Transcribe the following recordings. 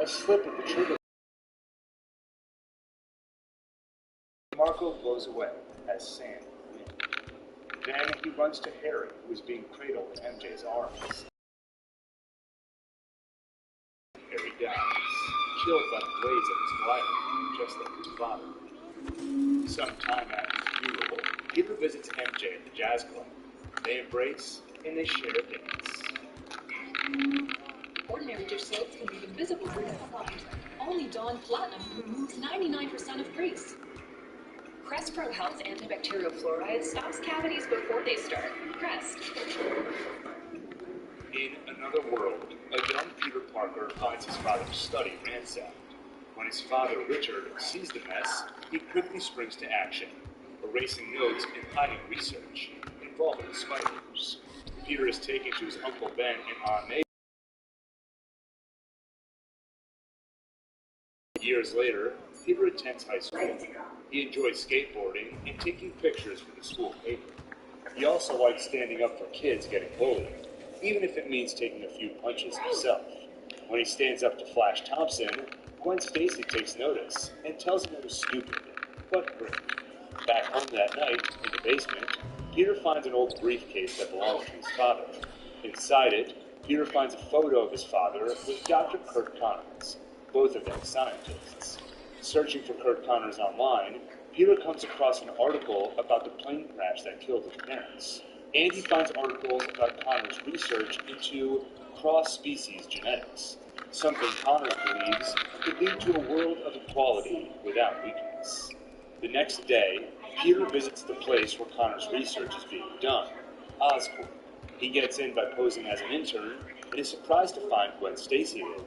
A slip of the trigger. Marco blows away as sand in the wind. Then he runs to Harry, who is being cradled in MJ's arms. Harry dies, killed by the blades of his glider, just like his father. Sometime after the funeral, Peter visits MJ at the jazz club. They embrace and they share a dance. Ordinary dish soaps can leave invisible grease on lines. Only Dawn Platinum removes 99% of grease. Crest Pro Health's antibacterial fluoride stops cavities before they start. Crest. In another world, a young Peter Parker finds his father's study ransacked. When his father, Richard, sees the mess, he quickly springs to action, erasing notes and hiding research involving spiders. Peter is taken to his Uncle Ben in Aunt May. Years later, Peter attends high school. He enjoys skateboarding and taking pictures for the school paper. He also likes standing up for kids getting bullied, even if it means taking a few punches himself. When he stands up to Flash Thompson, Gwen Stacy takes notice and tells him it was stupid, but great. Back home that night, in the basement, Peter finds an old briefcase that belonged to his father. Inside it, Peter finds a photo of his father with Dr. Kurt Connors, both of them scientists. Searching for Kurt Connors online, Peter comes across an article about the plane crash that killed his parents. And he finds articles about Connors' research into cross-species genetics, something Connors believes could lead to a world of equality without weakness. The next day, Peter visits the place where Connors' research is being done, Oscorp. He gets in by posing as an intern and is surprised to find Gwen Stacy there.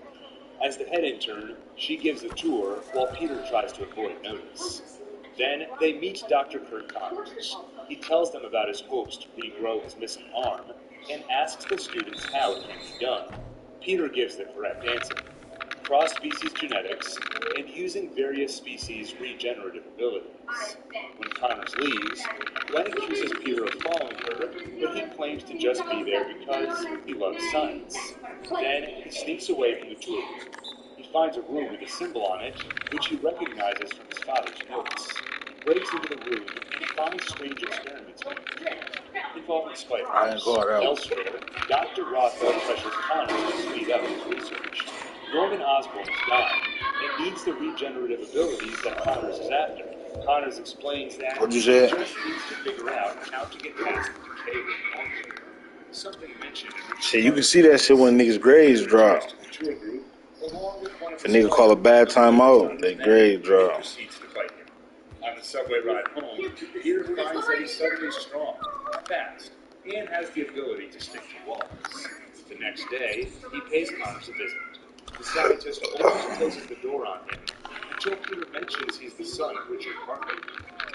As the head intern, she gives the tour while Peter tries to avoid notice. Then they meet Dr. Kurt Connors. He tells them about his hopes to regrow his missing arm and asks the students how it can be done. Peter gives the correct answer: cross-species genetics and using various species' regenerative abilities. When Connors leaves, Gwen accuses Peter of following her, but he claims to just be there because he loves science. Then he sneaks away from the tour group. He finds a room with a symbol on it, which he recognizes from his father's notes. He breaks into the room and finds strange experiments being done, involving spiders. Elsewhere, Dr. Rothwell pressures Connors to speed up his research. Norman Osborn is dying and needs the regenerative abilities that Connors is after. Connors explains that he just needs to figure out how to get past the decay of the molecule. Something mentioned in shit, you can see that shit when niggas' grades drop. If a nigga call a bad time out, their grades drop. On the subway ride home, Peter finds that he's suddenly strong, fast, and has the ability to stick to walls. The next day, he pays Connors a visit. The scientist almost closes the door on him until Peter mentions he's the son of Richard Parker.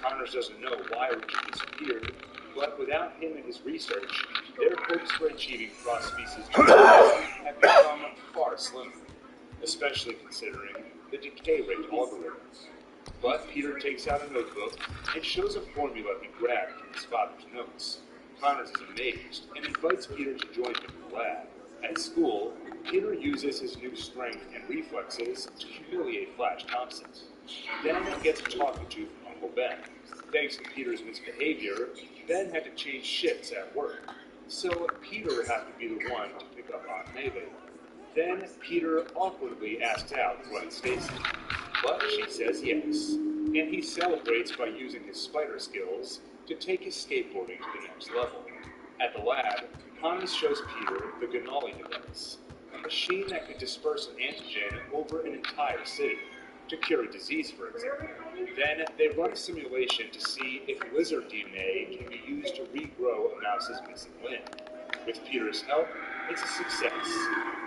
Connors doesn't know why Richard disappeared, but without him and his research, their hopes for achieving cross-species genetics have become far slimmer, especially considering the decay rate algorithm. But Peter takes out a notebook and shows a formula he grabbed from his father's notes. Connors is amazed and invites Peter to join him in the lab. At school, Peter uses his new strength and reflexes to humiliate Flash Thompson. Then gets a talking to from Uncle Ben. Thanks to Peter's misbehavior, Ben had to change shifts at work, so Peter had to be the one to pick up Aunt May later. Then Peter awkwardly asks out Gwen Stacy, but she says yes, and he celebrates by using his spider skills to take his skateboarding to the next level. At the lab, Connors shows Peter the Ganali device, a machine that could disperse an antigen over an entire city, to cure a disease, for example. Then they run a simulation to see if lizard DNA can be used to regrow a mouse's missing limb. With Peter's help, it's a success.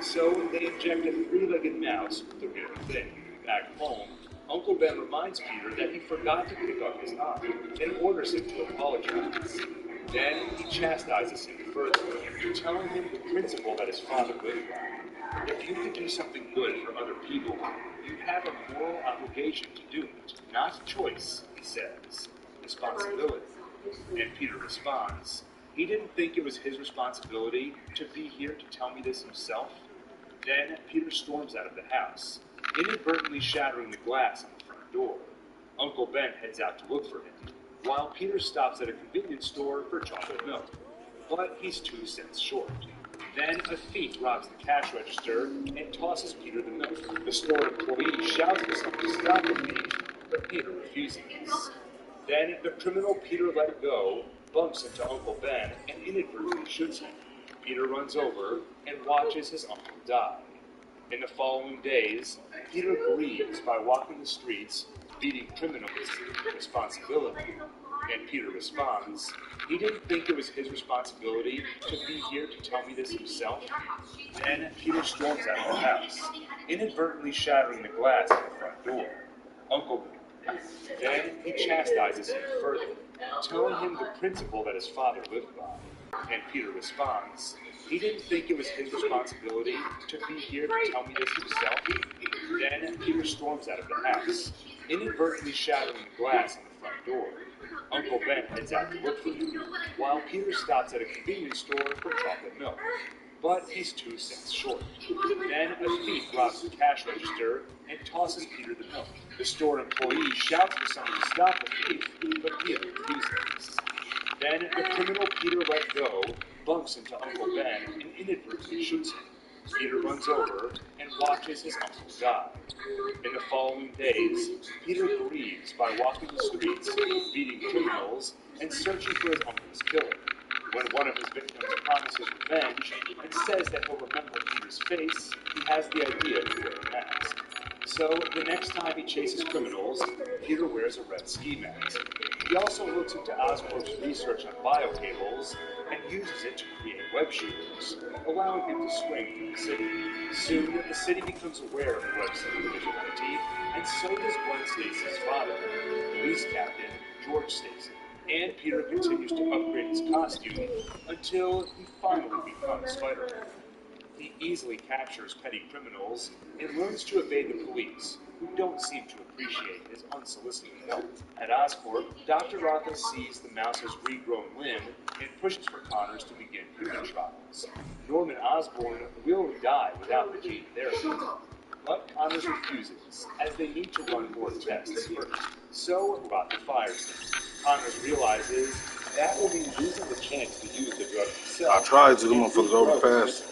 So they inject a three-legged mouse with the real thing. Back home, Uncle Ben reminds Peter that he forgot to pick up his arm and orders him to apologize. Then he chastises him further, telling him the principle that his father lived by. If you can do something good for other people, you have a moral obligation to do it. Not choice, he says. Responsibility. And Peter responds, he didn't think it was his responsibility to be here to tell me this himself. Then Peter storms out of the house, inadvertently shattering the glass on the front door. Uncle Ben heads out to look for him, while Peter stops at a convenience store for chocolate milk. But he's 2 cents short. Then a thief robs the cash register and tosses Peter the milk. The store employee shouts for someone to stop the thief, but Peter refuses. Then the criminal Peter let go bumps into Uncle Ben and inadvertently shoots him. Peter runs over and watches his uncle die. In the following days, Peter grieves by walking the streets, beating criminals with responsibility. And Peter responds, he didn't think it was his responsibility to be here to tell me this himself. Then Peter storms out of the house, inadvertently shattering the glass at the front door. Uncle Then he chastises him further, telling him the principle that his father lived by. And Peter responds, he didn't think it was his responsibility to be here to tell me this himself. Then Peter storms out of the house, inadvertently shattering the glass on the front door. Uncle Ben heads out to look for him, while Peter stops at a convenience store for chocolate milk. But he's 2 cents short. Then a thief robs the cash register and tosses Peter the milk. The store employee shouts for someone to stop the thief, but Peter refuses. Then the criminal Peter let go bumps into Uncle Ben and inadvertently shoots him. Peter runs over and watches his uncle die. In the following days, Peter grieves by walking the streets, beating criminals, and searching for his uncle's killer. When one of his victims promises revenge and says that he'll remember Peter's face, he has the idea to wear a mask. So, the next time he chases criminals, Peter wears a red ski mask. He also looks into Oscorp's research on biocables and uses it to create web shooters, allowing him to swing through the city. Soon, the city becomes aware of the web-slinging vigilante, and so does Gwen Stacy's father, police captain George Stacy. And Peter continues to upgrade his costume until he finally becomes Spider-Man. He easily captures petty criminals and learns to evade the police, who don't seem to appreciate his unsolicited help. At Oscorp, Dr. Rotha sees the mouse's regrown limb and pushes for Connors to begin human trials. Norman Osborn will die without the gene therapy, but Connors refuses, as they need to run more tests first. So Rotha fires him. Connors realizes that will mean losing the chance to use the drug himself. I tried to, the motherfuckers overpassed.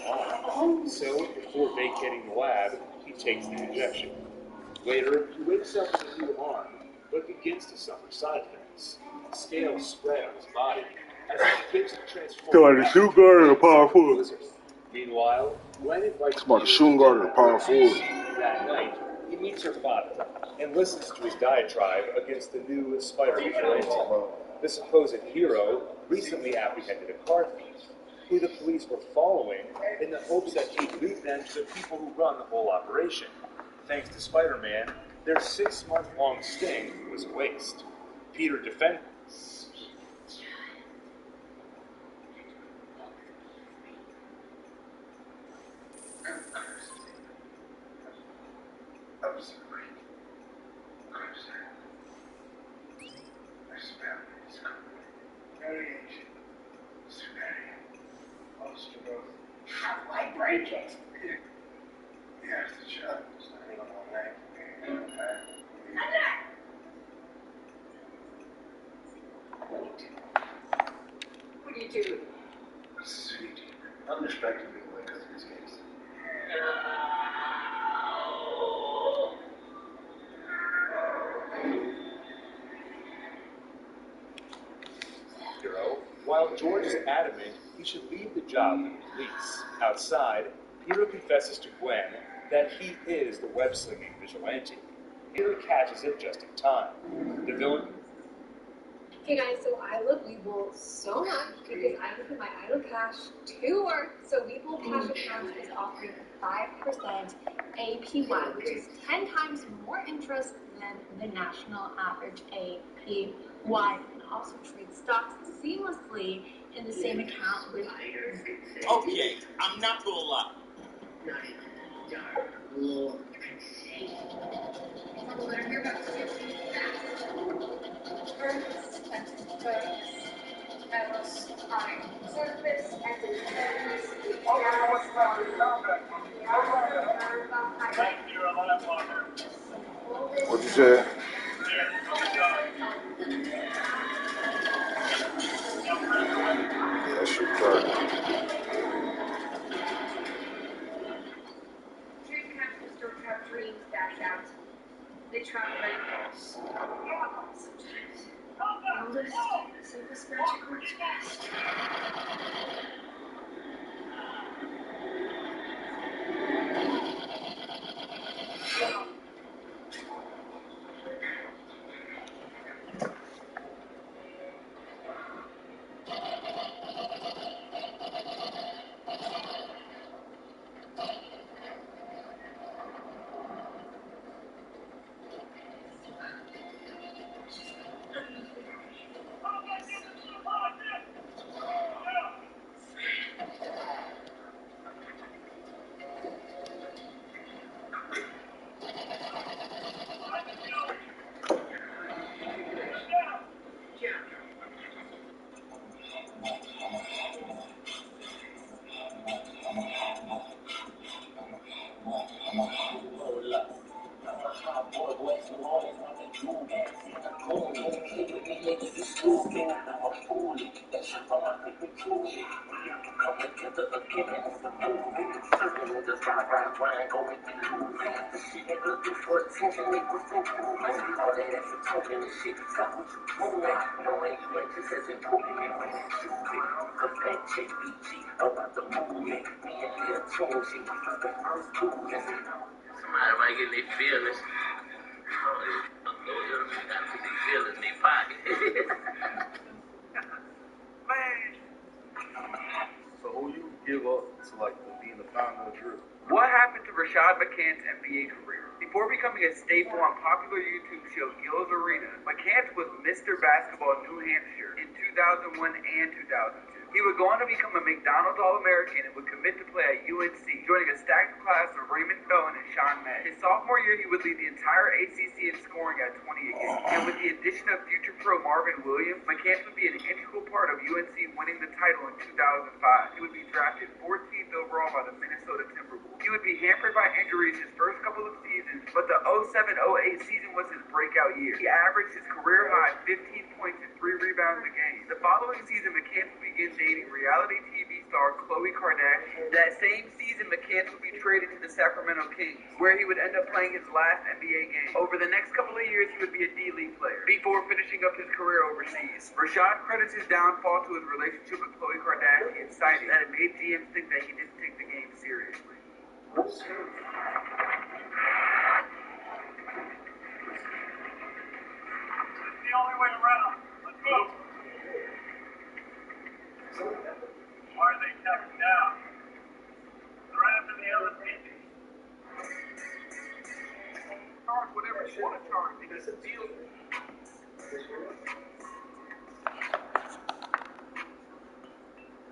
So, before vacating the lab, he takes the injection. Later, he wakes up with a new arm, but begins to suffer side effects. Scales spread on his body as he begins to transform. Feel like the shoe guard or the power forward. Meanwhile, Gwen invites It's about the shoe guard or the power forward. That night, he meets her father and listens to his diatribe against the new Spider vigilante. The supposed hero recently apprehended a car thief, who the police were following in the hopes that he'd lead them to the people who run the whole operation. Thanks to Spider-Man, their 6-month-long sting was a waste. Peter defends. How do I break it? Yes, the shot. What do you do? Sweet. Unexpectedly, my cousin's case. Hero, while George is adamant he should leave the job with the police. Outside, Peter confesses to Gwen that he is the web-slinging vigilante. Peter catches it just in time. The villain. Hey guys, so I love Webull so much because I can put my idle cash to work. So Webull Cash Account is offering a 5% APY, which is 10 times more interest than the national average APY. And also trade stocks seamlessly in the same account with. Okay, I'm not gonna lie. Surface and the What you said? Yeah, that shit crazy. Dream catchers don't have dreams dashed out. They trap rainbows. Sometimes, oldest, simplest magic works best. Somebody might get their feelings. Feelings in their pocket. Man. So who you give up to like being the founder of Drew? What happened to Rashad McCants' NBA career? Before becoming a staple on popular YouTube show Gil's Arena, McCants was Mr. Basketball New Hampshire in 2001 and 2002. He would go on to become a McDonald's All-American and would commit to play at UNC, joining a stacked class of Raymond Felton and Sean May. His sophomore year, he would lead the entire ACC in scoring at 20 a game. And with the addition of future pro Marvin Williams, McCants would be an integral part of UNC winning the title in 2005. He would be drafted 14th overall by the Minnesota Timberwolves. He would be hampered by injuries his first couple of seasons, but the 07-08 season was his breakout year. He averaged his career high 15 points and 3 rebounds a game. The following season, McCants would begin dating reality TV star Khloe Kardashian. That same season, McCants would be traded to the Sacramento Kings, where he would end up playing his last NBA game. Over the next couple of years, he would be a D-League player, before finishing up his career overseas. Rashad credits his downfall to his relationship with Khloe Kardashian, citing that it made GMs think that he didn't take the game seriously. What's The only way around. Let's go. Why are they coming down? They're after the other people. Charge whatever you want to charge. It's a deal.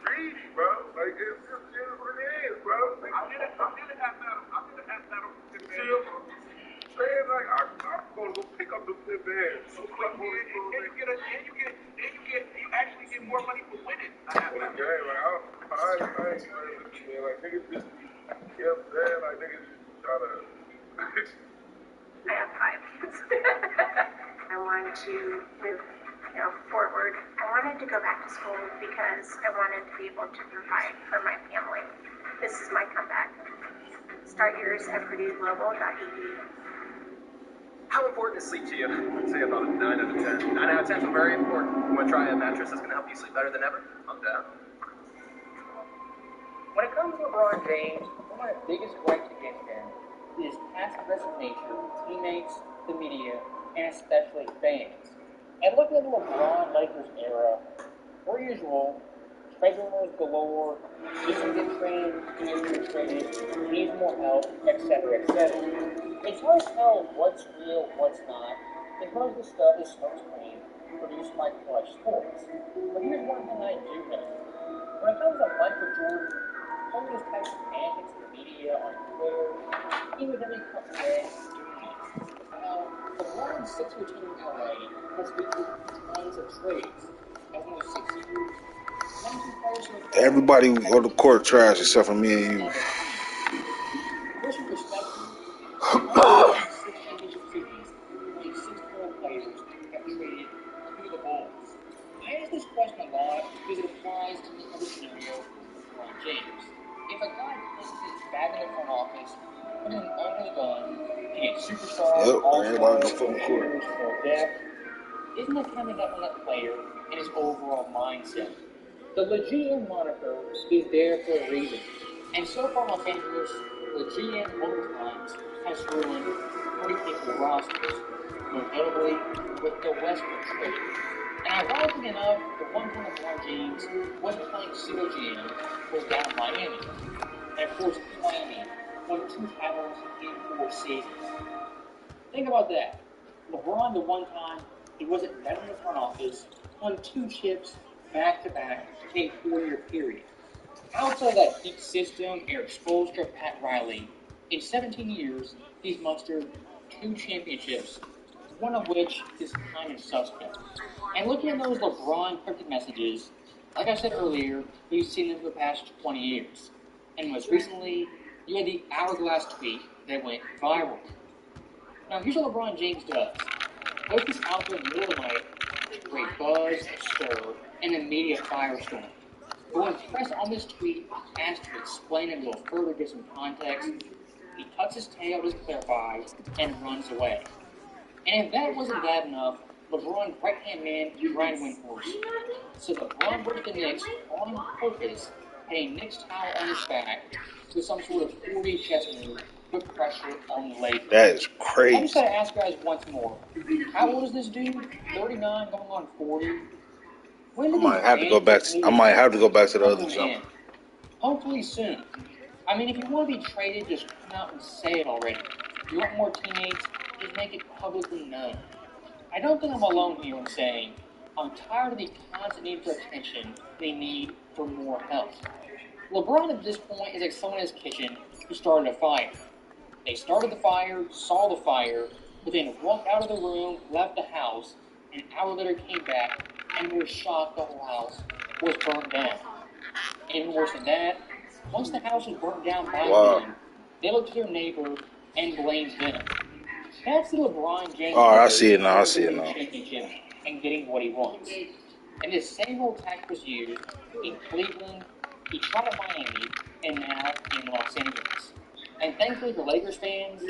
Preach, bro. Like it's just what it is, bro. Like, I did it half battle. saying like I'm gonna go pick up the flip hands. So quick, and you actually get more money for winning. Like, I ain't like niggas just yeah, man, like niggas just try to I have 5 kids. I wanted to move, forward. I wanted to go back to school because I wanted to be able to provide for my family. This is my comeback. Start yours at PurdueGlobal.edu. How important is sleep to you? I'd say about a 9 out of 10. 9 out of 10 is very important. You want to try a mattress that's going to help you sleep better than ever? I'm down. When it comes to LeBron James, one of my biggest gripes against him is his passive-aggressive nature with teammates, the media, and especially fans. And looking at the LeBron Lakers era, per usual, trade rumors galore, he can get traded, he needs to get traded, he needs more help, etc., etc. It's hard to tell what's real, what's not, because the stuff is smokescreen produced by Clutch Sports. But here's one thing I do know. When it comes to Michael Jordan, only his types of antics in the media on Twitter, he would never come back. Now, LeBron's 6-year tenure in LA has featured tons of trades. Over those 6 years, Everybody on the court trash except for me and you. Pushing perspective, has done to get superstars, Yep, everybody go all-stars, fucking court. more depth, isn't the time to get on that player and his overall mindset. The Le GM moniker is there for a reason. And so far, Los Angeles, the GM multiple times has ruined pretty equal rosters, most notably with the Westbrook trade. And ironically enough, the one time LeBron James wasn't playing pseudo GM was down in Miami. And of course, Miami won 2 titles in 4 seasons. Think about that. LeBron, the one time he wasn't better in the front office, won 2 chips back-to-back in a 4-year period. Outside of that Heat system, Eric Spoelstra, Pat Riley, in 17 years, he's mustered 2 championships, one of which is kind of suspect. And looking at those LeBron cryptic messages, like I said earlier, we've seen them for the past 20 years. And most recently, you had the Hourglass tweet that went viral. Now, here's what LeBron James does. Post this out there in the middle of the night to create buzz, stir, and a media firestorm. But when pressed on this tweet, asked to explain it a little further, give some context, he tucks his tail, just clarifies, and runs away. And if that wasn't bad enough, LeBron's right-hand man, Brian Windhorst. So LeBron broke the Knicks on purpose, had a Knicks towel on his back, with some sort of 40 chest move, put pressure on the Lakers. That is crazy. I just gotta ask guys once more. How old is this dude? 39, going on 40? I might have to go back to the other jump. Hopefully soon. I mean, if you want to be traded, just come out and say it already. If you want more teammates, just make it publicly known. I don't think I'm alone here in saying I'm tired of the constant need for attention they need for more help. LeBron at this point is like someone in his kitchen who started a fire. They started the fire, saw the fire, but then walked out of the room, left the house, and an hour later came back and were shocked the whole house was burnt down. Even worse than that, once the house was burnt down by them, they looked to their neighbor and blamed them. That's the LeBron James. Oh, I see it now. Championship and getting what he wants. And this same old tactic was used in Cleveland, he tried at Miami, and now in Los Angeles. And thankfully for Lakers fans,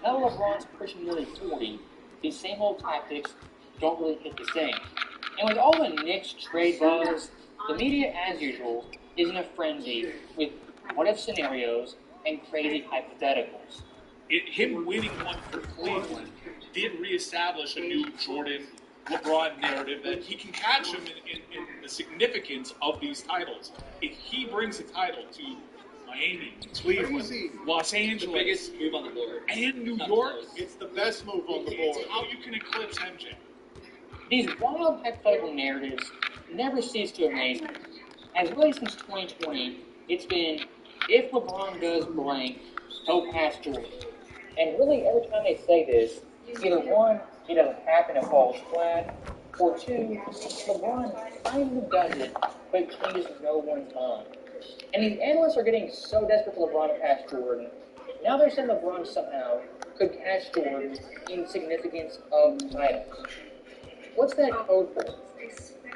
now LeBron's pushing nearly 40, these same old tactics don't really hit the same. And with all the Knicks trade buzz, the media, as usual, is in a frenzy with what-if scenarios and crazy hypotheticals. Him winning one for Cleveland did reestablish a new Jordan LeBron narrative that he can catch him in the significance of these titles. If he brings a title to Miami, Cleveland, Los Angeles, the biggest move on the board, and New York, it's the best move on the board. It's how you can eclipse MJ. These wild hypothetical narratives never cease to amaze me. As really since 2020, it's been, if LeBron does blank, he'll pass Jordan. And really, every time they say this, either one, it doesn't happen, it falls flat, or two, LeBron kind of does it, but it changes no one's mind. And these analysts are getting so desperate for LeBron to pass Jordan, now they're saying LeBron somehow could catch Jordan in significance of titles. What's that code for?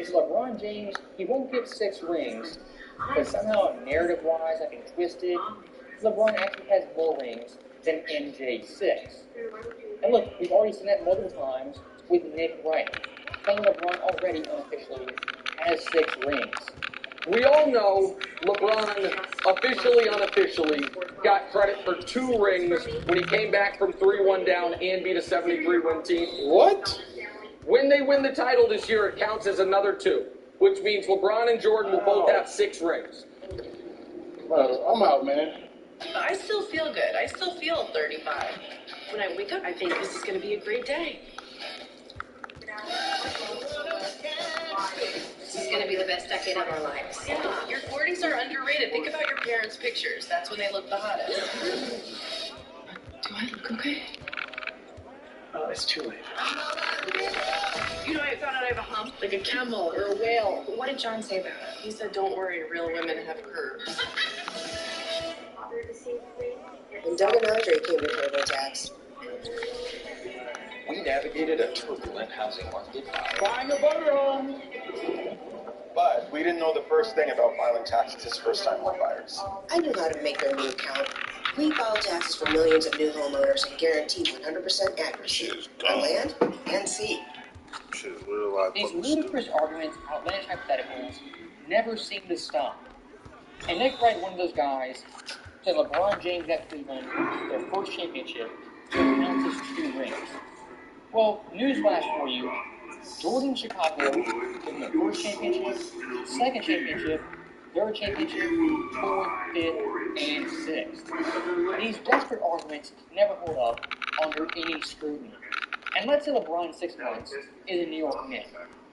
Is LeBron James, he won't get 6 rings, but somehow narrative-wise I can twist it, LeBron actually has more rings than MJ 6. And look, we've already seen that multiple times with Nick Wright, saying LeBron already unofficially has 6 rings. We all know LeBron officially, unofficially got credit for 2 rings when he came back from 3-1 down and beat a 73-win team. What? When they win the title this year, it counts as another 2, which means LeBron and Jordan will both have 6 rings. Well, I'm out, man. I still feel good. I still feel 35. When I wake up, I think this is going to be a great day. This is going to be the best decade of our lives. Yeah, your 40s are underrated. Think about your parents' pictures. That's when they look the hottest. Do I look okay? Oh, it's too late. You know, I found out I have a hump, like a camel or a whale. What did John say about it? He said, don't worry, real women have curves. When Doug and Andre came to TurboTax, We navigated a turbulent housing market. Buying a butter home! But we didn't know the first thing about filing taxes as first-time home buyers. I knew how to make their new account We file taxes for millions of new homeowners and guarantee 100% accuracy on land and sea. These ludicrous arguments, outlandish hypotheticals, never seem to stop. And Nick Wright, one of those guys, said LeBron James got Cleveland their first championship counts as 2 rings. Well, newsflash for you, Jordan Chicago gave them their first championship, second championship, third championship, fourth, fifth, and sixth. These desperate arguments never hold up under any scrutiny. And let's say LeBron in 6 months is a New York Knicks.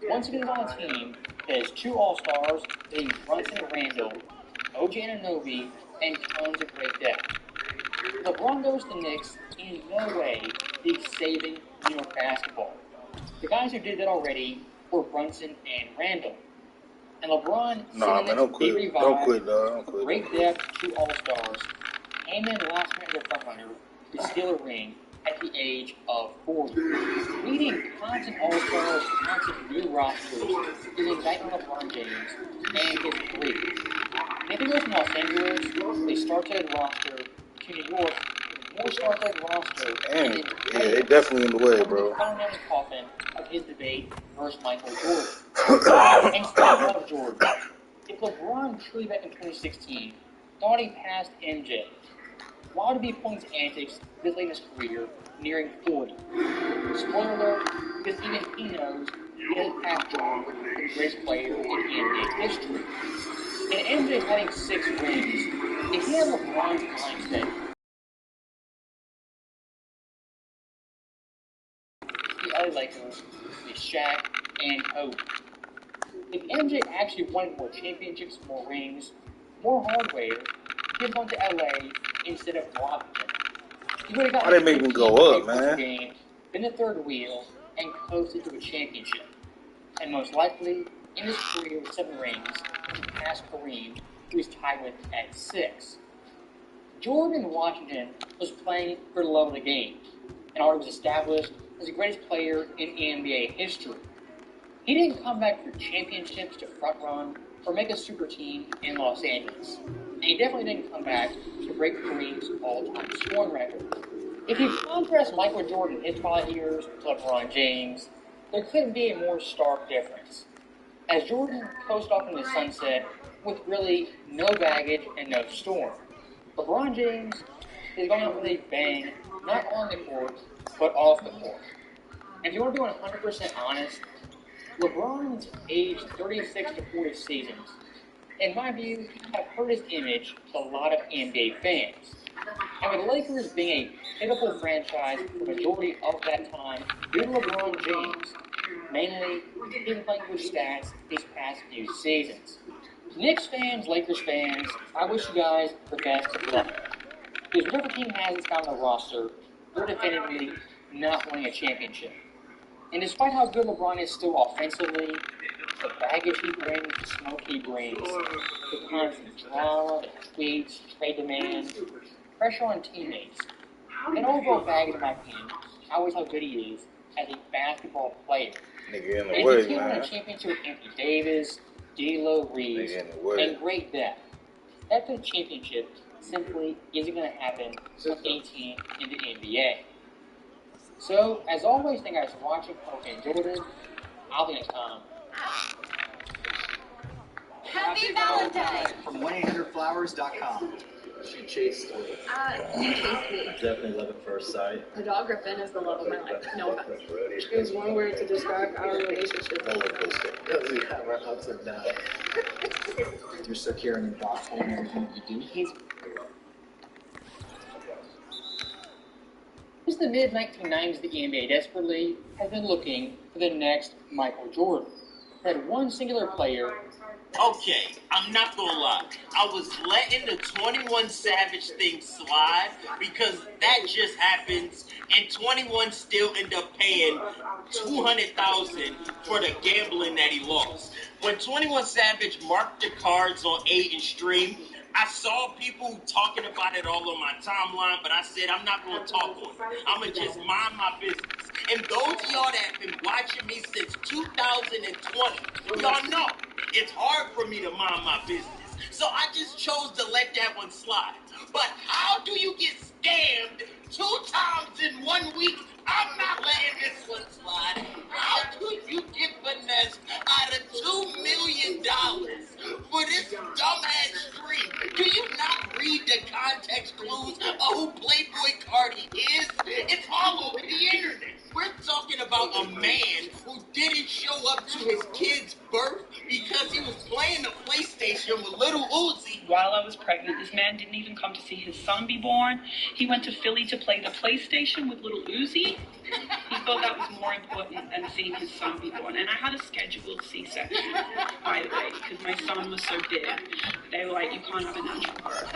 Once he gets on a team that has 2 All-Stars, being Brunson and Randall, OG Anunoby, and tons of great depth. LeBron goes to the Knicks, in no way he's saving New York basketball. The guys who did that already were Brunson and Randall. And LeBron, don't quit. Don't quit, dog. Don't quit. Great depth, 2 All-Stars, and then last minute their frontrunner to steal a ring at the age of 40. Leading constant All-Stars, constant new rosters is indictment on LeBron James and his three. And if he goes from Los Angeles, they start-headed roster, to New York, more start-headed roster, and they definitely in the way, bro. Found down the coffin of his debate versus Michael Jordan. And speaking of Jordan, if LeBron truly back in 2016 thought he passed MJ, why would he be points antics this late in his career, nearing 40? Spoiler alert, because even he knows he doesn't pass Jordan, the greatest player in NBA history. And MJ having 6 rings, if he had LeBron's mindset, the LA Lakers with Shaq and Kobe. If MJ actually wanted more championships, more rings, more hardware, he'd gone to LA instead of Washington. He would have gotten Why they make him go up, man? Game, been the third wheel, and coasted to a championship. And most likely, in his career with 7 rings, he passed Kareem, who he's tied with at 6. Jordan in Washington was playing for the love of the game, and already was established as the greatest player in NBA history. He didn't come back for championships to front run or make a super team in Los Angeles. And he definitely didn't come back to break Kareem's all-time scoring record. If you contrast Michael Jordan in his 5 years to LeBron James, there couldn't be a more stark difference. As Jordan coasted off into the sunset with really no baggage and no storm, LeBron James is going out with a bang, not on the court, but off the court. And if you want to be 100% honest, LeBron's aged 36 to 40 seasons, in my view, have hurt his image to a lot of NBA fans. And with the Lakers being a pitiful franchise for the majority of that time due to LeBron James, mainly him playing with stats these past few seasons. Knicks fans, Lakers fans, I wish you guys the best of luck. Because whatever team has this guy on the roster, they're definitively not winning a championship. And despite how good LeBron is still offensively, the baggage he brings, the smoke he brings, the constant drama, the tweets, trade demands, pressure on teammates, that overall baggage, in my opinion, always how good he is as a basketball player. Nigga in the and way, if he won man. a championship with Anthony Davis, D'Lo, Reeves, and great depth, that good championship simply isn't going to happen with 18 in the NBA. So, as always, thank you guys for watching. Hope you enjoyed it. I'll see you next time. Happy Valentine's! From 1-800-Flowers.com. She chased me. You chased me. Definitely love at first sight. The dog Griffin is the love of my life. No offense. Choose one word to describe our relationship. Roller coaster. Yeah, we're ups and downs. You're so caring and thoughtful in everything you do. Since the mid-1990s, the NBA desperately has been looking for the next Michael Jordan. Had one singular player. Okay, I'm not gonna lie. I was letting the 21 Savage thing slide because that just happens, and 21 still end up paying $200,000 for the gambling that he lost. When 21 Savage marked the cards on 8 and stream, I saw people talking about it all on my timeline, but I said I'm not going to talk on it. I'm going to just mind my business. And those of y'all that have been watching me since 2020, y'all know it's hard for me to mind my business. so I just chose to let that one slide. But how do you get scammed 2 times in 1 week? I'm not letting this one slide. How could you get finessed out of $2 million for this dumbass stream? Do you not read the context clues of who Playboy Cardi is? It's all over the internet. We're talking about a man who didn't show up to his kid's birth because he was playing the PlayStation with Little Uzi. While I was pregnant, this man didn't even come to see his son be born. He went to Philly to play the PlayStation with Little Uzi. He thought that was more important than seeing his son be born. And I had a scheduled C-section, by the way, because my son was so big. They were like, you can't have a natural birth.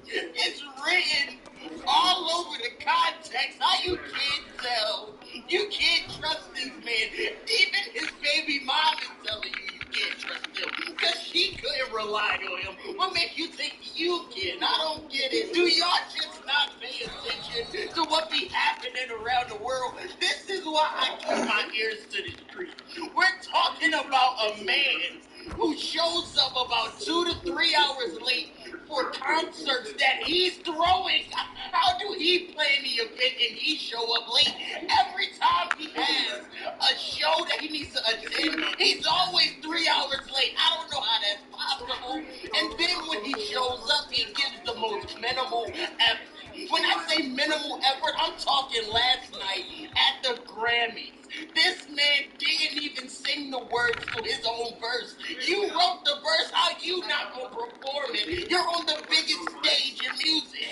It's written all over the context. How you can't tell? You can't trust this man. Even his baby mom is telling you can't trust him because she couldn't rely on him. What makes you think you can? I don't get it. Do y'all just not pay attention to what be happening around the world? This is why I keep my ears to the street. We're talking about a man who shows up about 2 to 3 hours late for concerts that he's throwing. How do he plan the event and he show up late? Every time he has a show that he needs to attend, he's always 3 hours late. I don't know how that's possible. And then when he shows up, he gives the most minimal effort. When I say minimal effort, I'm talking last night at the Grammys. This man didn't even sing the words to his own verse. You wrote the verse, how you not gonna perform it? You're on the biggest stage in music.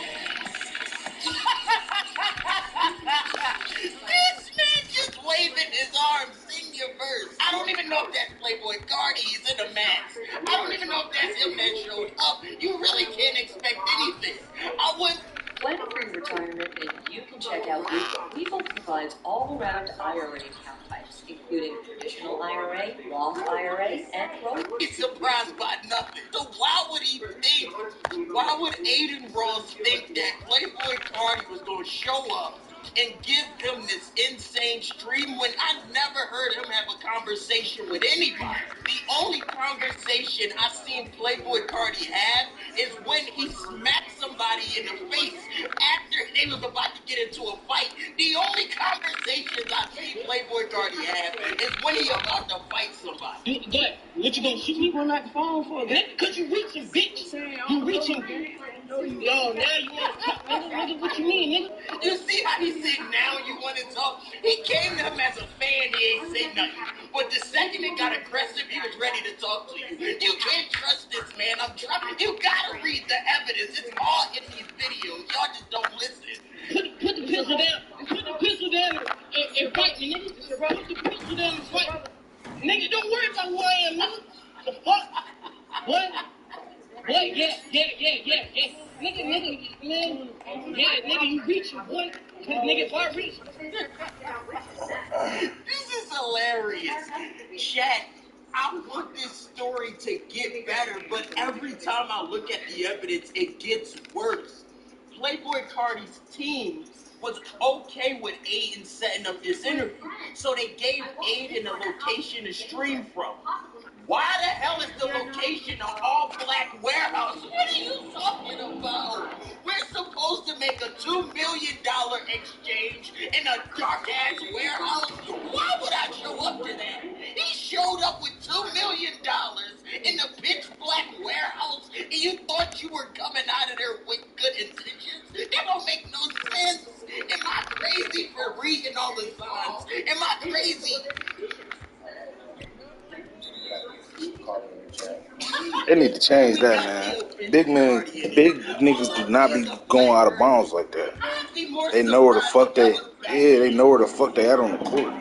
This man just waving his arms, sing your verse. I don't even know if that's Playboy Cardi, he's in a mask. I don't even know if that's him that showed up. You really can't expect anything. I wouldn't. Plan a pre-retirement and you can check out Webull. Webull provides all-around IRA account types, including traditional IRA, Roth IRA, and Roth. He's surprised by nothing. So why would he think, why would Aiden Ross think that Playboy Cardi was going to show up and give him this insane stream when I never heard him have a conversation with anybody? The only conversation I seen Playboy Cardi have is when he smacked somebody in the face after they was about to get into a fight. The only conversations I see Playboy Cardi have is when he about to fight somebody. But what you gonna shoot me on that phone for? Cause you reaching, bitch. You reaching. Yo, now you wanna talk, nigga? What you mean, nigga? You see how he said now you want to talk? He came to him as a fan, he ain't say nothing. But the second it got aggressive, he was ready to talk to you. You can't trust this man. I'm trying. You gotta read the evidence. It's all in these videos. Y'all just don't listen. Put the pistol down. Put the pistol down and fight me, nigga. Put the pistol down and fight. Nigga, don't worry about who I am, nigga. The fuck? What? What? Yeah. Nigga, man. Yeah, nigga, you reaching, boy. Nigga, if I reach. This is hilarious. Chat, I want this story to get better, but every time I look at the evidence, it gets worse. Playboy Cardi's team was okay with Aiden setting up this interview, so they gave Aiden a location to stream from. Why the hell is the location an all-black warehouse? What are you talking about? We're supposed to make a $2 million exchange in a dark-ass warehouse? Why would I show up to that? He showed up with $2 million in a pitch-black warehouse, and you thought you were coming out of there with good intentions? That don't make no sense. Am I crazy for reading all the signs? Am I crazy? They need to change that, man. Big niggas do not be going out of bounds like that. They know where the fuck they know where the fuck they at on the court.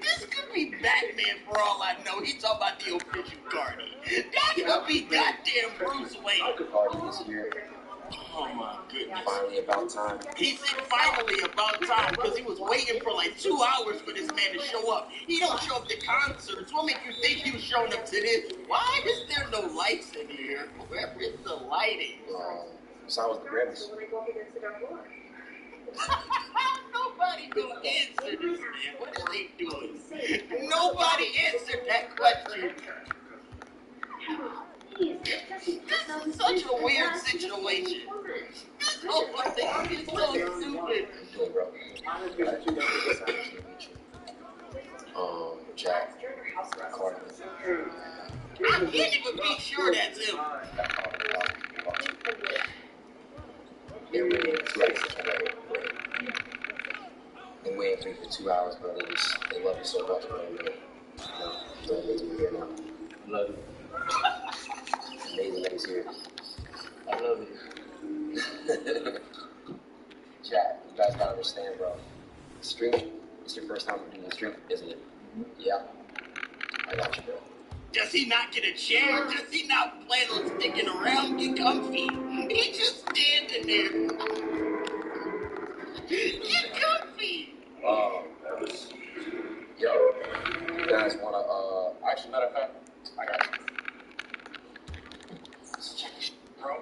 This could be Batman for all I know. He talking about the official Cardi. That could be goddamn Bruce Wayne. Oh my goodness. Finally about time. He said finally about time because he was waiting for like 2 hours for this man to show up. He don't show up to concerts. What makes you think he was showing up to this? Why is there no lights in here? Where is the lighting? So was the Grammys. Nobody gonna answer this, man. What are they doing? Nobody answered that question. This is such a weird situation. This whole thing is so stupid. Hey, bro. Jack. Carter. I can't even be sure that's him. They're waiting 2 hours. Been waiting for you for 2 hours, bro. They love you so much, bro. Don't wait till you're here now. Love you. Amazing that he's here. I love you. Jack, you guys gotta understand, bro. Streaming, it's your first time doing the stream, isn't it? Yeah. I got you, bro. Does he not get a chair? Does he not plan on sticking around, get comfy? He's just standing there. Get comfy! Yo, you guys wanna, actually, matter of fact, I got you. Let's check this shit, bro.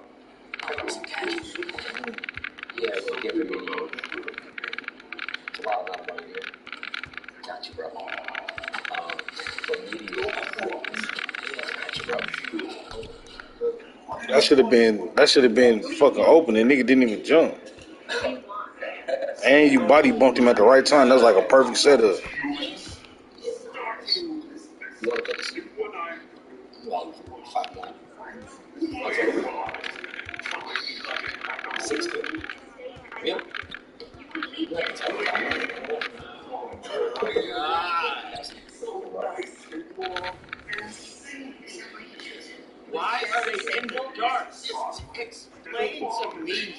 I got some cash. Yeah, we'll give it to you. It's a lot of money here. Got you, bro. For media. Got you, bro. That should have been fucking open. The nigga didn't even jump. And you body bumped him at the right time. That was like a perfect setup. Why are they in the dark? Just explain to me.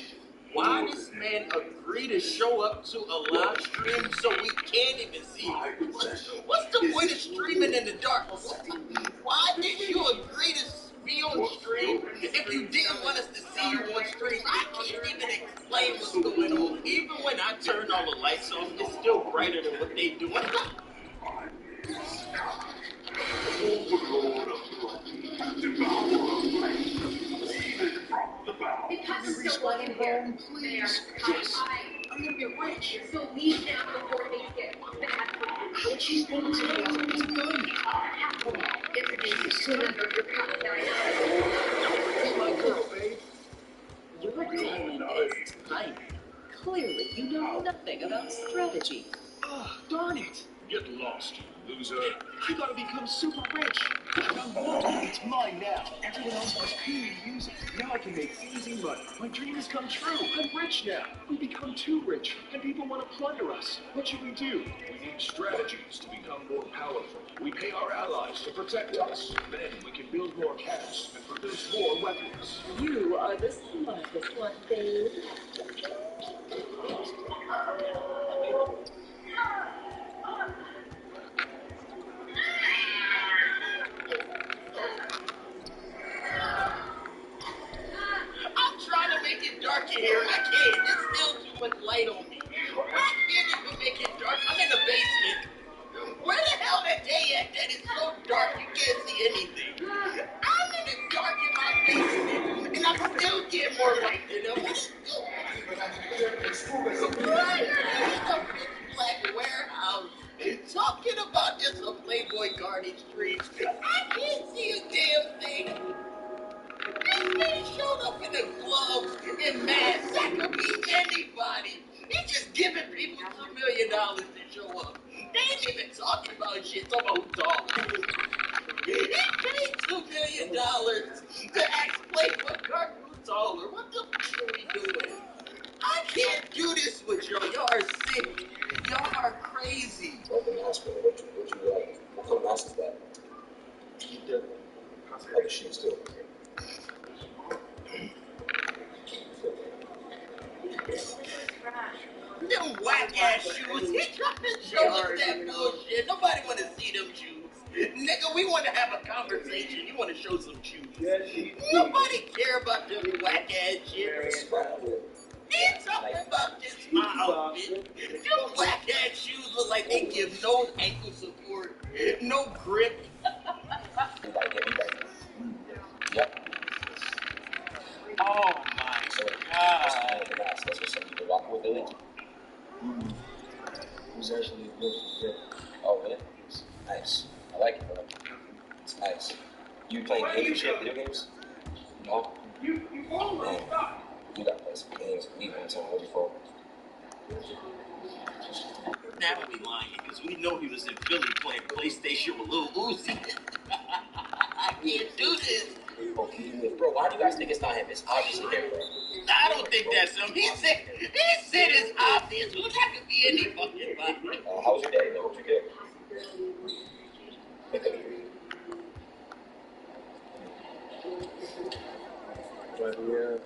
Why does man agree to show up to a live stream so we can't even see him? What's the point of streaming in the dark? Why did you agree to be on stream if you didn't want us to see you on stream? I can't even explain what's going on. Even when I turn all the lights off, it's still brighter than what they do. Please. Yes. I'm gonna get rich. So leave now before things get bad. How do you want to know it's good? Remember your Be my girl, babe. Your demon is tiny. Clearly, you know nothing about strategy. Oh, darn it. Get lost, you loser. I gotta become super rich. Now what? It's mine now. Everyone else must pay to use it. Now I can make easy money. My dream has come true. I'm rich now. We become too rich, and people want to plunder us. What should we do? We need strategies to become more powerful. We pay our allies to protect us. Then we can build more camps and produce more weapons. You are the smartest one, babe. I'm trying to make it dark in here. I can't. There's still too much light on me. I can't even make it dark. I'm in the basement. Where the hell that day at that is so dark you can't see anything? I'm in the dark in my basement, and I'm still getting more light than them. What? It's a big black warehouse. Talking about just a Playboy Garden street. I can't see a damn thing. This man showed up in the gloves and masks. That could be anybody. He's just giving people $2 million to show up. They ain't even talking about shit. Talking about who's taller. He paid $2 million to explain what cartoon's taller. What the fuck are we doing? I can't do this with y'all. Y'all are sick. Y'all are crazy. Open house, bro. What you like? What kind of house is that? Keep them. Other shoes too. Them whack ass shoes. He tried to show us that bullshit. Nobody want to see them shoes. Nigga, we want to have a conversation. You want to show some shoes. Nobody care about them whack ass shit. He's talking about this my outfit. Them whack ass shoes look like they give no ankle support, no grip. Yep. Oh my god. That's what's up. The Rockwood Village. Who's actually good? Oh, really? Nice. I like it, bro. It's nice. You play games, shit, video games? No? Man, we gotta play some games. We went to home before. That would be lying because we know he was in Philly playing PlayStation with Lil Uzi. I can't do this. Okay, bro, why do you guys think it's not him? It's obviously him, bro. I don't think that's him. He said it's obvious. Who that could be any fucking body? How was your day? What you did? But yeah,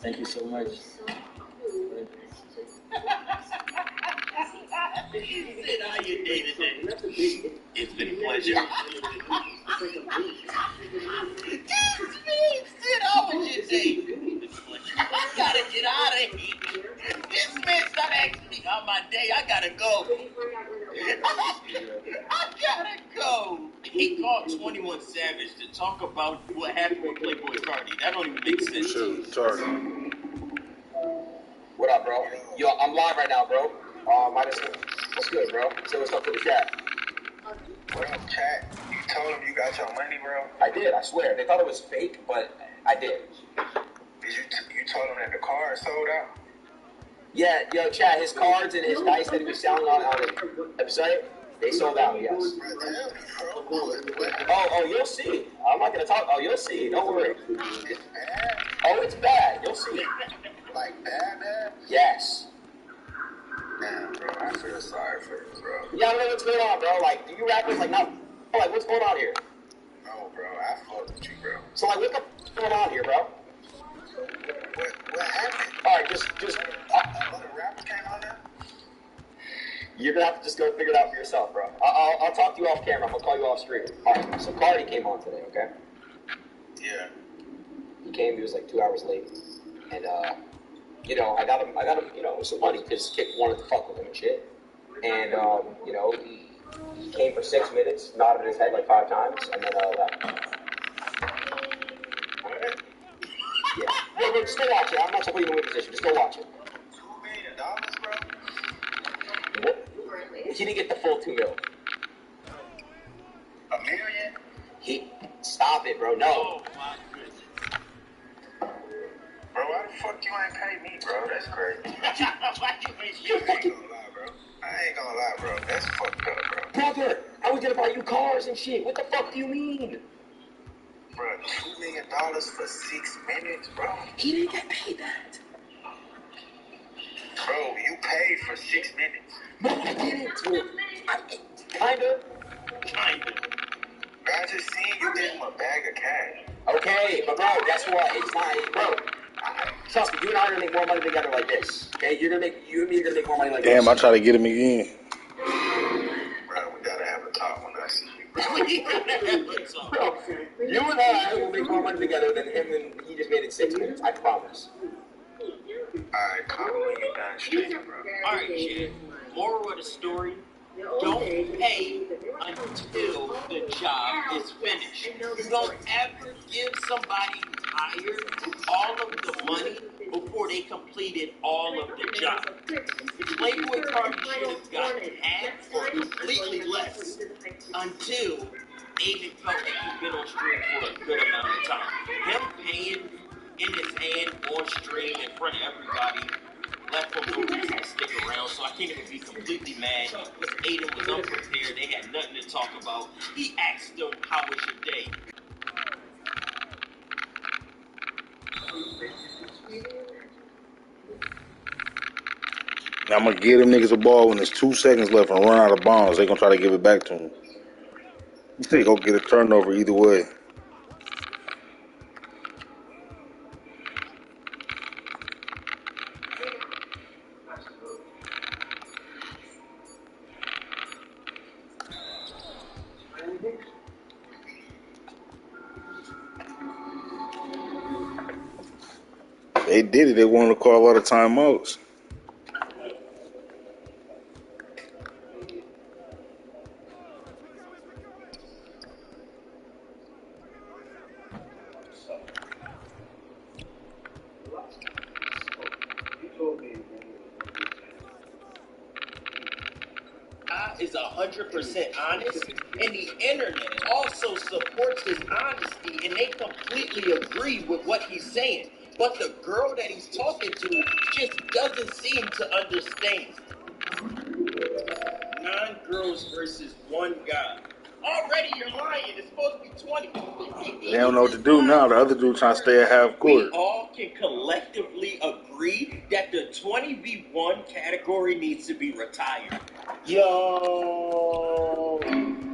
thank you so much. He said, how your day today? It's been a pleasure. This man said, how was your day? I gotta get out of here. This man started asking me how my day. I gotta go. I gotta go. He called 21 Savage to talk about what happened with Playboy Cardi. That don't even make sense. Sorry. What up, bro? Yo, I'm live right now, bro. What's good, bro? Say what's up to the chat. What up, chat? You told him you got your money, bro? I did, I swear. They thought it was fake, but I did. You told him that the card sold out? Yeah, yo, chat, his cards and his dice that he was selling on his website, they sold out, yes. Oh, you'll see. I'm not gonna talk. Oh, you'll see. Don't worry. It's bad? Oh, it's bad. You'll see. Like bad? Yes. Damn, bro, I feel sorry for you, bro. Yeah, I don't know what's going on, bro. Like, do you rappers, like, not... Like, what's going on here? No, bro, I fuck with you, bro. So, like, what the f***'s going on here, bro? What happened? Alright, just... The rappers came on there? You're gonna have to just go figure it out for yourself, bro. I'll talk to you off camera. I'm gonna call you off screen. Alright, so Cardi came on today, okay? Yeah. He came, he was like 2 hours late. And, you know, I got him, you know, some money because Kip wanted to fuck with him and shit. And, you know, he came for 6 minutes, nodded his head like 5 times, and then left. Yeah. No, just go watch it. I'm not putting you in a position. Just go watch it. $2 million, bro? What? He didn't get the full $2 million. $1 million? Stop it, bro. No. Oh, my goodness. Bro, why the fuck you ain't pay me, bro? That's crazy. I ain't gonna lie, bro. That's fucked up, bro. Brother, I was gonna buy you cars and shit. What the fuck do you mean? Bro, $2 million for 6 minutes, bro? He didn't get paid that. Bro, you paid for 6 minutes. No, I didn't. Kinda. I just seen you give him a bag of cash. Okay, but bro, guess what? It's not, bro. Trust me, you and I are gonna make more money together like this. Okay, you and me are gonna make more money like this. Damn, I try to get him again. Bro, we gotta have a talk when I see you, bro. Bro, you and I will make more money together than him and he just made it 6 minutes. I promise. Alright, call me when you're done streaming, bro. Alright, Chad. Moral of the story, don't pay until the job is finished. Don't ever give somebody hired all of the money before they completed all of the job. Playboy Cardi should have gotten half or completely less until Aiden felt like he'd been on stream for a good amount of time. Him paying in his hand on stream in front of everybody left him no reason to stick around, so I can't even be completely mad because Aiden was unprepared. They had nothing to talk about. He asked them, how was your day? I'm gonna give them niggas a ball when there's 2 seconds left and run out of bounds. They gonna try to give it back to him. They gonna get a turnover either way. They did it. They wanted to call a lot of timeouts. not is 100% honest, and the internet also supports his honesty, and they completely agree with what he's saying. But the girl that he's talking to just doesn't seem to understand. 9 girls versus 1 guy. Already you're lying. It's supposed to be 20. They don't know what to do now. The other dude trying to stay at half court. We all can collectively agree that the 20v1 category needs to be retired. Yo!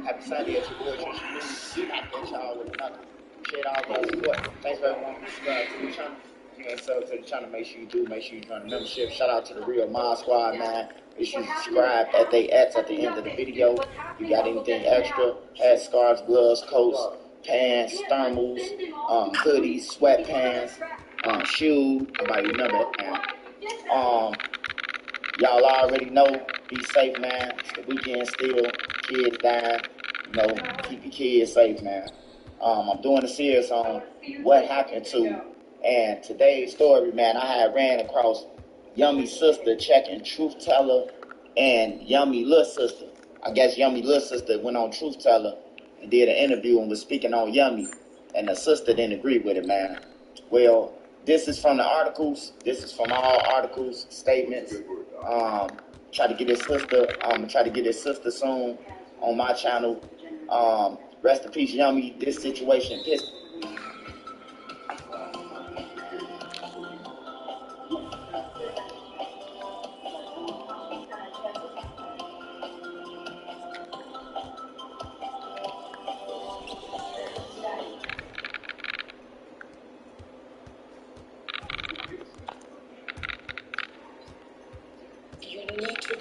Happy Sunday, it's your boy Tristan. I get y'all with another. Appreciate all the support. Thanks for everyone who subscribed to the channel. If you ain't subbed to the channel, make sure you do. Make sure you join the membership. Shout out to the Real Mod Squad, man. Make sure you subscribe at the end of the video. You got anything extra? Hats, scarves, gloves, coats, pants, thermals, hoodies, sweatpants, shoes. Nobody remember that, man. Y'all already know. Be safe, man. It's the weekend still. Kids dying. You know, keep your kids safe, man. I'm doing a series on what happened to, and today's story, man, I had ran across Yummy's sister checking Truth Teller and Yummy Little Sister. I guess Yummy Little Sister went on Truth Teller and did an interview and was speaking on Yummy, and the sister didn't agree with it, man. Well, this is from the articles. This is from all articles, statements. Try to get his sister. Try to get his sister soon on my channel. Rest in peace, Yummy. This situation pissed.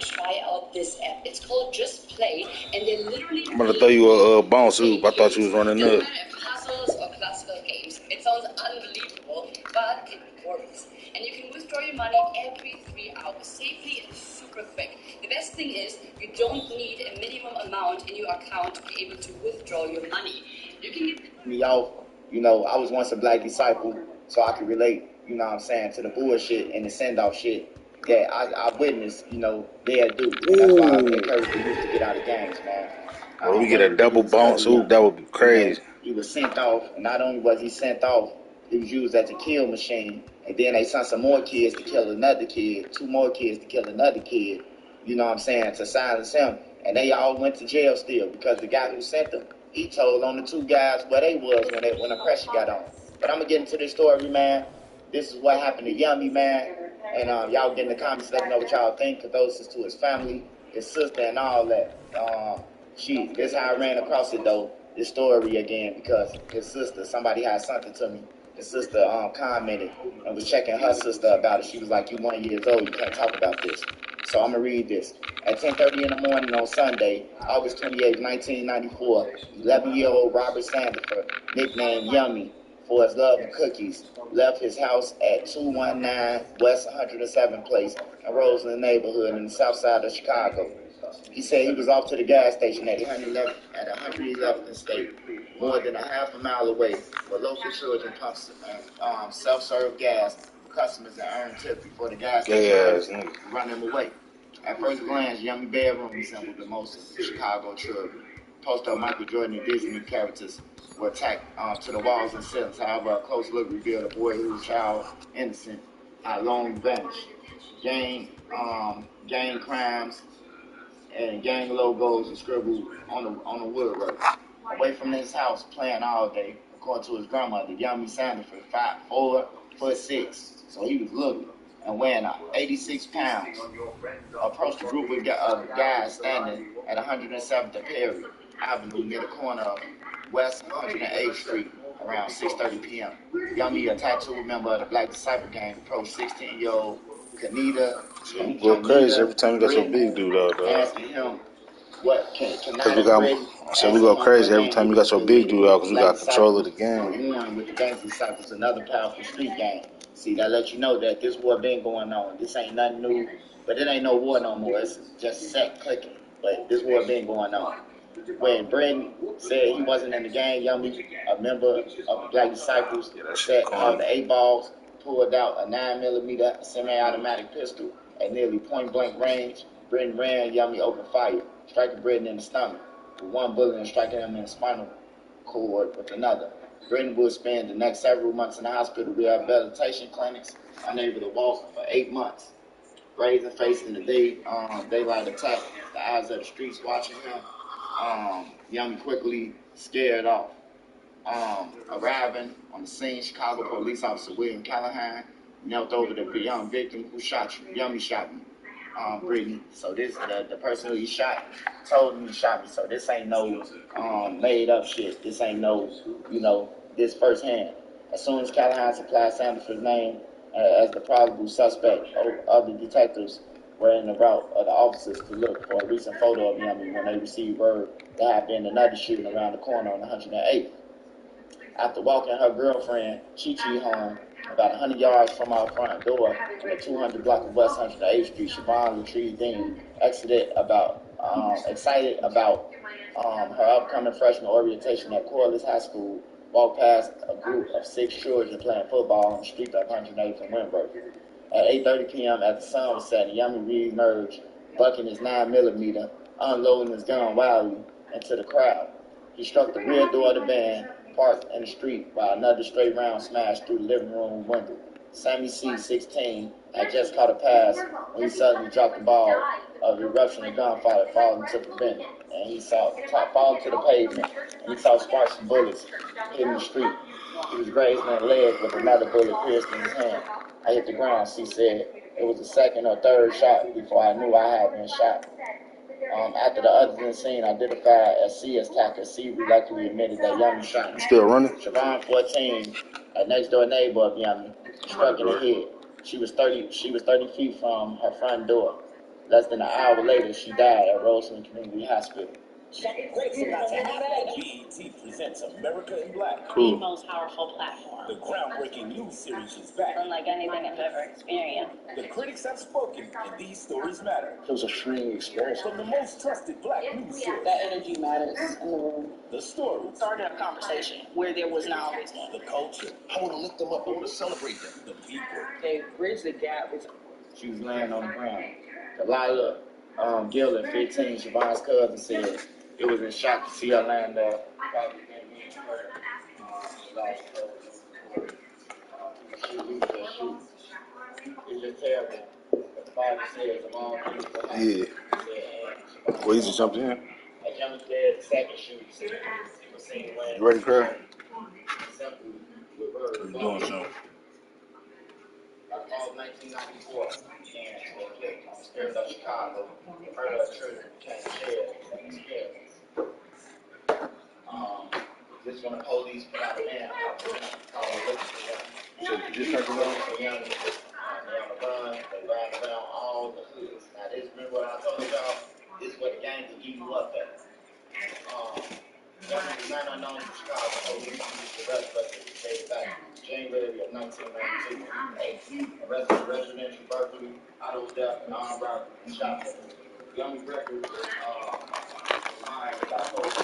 Try out this app. It's called Just Play, and they literally. I'm gonna throw you a bounce hoop. I thought you was running up. Puzzles or classical games. It sounds unbelievable, but it works. And you can withdraw your money every 3 hours safely and super quick. The best thing is you don't need a minimum amount in your account to be able to withdraw your money. You can get me off. You know, I was once a black disciple, so I could relate. You know what I'm saying, to the bullshit and the send off shit that I witnessed, you know, they'll do. That's why I encourage the youth to get out of gangs, man. Well, we get a double bounce hoop, that would be crazy. He was sent off, and not only was he sent off, he was used as a kill machine. And then they sent some more kids to kill another kid, 2 more kids to kill another kid, you know what I'm saying, to silence him. And they all went to jail still because the guy who sent them, he told on the 2 guys where they was when the pressure got on. But I'm going to get into this story, man. This is what happened to Yummy, man. And y'all get in the comments, let me know what y'all think. Condolences to his family, his sister, and all that. This how I ran across it, though, this story again, because his sister, somebody had something to me. His sister commented and was checking her sister about it. She was like, you 1 year old, you can't talk about this. So I'm going to read this. At 10:30 in the morning on Sunday, August 28, 1994, 11-year-old Robert Sandiford, nicknamed Yummy, for his love of cookies, left his house at 219 West 107th Place in Roseland neighborhood in the south side of Chicago. He said he was off to the gas station at 111th State, more than a half a mile away, where local children pump self-serve gas for customers and earn tips before the gas station run him away. At first glance, Yummy bedroom resembled the most of Chicago children. Poster of Michael Jordan and Disney characters were attacked to the walls and ceilings. However, a close look revealed a boy who was child innocent had long vanished. Gang crimes and gang logos were scribbled on the woodwork. Away from his house, playing all day, according to his grandmother, Yummy Sandiford, 4'6", so he was little and weighing 86 pounds. Approached a group of guys standing at 107th and Perry Avenue near the corner of West 108th Street around 6:30 p.m. Yummy, a tattooed member of the Black Disciple Gang, approached 16-year-old Kanita. You go crazy every time you got your big dude out, though. Asking him what can we go crazy every time you got your big dude out because we got control of the game. One with the Gang Disciples, another powerful street gang. See, that lets you know that this war been going on. This ain't nothing new, but it ain't no war no more. It's just set clicking. But this war been going on. When Brenton said he wasn't in the gang, Yummy, a member of the Black Disciples, said called the 8 balls, pulled out a 9mm semi-automatic pistol at nearly point-blank range Britton ran, Yummy opened fire, striking Britton in the stomach with one bullet and striking him in the spinal cord with another. Britton would spend the next several months in the hospital rehabilitation clinics, unable to walk for 8 months. Brazen facing the daylight attack, the eyes of the streets watching him. Yummy quickly scared off. Arriving on the scene, Chicago police officer William Callahan knelt over the young victim. Who shot you? Yummy shot me. Brittany. So this the person who he shot told him he shot me. So this ain't no made up shit. This ain't no, this firsthand. As soon as Callahan supplied Sandifer's name as the probable suspect, other detectives were in the route of the officers to look for a recent photo of Yummy when they received word there had been another shooting around the corner on 108th. After walking her girlfriend, Chi-Chi, home, about 100 yards from our front door in the 200 block of West 108th Street, Siobhan Latrice Dean excited about her upcoming freshman orientation at Corliss High School, walked past a group of 6 children playing football on the street of 108th and Windberg. At 8:30 p.m., as the sun was setting, Yummy re-emerged, bucking his 9mm, unloading his gun wildly into the crowd. He struck the rear door of the van, parked in the street, while another straight round smashed through the living room window. Sammy C, 16, had just caught a pass when he suddenly dropped the ball of eruption of gunfire falling to the pavement, and he saw falling to the pavement, and he saw sparks of bullets hitting the street. He was grazed in the leg with another bullet pierced in his hand. I hit the ground, C said. It was the second or third shot before I knew I had been shot. After the others in the scene identified as C as Tacker, C reluctantly admitted that Yummy shot him. Still running? Siobhan, 14, a next door neighbor of Yummy, struck in the head. She was 30 feet from her front door. Less than an hour later, she died at Roseland Community Hospital. BET presents America in Black. Cool. The most powerful platform. The groundbreaking news series is back. Unlike anything I've ever experienced. The critics have spoken, and these stories matter. It was a freeing experience. From the most trusted Black news source. That energy matters in the room. The stories. Started a conversation where there was not always one. The culture. I want to lift them up. I want to celebrate them. The people. They bridge the gap. She was laying on the ground. Delilah Gillen, 15, Siobhan's cousin, said it was in shock to see her laying there. It's just terrible. The Bible says of all people. Yeah. Well, he just jumped in. At Young said, the second shoot, was seen laying. You ready, Craig? We're doing something. I called 1994 and scared of Chicago. The murder of children became scared. Just when the police put out a man, So you just turned around? They on the run, they ran around all the hoods. Now this, remember what I told y'all? This is what the gang will give you up at. Young was not unknown in Chicago. Police used to arrest us to stay back. January of 1992. Arrested residential burglary, auto theft, and armed robbery, and shoplifting. Young record mind about those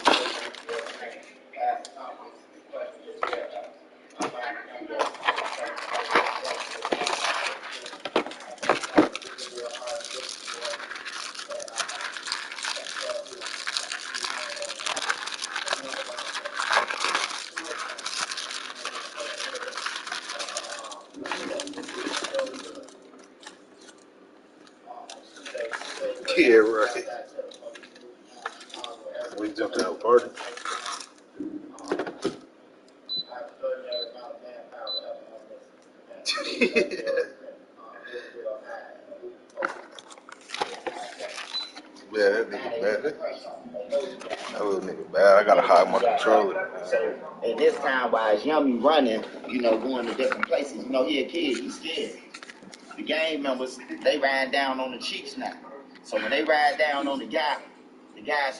past conflicts, question is where Yeah, right. We jumped out of party. Yeah, that nigga bad. That little nigga bad. I gotta hide my controller. So at this time, while Yummy running, going to different places, he a kid, he's scared. The gang members, they ride down on the Chiefs now. So when they ride down on the guys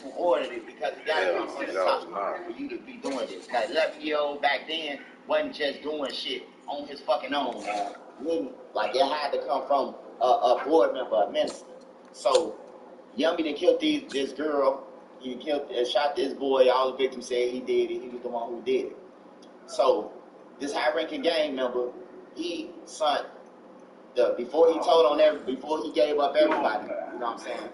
who ordered it, because the guy comes from the top for you to be doing this. That 11-year-old back then wasn't just doing shit on his fucking own. Like it had to come from a board member, a minister. So Yummy done killed this girl. He shot this boy. All the victims said he did it. He was the one who did it. So this high-ranking gang member, he sent before he told on before he gave up everybody, you know what I'm saying?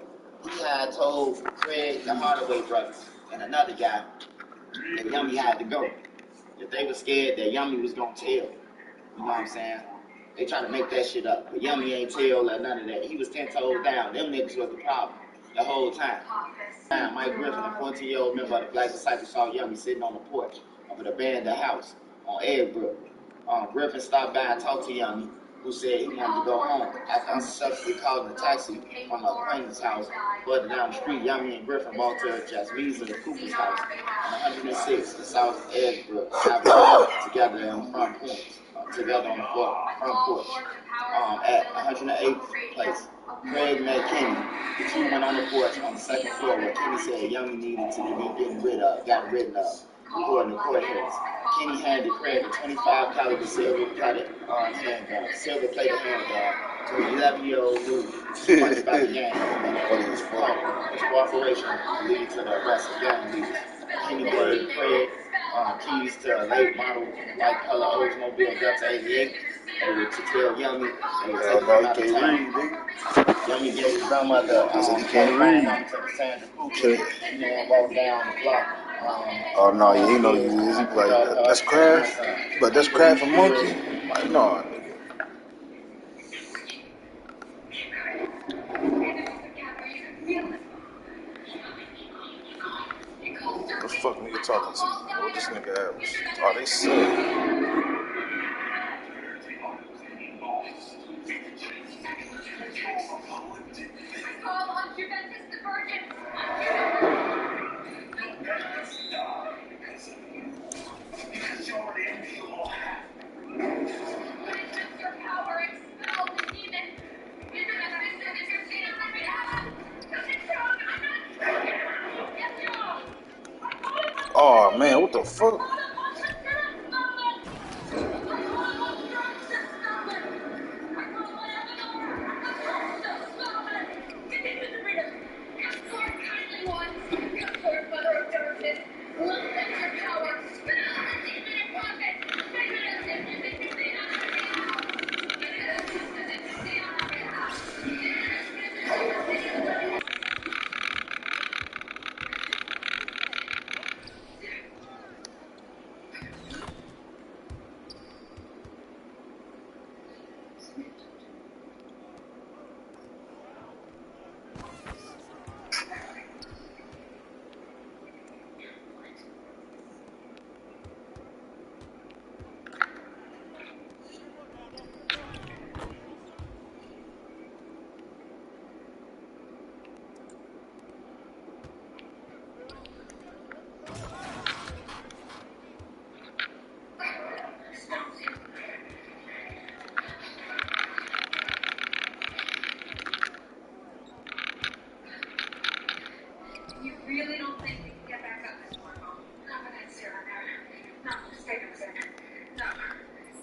He had told Craig, the Hardaway brothers, and another guy that Yummy had to go. If they were scared that Yummy was gonna tell, you know what I'm saying? They try to make that shit up, but Yummy ain't tell or none of that. He was 10 toes down. Them niggas was the problem the whole time. Mike Griffin, a 14-year-old member of the Black Disciples, saw Yummy sitting on the porch of an abandoned house on Eggbrook. Griffin stopped by and talked to Yummy, who said he wanted to go home. After unsuccessfully calling a taxi from an acquaintance's house further down the street, Yummy and Griffin walked to Jasmine Cooper's house on 106 in South Eggbrook together in front porch, together on the front porch at 108th place. Craig met Kenny. The two went on the porch on the second floor where Kenny said Yummy needed to be gotten rid of. According to court hearings, Kenny handed Craig a 25 caliber silver plated handgun to an 11-year-old dude punched by the gang member. His cooperation leading to the arrest of gang leaders. Kenny gave Craig keys to a late model light color Oldsmobile Delta 88. They were to tell Yummy they would take him out of town. Yummy gave his grandmother he can't read. Sandra Cooper. Man walked down the block. Oh no, yeah, he know you is. He be like, that's Kraft? But that's Kraft and Monkey? Like, no, nigga. What the fuck nigga talking to me? What this nigga have? Oh, they sick. Oh man, what the fuck? You really don't think we can get back up this morning? Not with that stair there. No, stay there a second. No.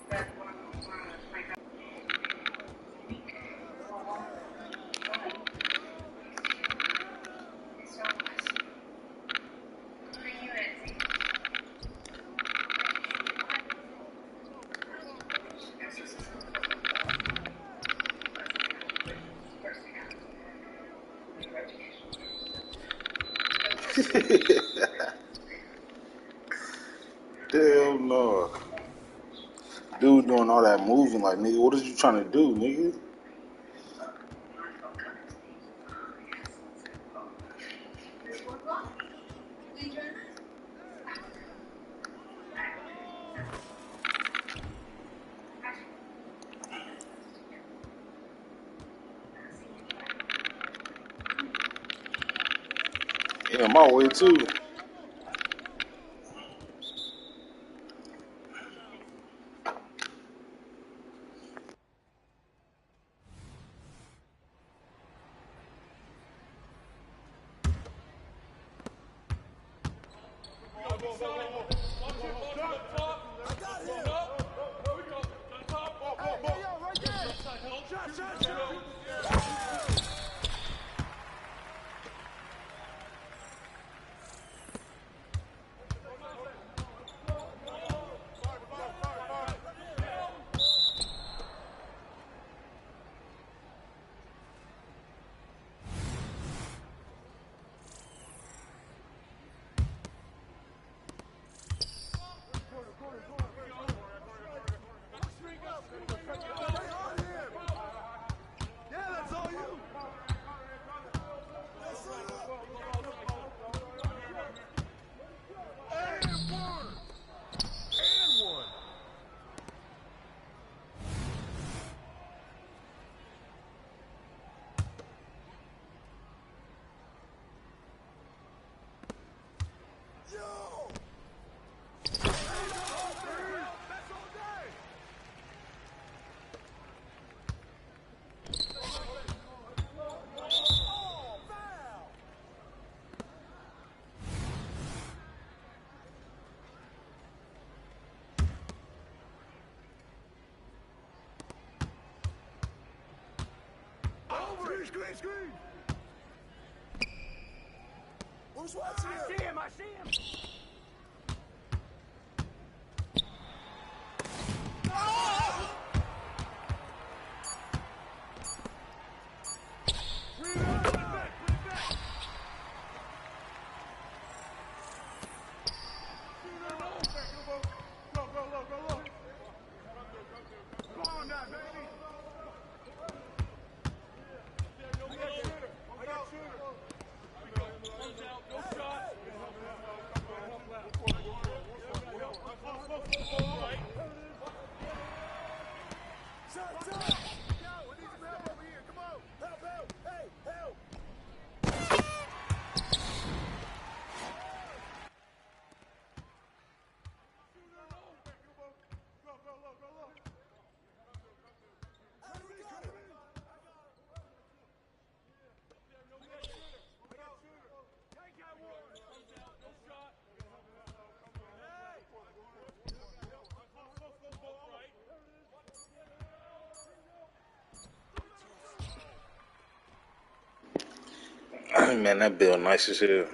That's one of them. Like that. Hell no. Dude doing all that moving, like, nigga, what is you trying to do, nigga? Yeah, my way too. Screen! Who's watching you? I see him! Man, that bill nice as hell.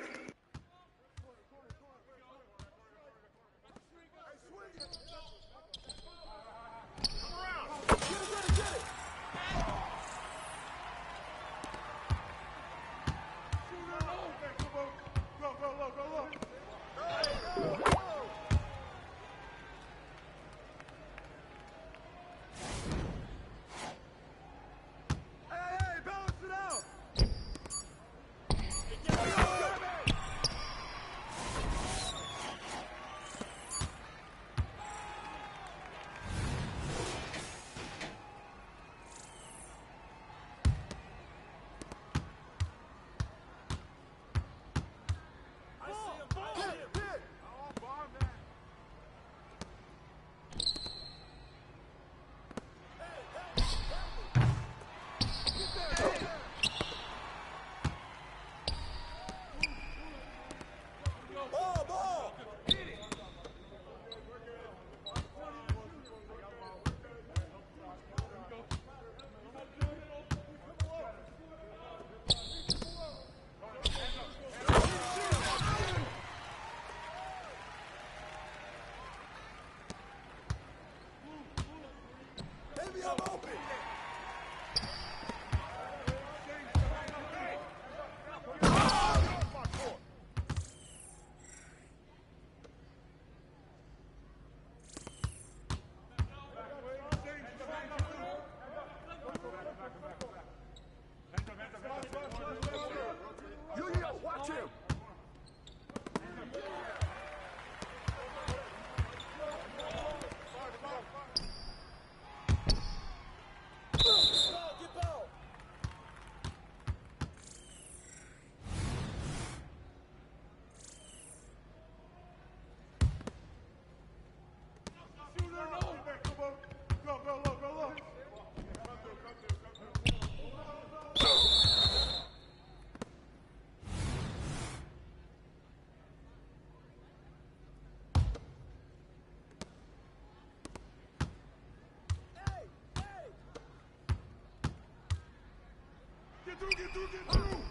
Get through!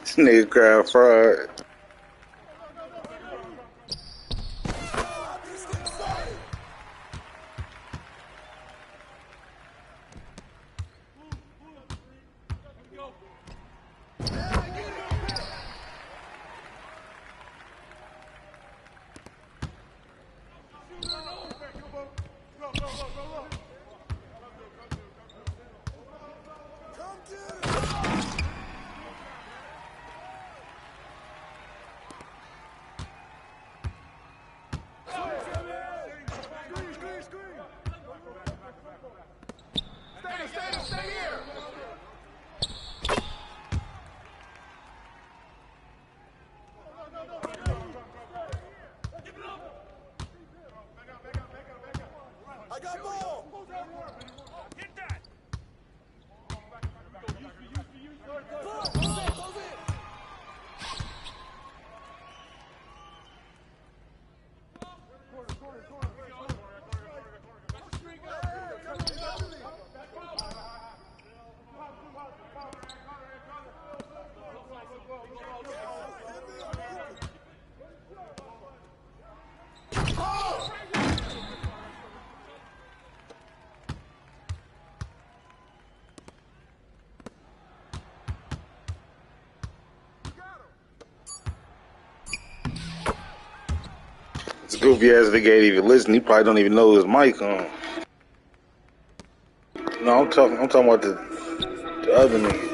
This nigga crowd fraud. It's a goofy ass nigga ain't even listen. He probably don't even know his mic on. No, I'm talking about the other nigga.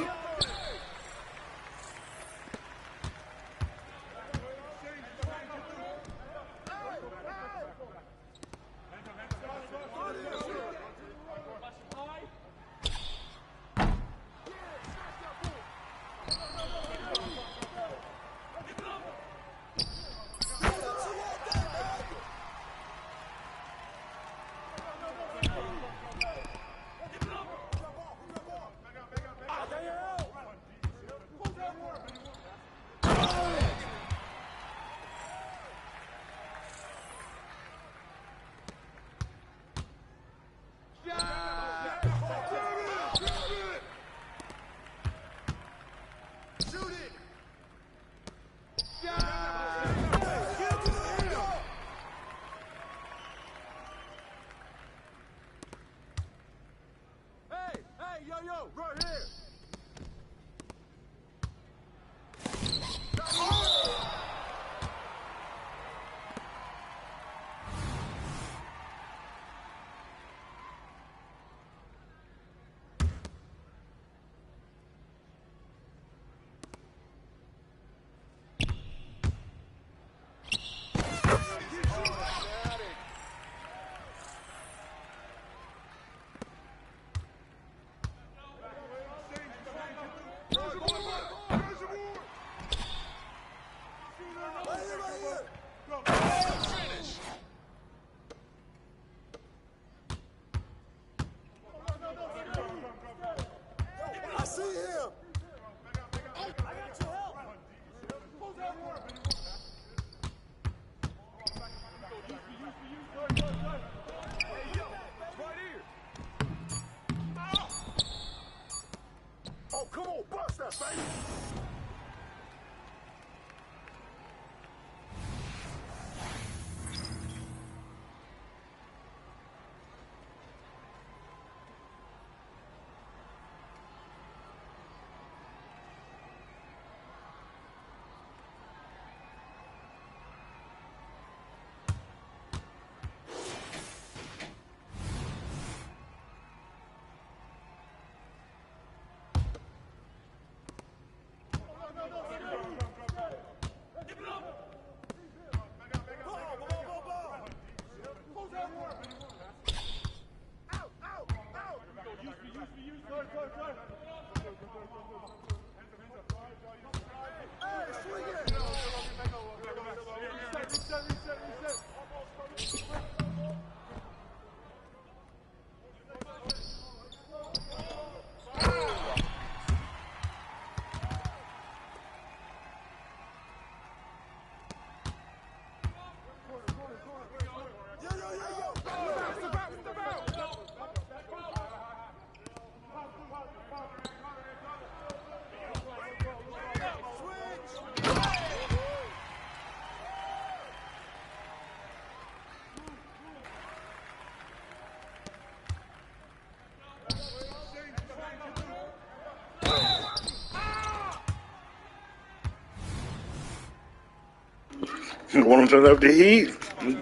You want to turn up the heat?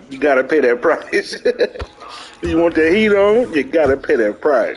You gotta pay that price. You want the heat on? You gotta pay that price.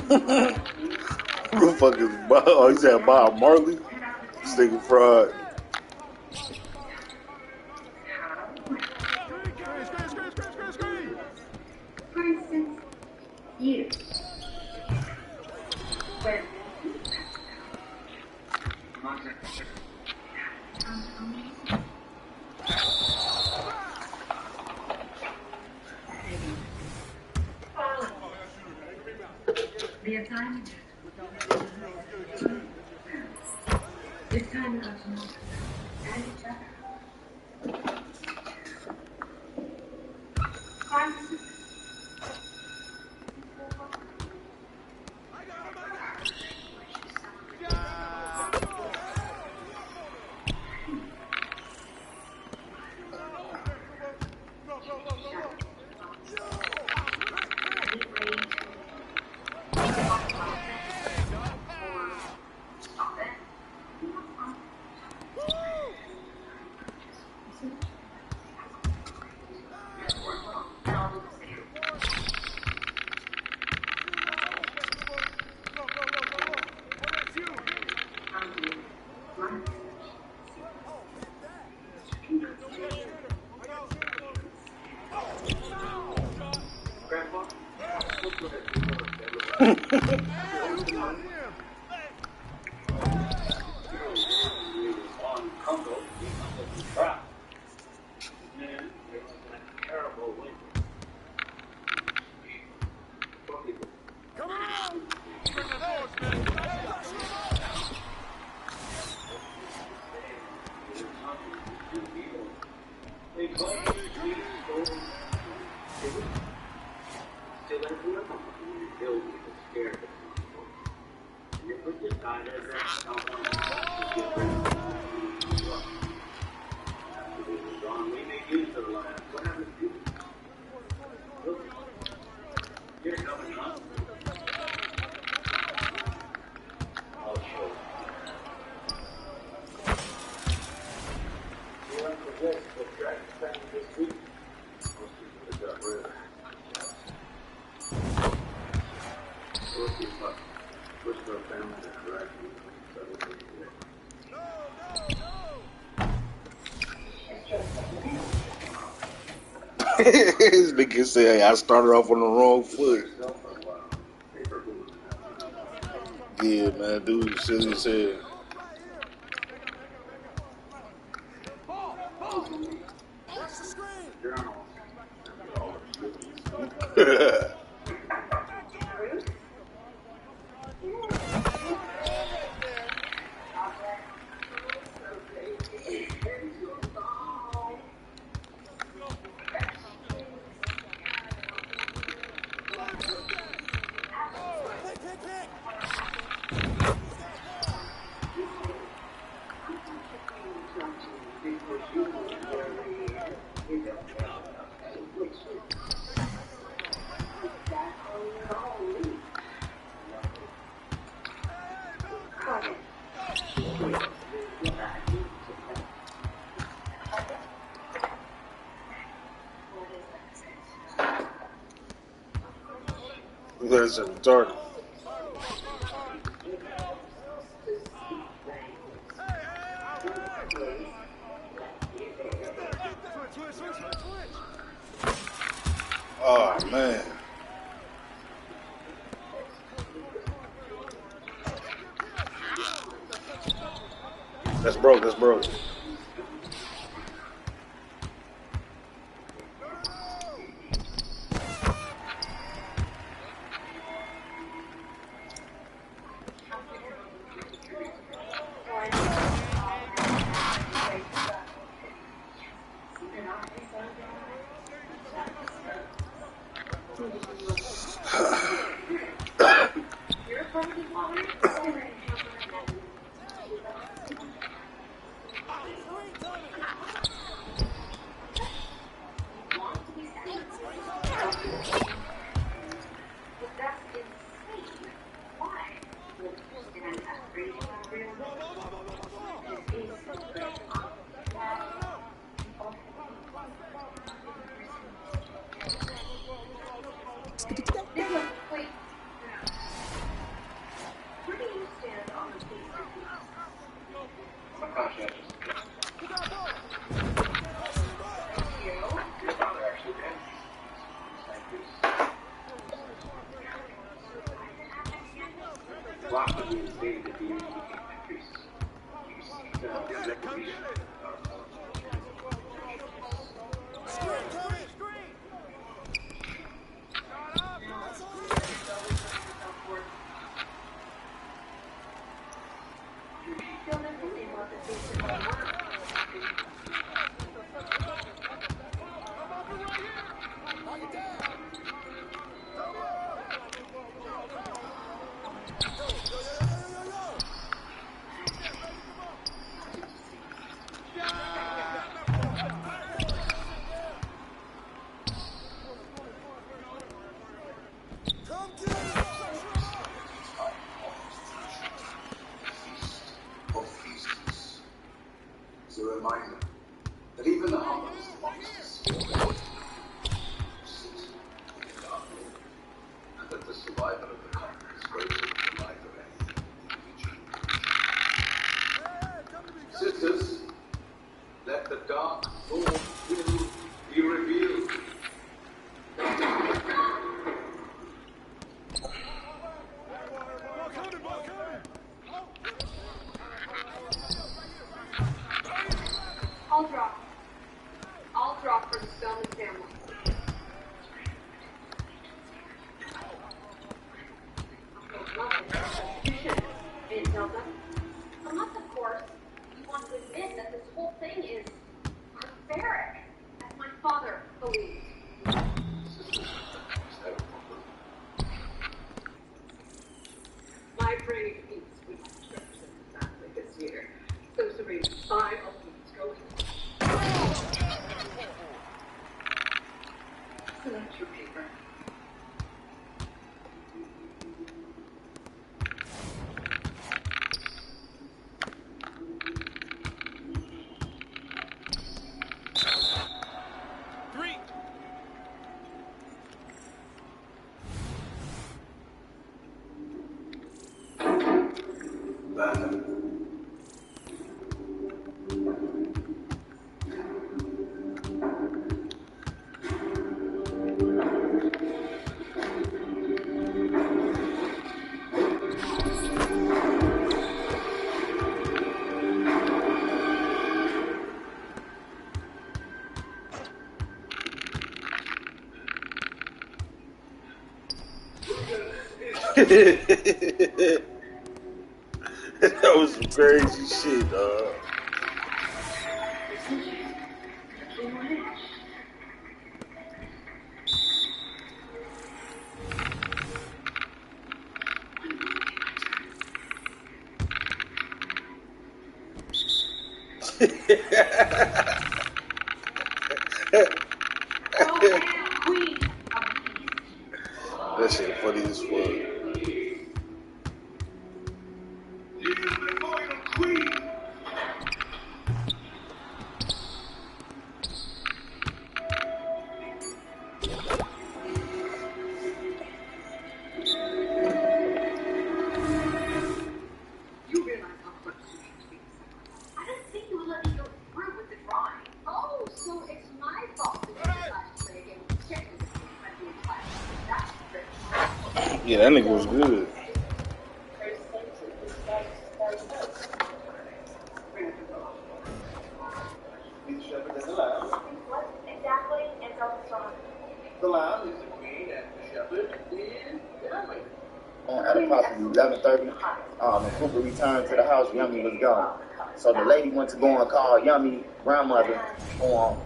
Who the fuck is Bob? Oh, he said Bob Marley? This nigga fraud. For instance, you. Where the assignment. This time it was more and each other. Crisis. This nigga said I started off on the wrong foot. Yeah, man, dude, silly as hell. That's a retarded. Oh man. That's broke, that's broke. I'm conscientious. Your father actually did. Lots of you stated that the increase. You see the execution. A reminder that even the humblest wants to see and that the survival of the country is greater than the life of any individual. Sisters, let the dark Lord will be revealed. I'll drop for the Spellman family. You should. I didn't tell them. Unless, of course, you want to admit that this whole thing is barbaric, as my father believed. My training meets we must represent the family this year. So Serene, 5 of these go select your paper. That was some crazy shit, dog. That shit funny as fuck. Yeah, that nigga was good. The lounge is the queen and the shepherd and the family. At approximately 11:30, when Cooper returned to the house, Yummy was gone. So the lady went to go and call Yummy grandmother on,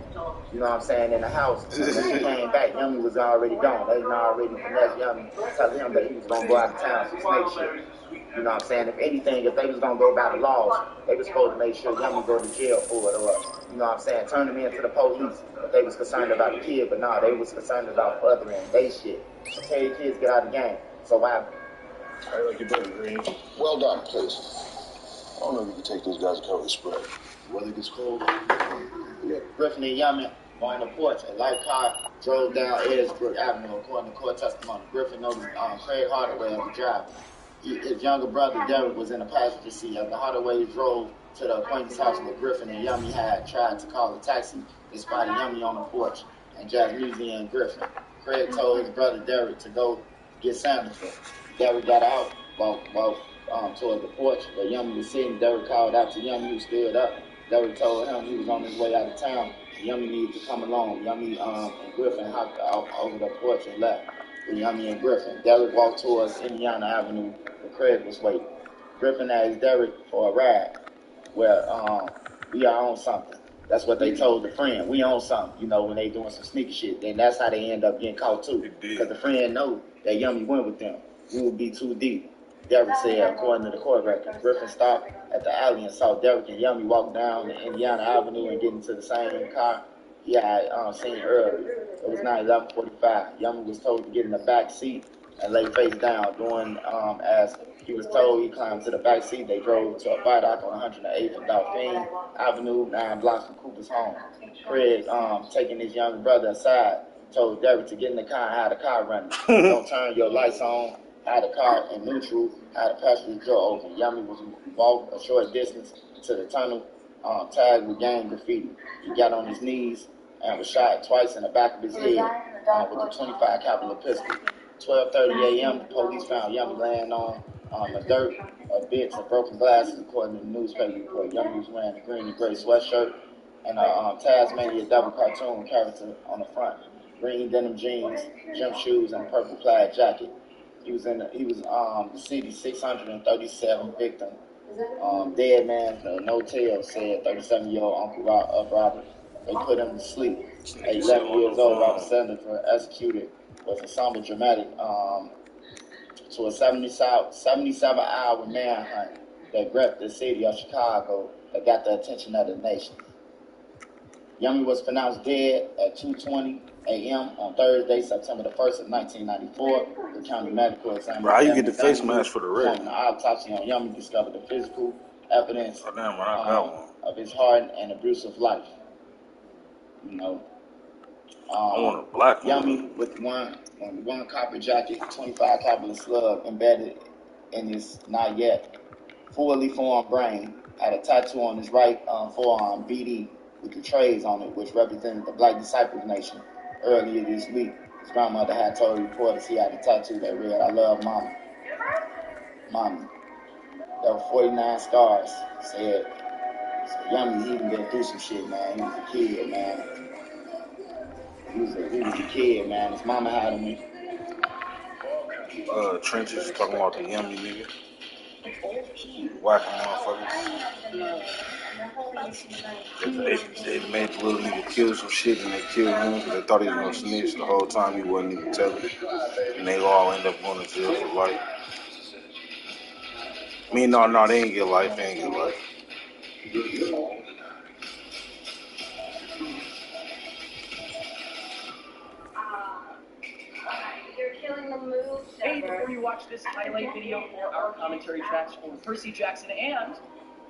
you know what I'm saying, in the house. And when she came back, Yummy was already gone. They already finessed Yummy, telling him that he was going to go out of town for snake shit. You know what I'm saying? If anything, if they was going to go by the laws, they was supposed to make sure Yummy go to jail for it, or, you know what I'm saying, turn him in to the police if they was concerned about the kid. But no, they was concerned about furthering they shit. So tell your kids get out of the game. So why? I like your brother, Green. Well done, please. I don't know if you can take those guys to cover the spread. The weather gets cold. Yeah. Griffin and Yummy on the porch. A light car drove down Edgewood Avenue according to court testimony. Griffin noticed Craig Hardaway as the driver. his younger brother Derek was in the passenger seat as the Hardaway drove to the acquaintance house where Griffin and Yummy had tried to call a taxi. They spotted Yummy on the porch and Jazz Museum and Griffin. Craig told his brother Derek to go get samples for him. Derek got out, walked toward the porch where Yummy was sitting. Derek called out to Yummy, who stood up. Derek told him he was on his way out of town. Yummy needed to come along. Yummy and Griffin hopped out over the porch and left with Yummy and Griffin. Derek walked towards Indiana Avenue where Craig was waiting. Griffin asked Derek for a ride where we are on something. That's what they told the friend. We on something, you know, when they doing some sneaky shit. Then that's how they end up getting caught too. Because the friend know that Yummy went with them. We would be too deep. Derek said, according to the court record. Griffin stopped at the alley and saw Derek and Yummy walk down the Indiana Avenue and get into the same car he had seen earlier. It was now 11:45. Yummy was told to get in the back seat and lay face down. Doing as he was told, he climbed to the back seat. They drove to a viaduct on 108th and Dauphine Avenue, 9 blocks from Cooper's home. Craig, taking his younger brother aside, told Derek to get in the car and have the car running. Don't turn your lights on. Had the car in neutral, had the passenger door open. Yummy was walked a short distance to the tunnel, tagged with gang graffiti. He got on his knees and was shot twice in the back of his head with a .25 caliber pistol. 12:30 a.m., the police found Yummy laying on the dirt, bits of broken glasses, according to the newspaper report. Yummy was wearing a green and gray sweatshirt and a Tasmania Devil cartoon character on the front. Green denim jeans, gym shoes, and a purple plaid jacket. He was the city 637 victim. Dead man, no tell, said 37-year-old Uncle Robert. They put him to sleep. At 11 years old, Robert Sandler executed was a somber dramatic to a 77-hour manhunt that gripped the city of Chicago that got the attention of the nation. Yummy was pronounced dead at 2:20 a.m. on Thursday, September the 1st of 1994. The county medical examiner. Bro, how you get the face mask for the red? An autopsy on Yummy discovered the physical evidence of his hard and abusive life. You know, I want a black one. Yummy with one copper jacket, 25 caliber slug embedded in his not yet fully formed brain. Had a tattoo on his right forearm, BD, with the trays on it, which represented the Black Disciples Nation. Earlier this week, his grandmother had told reporters he had a tattoo that read, "I love Mama." Mommy. There were 49 scars. Said Yummy, he been through some shit, man. He was a kid, man. He was a kid, man. His mama had him. Trenches talking about the Yummy nigga. Whacking motherfuckers. They made the little nigga kill some shit and they killed him because they thought he was gonna snitch the whole time. He wasn't even telling. And they all end up going to jail for life. I mean, no, they ain't get life. They ain't get life. Hey, before you watch this highlight video for our commentary tracks for Percy Jackson and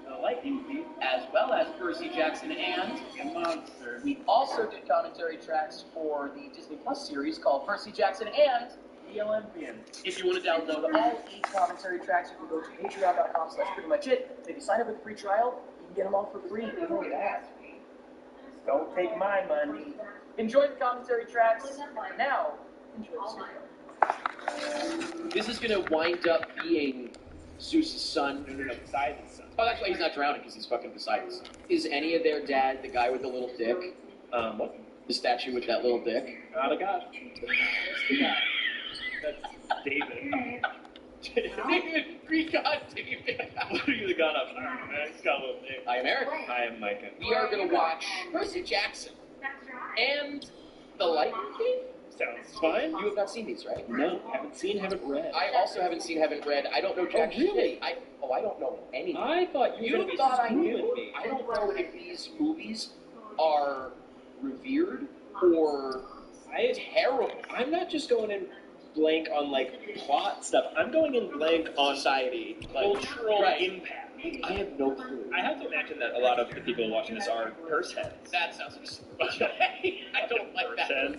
The Lightning Thief, as well as Percy Jackson and The Monster, we also did commentary tracks for the Disney Plus series called Percy Jackson and The Olympian. If you want to download all 8 commentary tracks, you can go to patreon.com/prettymuchit. If you sign up with a free trial, you can get them all for free. Look at that. Don't take my money. Enjoy the commentary tracks. Now, enjoy the series. This is going to wind up being Zeus' son. No, Poseidon's son. Oh, that's why he's not drowning, because he's fucking Poseidon's son. Is any of their dad the guy with the little dick? What? The statue with that little dick? Oh my god. That's the guy. That's David. David, Greek god David. What are you the god of? I don't know, man. He's got a little dick. I am Eric. I am Micah. We are going to watch Percy Jackson and The Lightning Thief. Sounds fine. You have not seen these, right? No, haven't seen, haven't read. I also haven't seen, haven't read. I don't know jack shit. I don't know anything. I thought you thought I knew. I don't know if these movies are revered or terrible. I'm not just going in blank on like plot stuff. I'm going in blank on society, like, cultural impact. I have no clue. I have to imagine that a lot of the people watching this are purse heads. That sounds like I don't like that.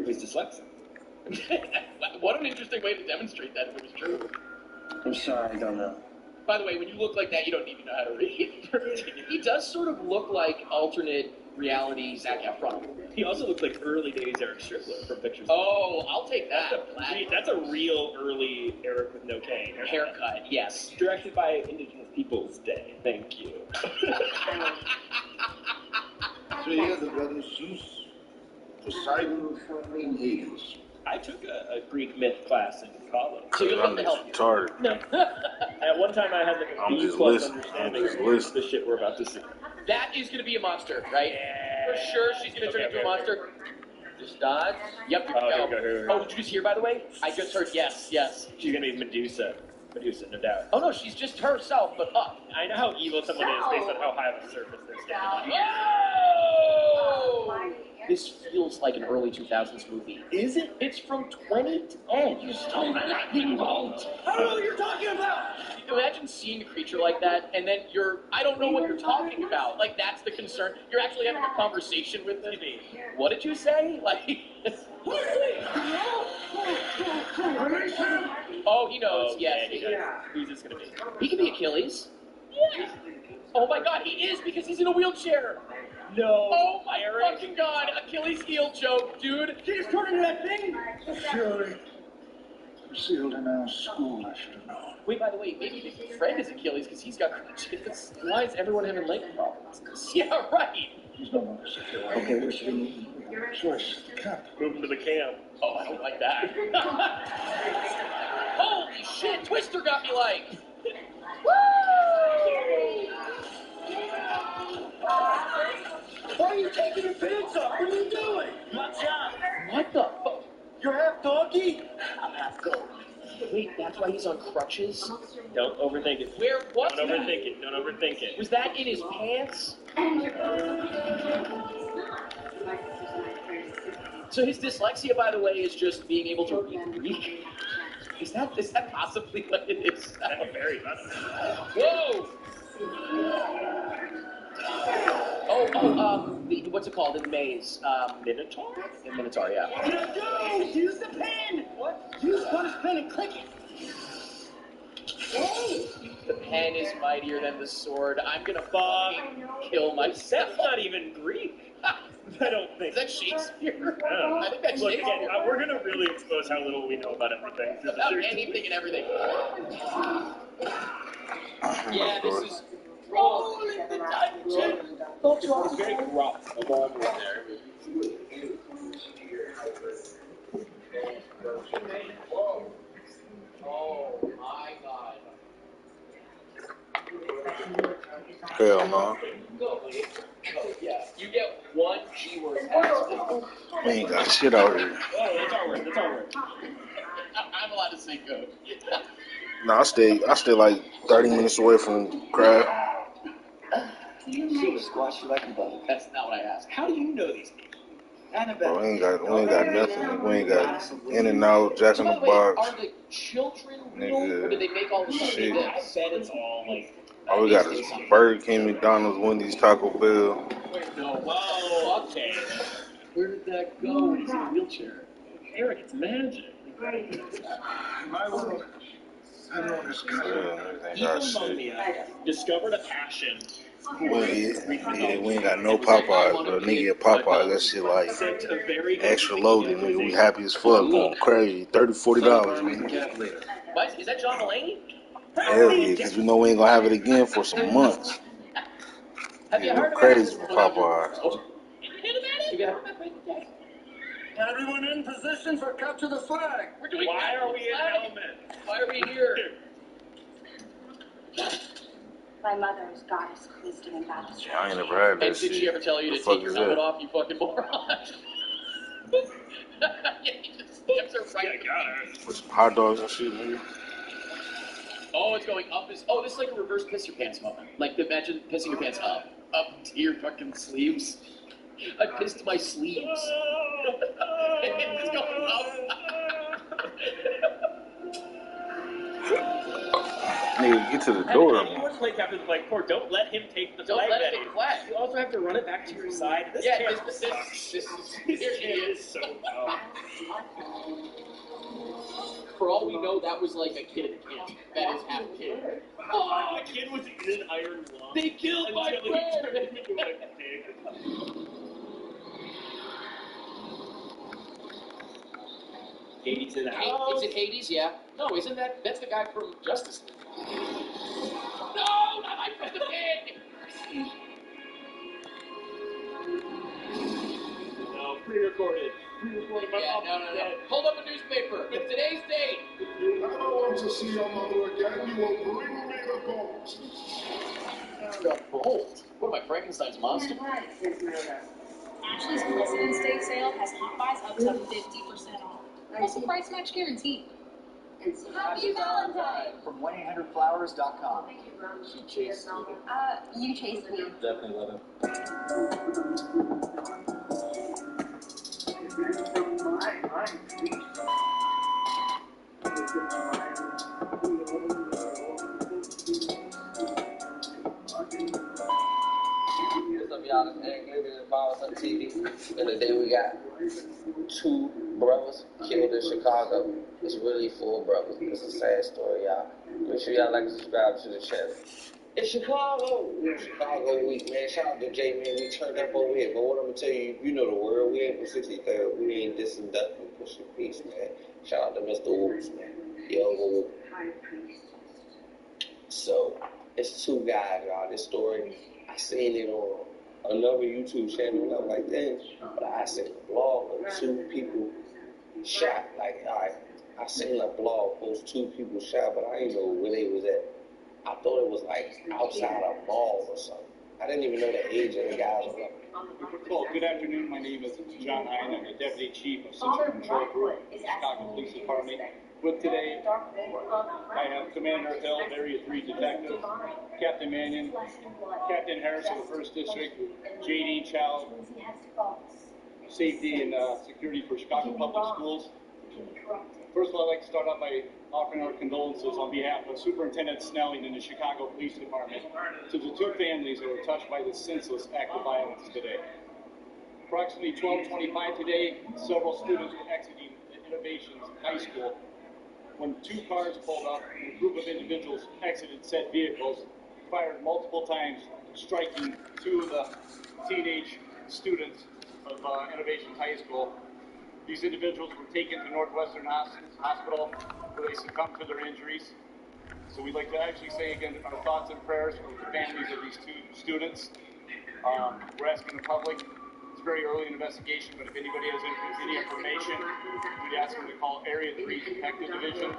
He's dyslexic. What an interesting way to demonstrate that if it was true. I'm sorry, I don't know. By the way, when you look like that, you don't need to know how to read. He does sort of look like alternate reality Zac Efron. He also looks like early days Eric Strickler from pictures. Oh, I'll take that. That's a real early Eric with no K haircut. Yes. Directed by Indigenous Peoples Day. Thank you. So yeah, the brothers Zeus, Poseidon, and Hades. I took a Greek myth class in college. So you're looking to help you. Retarded. No. At one time I had like a I'm B just plus listening. understanding I'm just of listening. the shit we're about to see. That is going to be a monster, right? For sure she's going to turn into a monster. Just dodge. Yep. Oh, here we go, here we go. Oh, did you just hear, by the way? I just heard yes. She's gonna be Medusa. Medusa, no doubt. Oh, no, she's just herself, but up. I know how evil someone is based on how high of a surface they're standing on. Oh! This feels like an early 2000s movie. Is it? It's from 2010. You stole my lightning bolt. I don't know what you're talking about. Imagine seeing a creature like that, and then I don't know what you're talking about. Like, that's the concern. You're actually having a conversation with me. What did you say? Like, oh, he knows. Yes, he knows. Who's this gonna be? He could be Achilles. Yeah. Oh my God, he is because he's in a wheelchair. No. Oh my fucking God, Achilles heel joke, dude. He's turning into that thing. Surely, concealed in our school, I should have known. Wait, by the way, maybe the friend is Achilles because he's got crutches. Why is everyone having leg problems? Yeah, right. He's no longer secure. Okay, we're sitting. Choice, camp. Move him to the camp. Oh, I don't like that. Holy shit, Twister got me like. Why are you taking your pants off? What are you doing? Watch out. What the fuck? You're half donkey? I'm half goat. Wait, that's why he's on crutches? Don't overthink it. Where? What? Don't overthink it. Don't overthink it. Was that in his pants? So his dyslexia, by the way, is just being able to read Greek? Is that possibly what it is? That's very funny. Whoa! What's it called in the maze? Minotaur? The Minotaur, yeah. Go! Use the pen! What? Use Butters' pen and click it. The pen is mightier than the sword. I'm gonna fucking kill myself. That's not even Greek. I don't think. Is that Shakespeare? I I think that's Look, Shakespeare. again, we're gonna really expose how little we know about everything. About anything and everything. Yeah, this is rolling the dungeon. It's very rough along with there. Oh my God. Hell no. Yeah, you get one G-word. We ain't got shit out here. Oh, that's our word. That's our word. I'm allowed to say go. No, I stay like 30 minutes away from Crab. Super squash you like a bug. That's not what I asked. How do you know these people? Bro, we ain't got nothing. We ain't got In-N-Out, Jack in By the the way, Box. are the children real, Nigga. or did they make all the stuff they Shit. did? I bet it's all like. All we got is Burger King, McDonald's, Wendy's, Taco Bell. No, whoa, okay. Where did that go when he's in a wheelchair? Eric, it's magic. My world. I know this guy. Evil Mumia discovered a passion. We ain't got no Popeyes, but nigga at Popeyes, that shit like Sent a very extra loaded, nigga. We happy as fuck, going crazy. $30-$40, man. What? Is that John Mulaney? Hell yeah, because we know we ain't gonna have it again for some months. Have you Yeah, heard crazy of for Popeyes. Oh. You got Everyone in position for capture the flag. We're doing Why are we in flag. Element? Why are we here? My mother is goddess of wisdom and battle. I ain't never had that And shit. did she ever tell you The to fuck take your is helmet that? off, you fucking moron? Yeah, he just stamps her right. I got her. With some hot dogs and shit, nigga. Oh, it's going up. Oh, this is like a reverse piss your pants moment. Like, imagine pissing your pants up to your fucking sleeves. I pissed my sleeves. It's going up. Nigga, get to the door. If you want to play captain of the flag, or don't let him take the Don't flag. let him take the flag. You also have to run it back to your side. This Yeah, kid this is so dumb. For all we know, that was like a kid at the camp. That is half kid. Oh, the kid was in an iron lung. They killed my until he friend. turned into a pig. Hades in the house. Is it Hades? Yeah. No, isn't that's the guy from Justice League? No, not my friend the pig. No, pre-recorded. Pre-recorded. Yeah, no. Hold up a newspaper. With today's date. If you ever want to see your mother again, you will bring me the bones. The bolt. What am I, Frankenstein's monster? Ashley's President's Day sale has hot buys up to 50% off. Plus a price match guarantee. Happy Valentine! From 1-800-Flowers.com. She chased me. You chased me. Definitely love him. TV. And the day we got 2 brothers killed in Chicago. It's really 4 brothers. It's a sad story, y'all. Make sure y'all like and subscribe to the channel. It's Chicago week, man. Shout out to Jay, man. We turned up over here. But what I'm gonna tell you, you know the world. We ain't for 63rd. We ain't dissing nothing. We pushing peace, man. Shout out to Mr. Woods, man. Young Woods. So, it's 2 guys, y'all. This story, I seen it on another YouTube channel, and I'm like, dang, but I seen a blog of 2 people shot. Like, I seen a blog post 2 people shot, but I didn't know where they was at. I thought it was like outside a mall or something. I didn't even know the age of the guys. Well, good afternoon. My name is John Hine. I'm the Deputy Chief of Central Control Group, Chicago Police Department. With today, I have Commander Hill, Area 3 Detective, Captain Mannion, Captain Harris of the 1st District, J.D. Child, Safety and Security for Chicago Public Schools. First of all, I'd like to start off by offering our condolences on behalf of Superintendent Snelling and the Chicago Police Department to the 2 families that were touched by this senseless act of violence today. Approximately 12:25 today, several students were exiting the Innovations High School when 2 cars pulled up and a group of individuals exited said vehicles, fired multiple times, striking 2 of the teenage students of Innovations High School. These individuals were taken to Northwestern Hospital where they succumbed to their injuries. So we'd like to actually say again our thoughts and prayers with the families of these 2 students. We're asking the public, it's very early in the investigation, but if anybody has any information, we'd ask them to call Area 3 Detective Division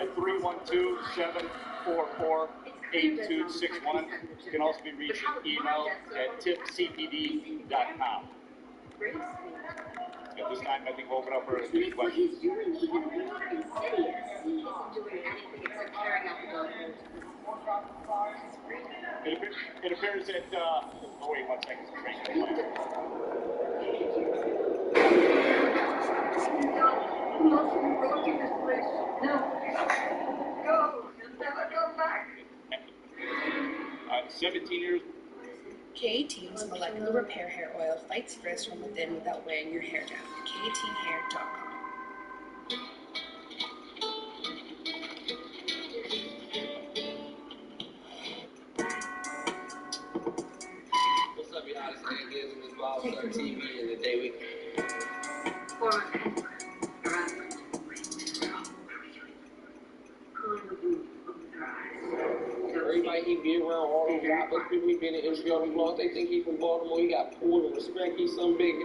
at 312-744-8261. You can also be reached email at tipcpd.com. At this time, I think we'll open up for any questions. It appears that, oh wait, 1 second. Go, you'll never come back. 17 years. K18's molecular repair hair oil fights frizz from within without weighing your hair down. K18hair.com. What's up, y'all? This is Andy in this Bob Star TV and the day we. Everybody he be around all those rappers, people he been in industry all these laws, they think he from Baltimore, he got pulled and respect, he's some big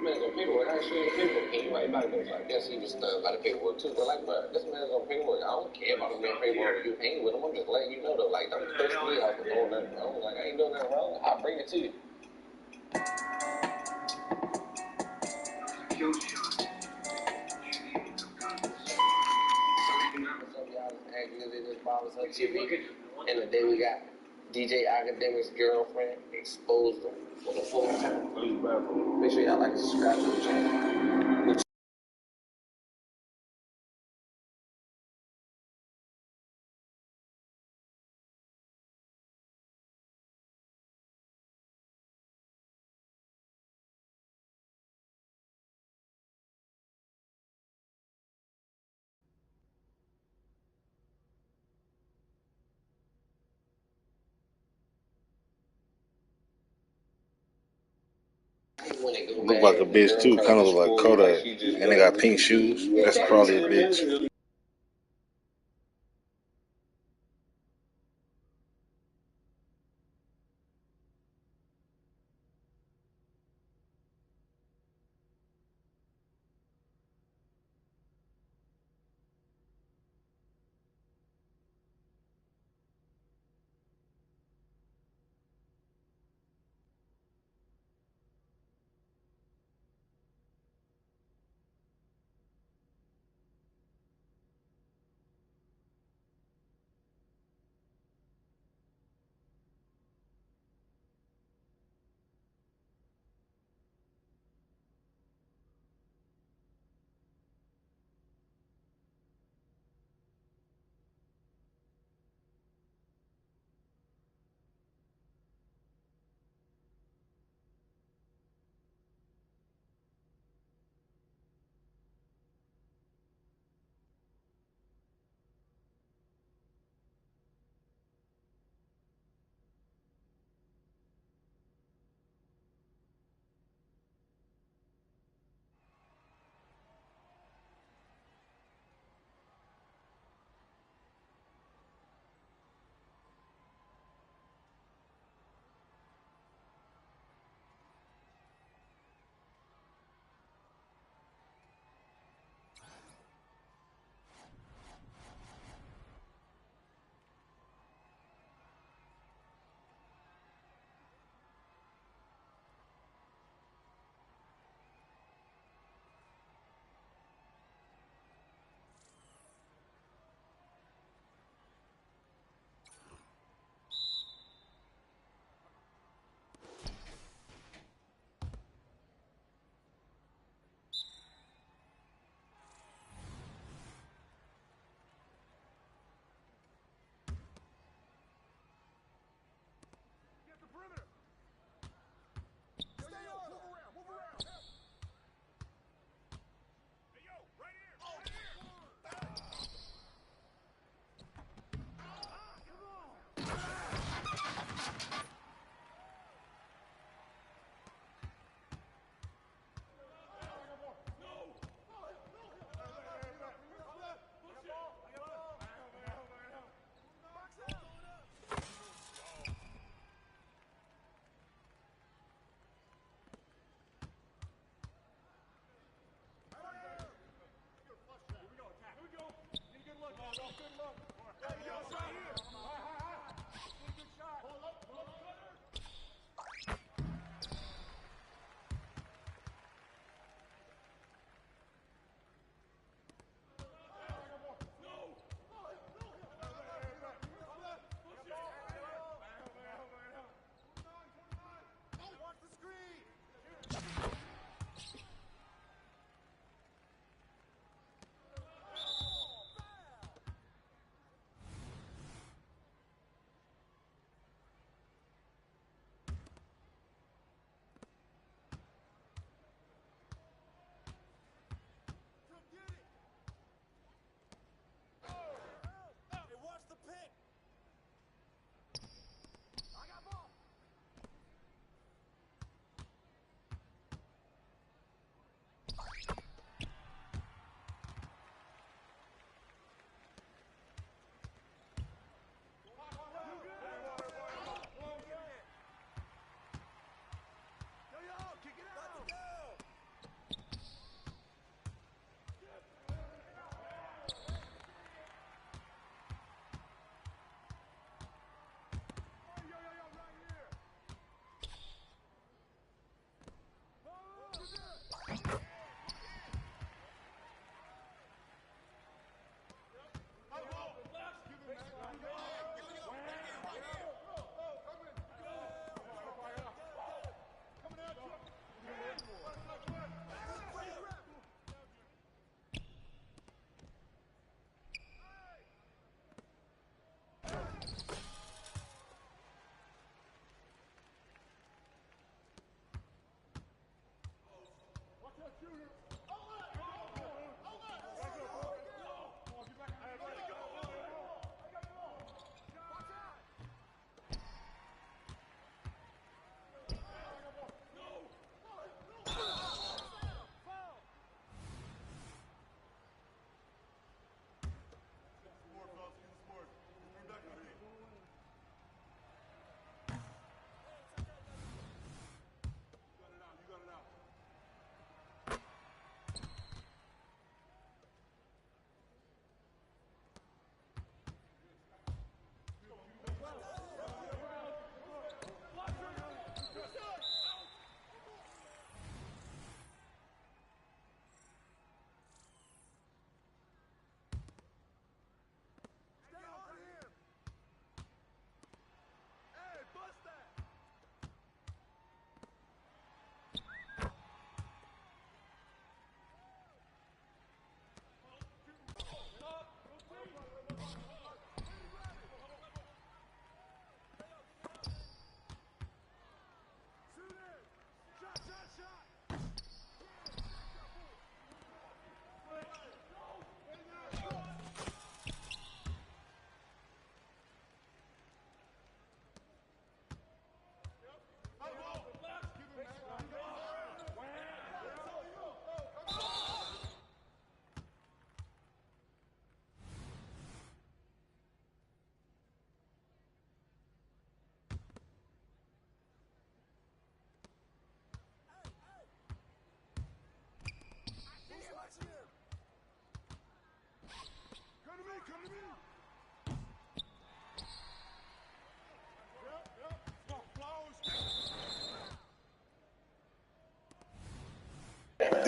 man's on paperwork. I ain't sure the paperwork ain't right about it. I guess he was stunned by the paperwork too. But like, bro, this man's on paperwork. I don't care about the man paperwork. You hang with him, I'm just letting you know though. Like, don't push me off for doing nothing wrong. Like, I ain't doing nothing wrong. I'll bring it to you. And the day we got DJ Academic's girlfriend exposed him for the 4th time. Make sure y'all like and subscribe to the channel. Look like a bitch too. Kind of look like Kodak. And they got pink shoes. That's probably a bitch.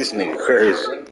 This nigga crazy.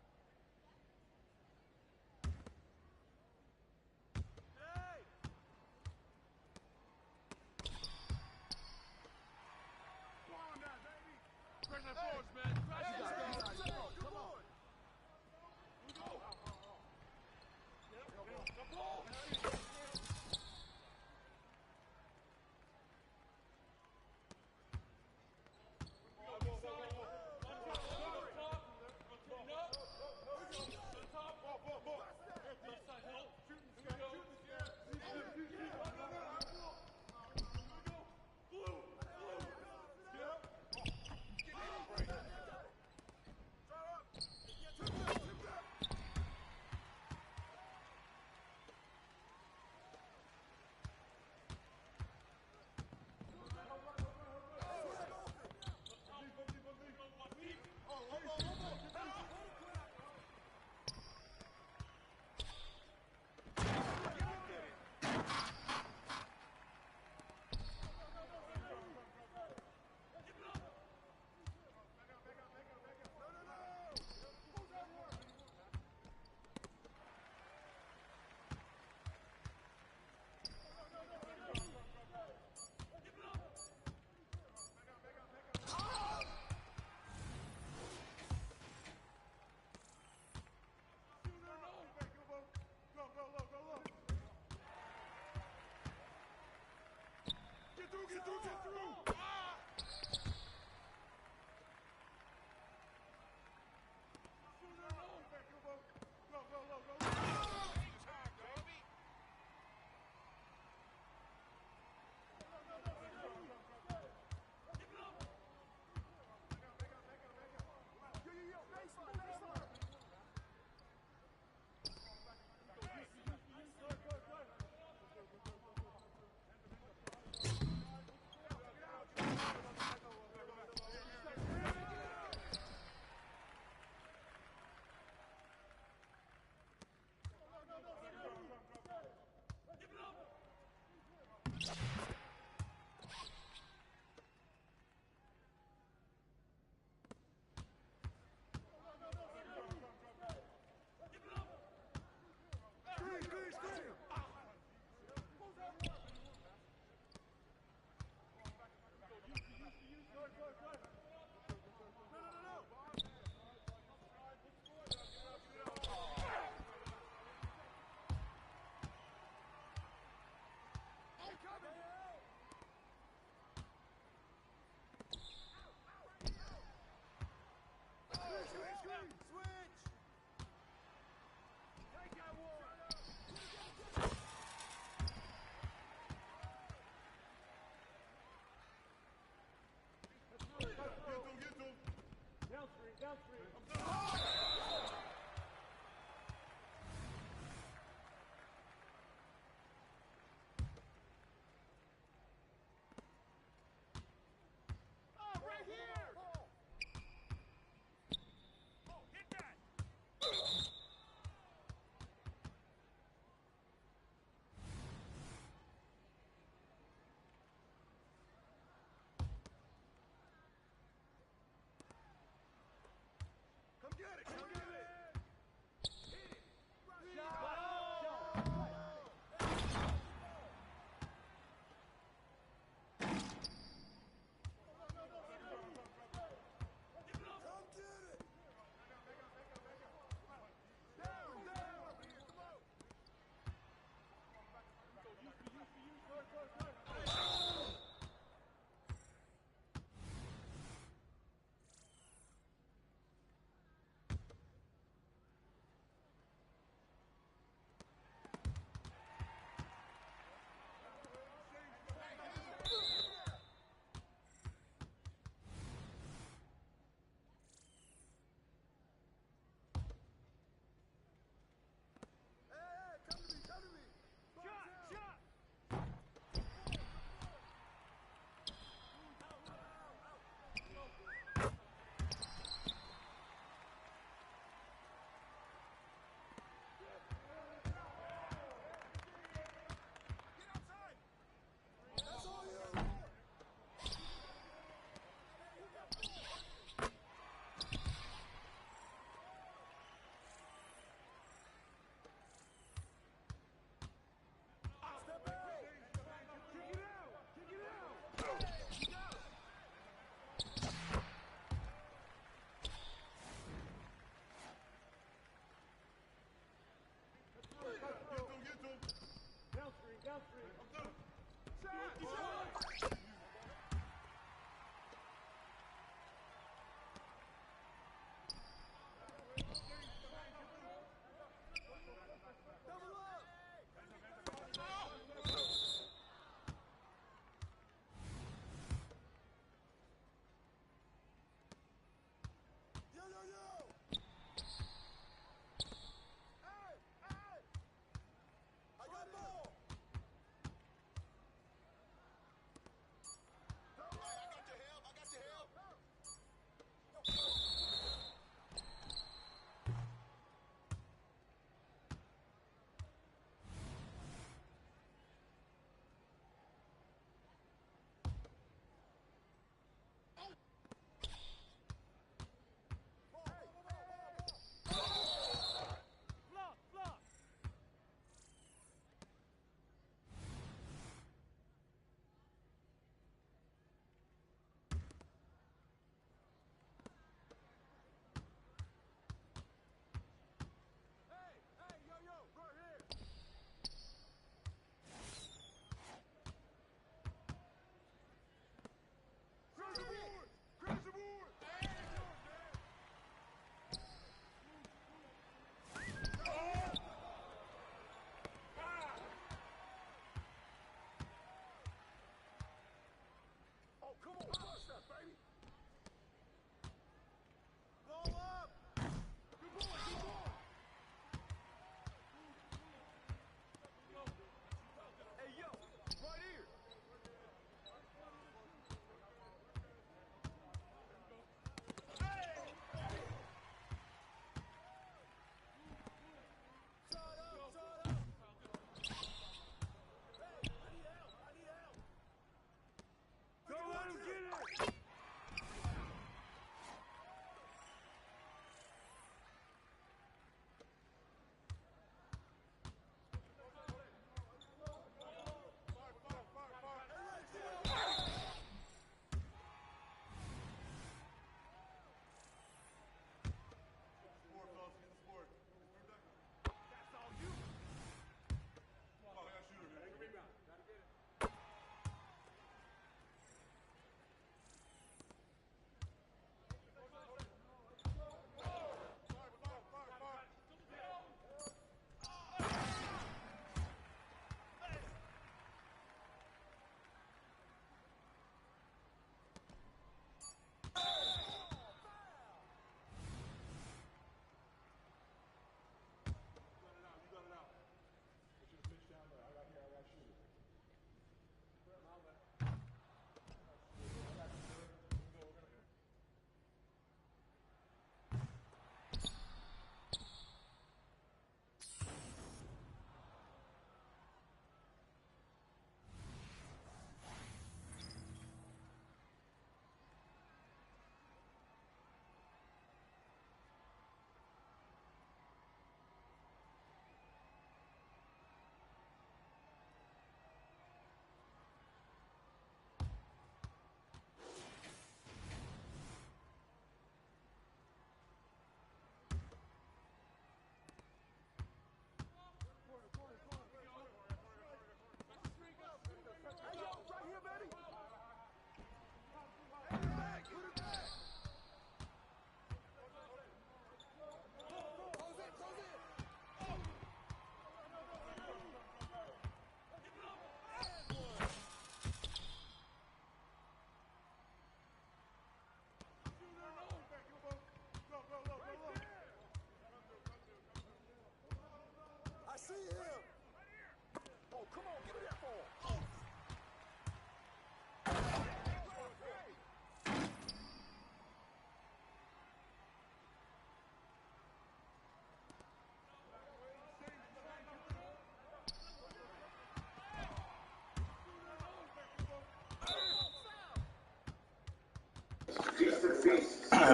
Get it!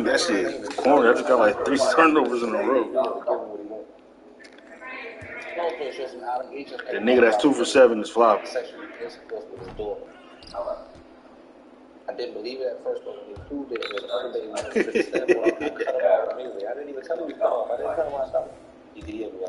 That shit corny. I just got like 3 turnovers in a row. The nigga that's 2 for 7 is flopping. didn't believe it at first, but when he proved it, and his other baby was just step on, I cut him off immediately. I didn't even tell him to cut off. I didn't cut him when I stopped him. He did me.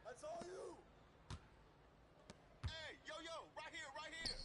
That's all you. Hey, yo, right here, right here.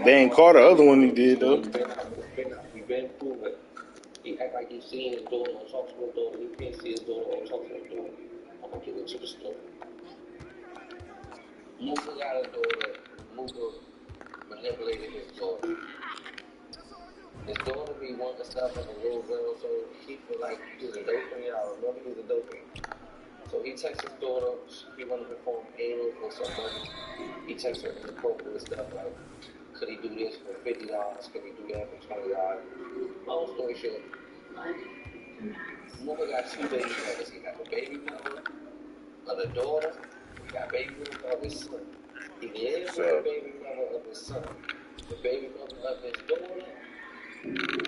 They ain't caught the other one he did though. We've been proven. He act like he's seeing his daughter or talks to his daughter. He can't see his daughter or talk to his daughter. I'm gonna get into the story. Mooka got a daughter. Mooka manipulated his daughter. His daughter be wanting stuff as a little girl, so he feel like he's a dopey. Y'all remember he's a dopey. So he texts his daughter. He want to perform anal for some money. He texts her inappropriate stuff like, could he do this for $50? Could he do that for $20? Long story short, Mooka got two baby mothers. He got a baby mother of the daughter. He got a baby mother of his son. He lives with the baby mother of his son. The baby mother of his daughter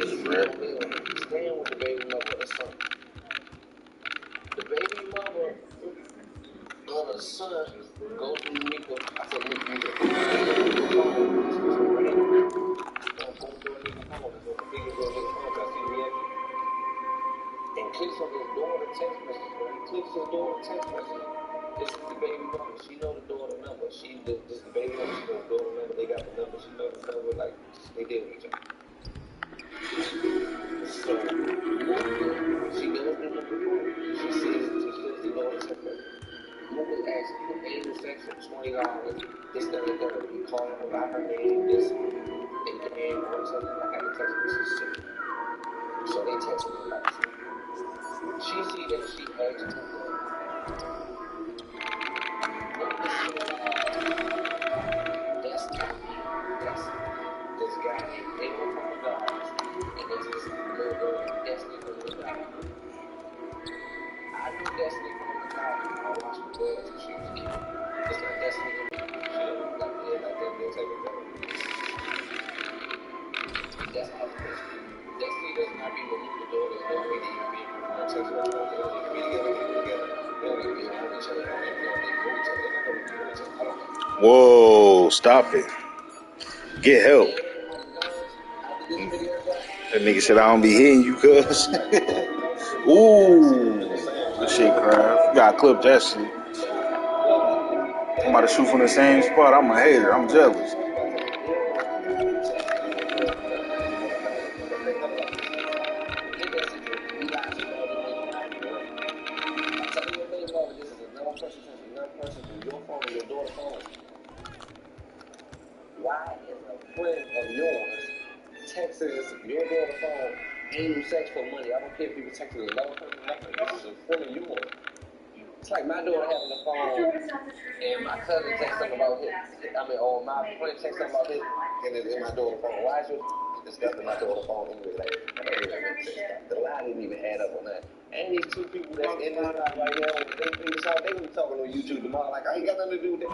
is staying with the baby mother of his son. The baby mother of the son goes to Mika. I said, look, Mika. And clicks on his daughter text message. When he clicks his daughter text message, This is the baby mama. She know the daughter number. This is the baby mama. She know the daughter number. They got the number. She know the number. Like, they did with each other. So, she knows the number. She sees the daughter number. Mother asked for anal sex for $20. This, that, and the other. You call her by her name, this, and or something. I got a text message too. So they text me about it. She see that she asked her. That's this guy named Abel from the Gods, and there's this little girl named Destiny from the Gods. I knew Destiny from the Gods when I watched the girl until she was a kid. It's not Destiny from the Gods. She don't like that type of girl. That's how it is. Destiny does not be with the daughter, and don't really even be in context with her. They don't even be together. They don't even be around each other. They don't even know they know each other. They don't even know each other. I don't know. Whoa, stop it. Get help. That nigga said, I don't be hitting you, cuz. Ooh. This shit crap. You gotta clip that shit. I'm about to shoot from the same spot. I'm a hater. I'm jealous. Why is a friend of yours texting your daughter phone anal sex for money? I don't care if people texting another person, nothing. This is a friend of yours. It's like my daughter having the phone and my cousin text something about his. Or my friend text something about his, and it's in my daughter's phone. Why is your discussing my daughter's phone anyway? Like, that don't even make sense. The lie didn't even add up on that. And these two people that's in this line right now, when they figure this out, they gonna be talking on YouTube tomorrow. Like, I ain't got nothing to do with that.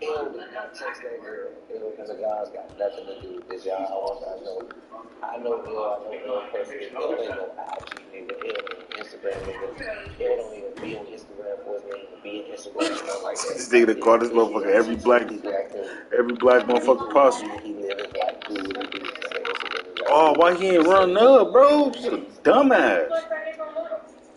Ew did not text that girl. Because a guy's got nothing to do with this, y'all. I know personally. Ew ain't no IG nigga. Ew ain't Instagram nigga. Ew don't even be on Instagram for his name to be in Instagram and stuff like that. This nigga that called this motherfucker every black motherfucker possible. Oh, why he ain't run up, bro? He's a dumbass.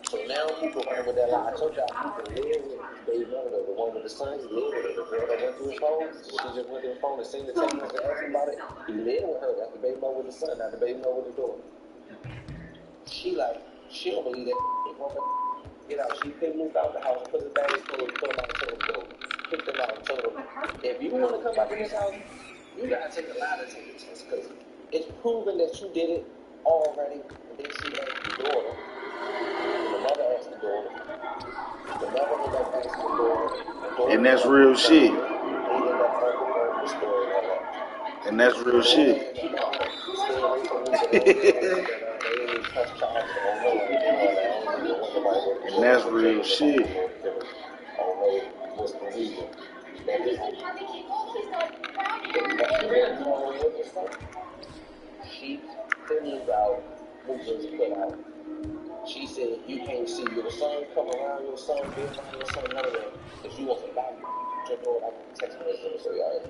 So now people come with that lie. I told y'all people live with baby mother, the one with the son, he lived with her. The girl that went through his phone, she just went through his phone and seen the text and asked him about it. He lived with her. That's the baby mother with the son, not the baby mother with the daughter. She don't believe that. Get out. She moved out the house, put his bag in clothes, put him out and told him go. Kicked him out and told him, if you want to come back in this house, you gotta take a lie to take a test, because it's proven that you did it already. And then she asked the daughter. The mother asked the daughter. The mother ended up asking the daughter. And that's real shit. And that's real shit. And that's real shit. She couldn't out, movers put out. She said, you can't see your son come around, your son, be around your son, none of that, because you want to buy your daughter. I text message so y'all.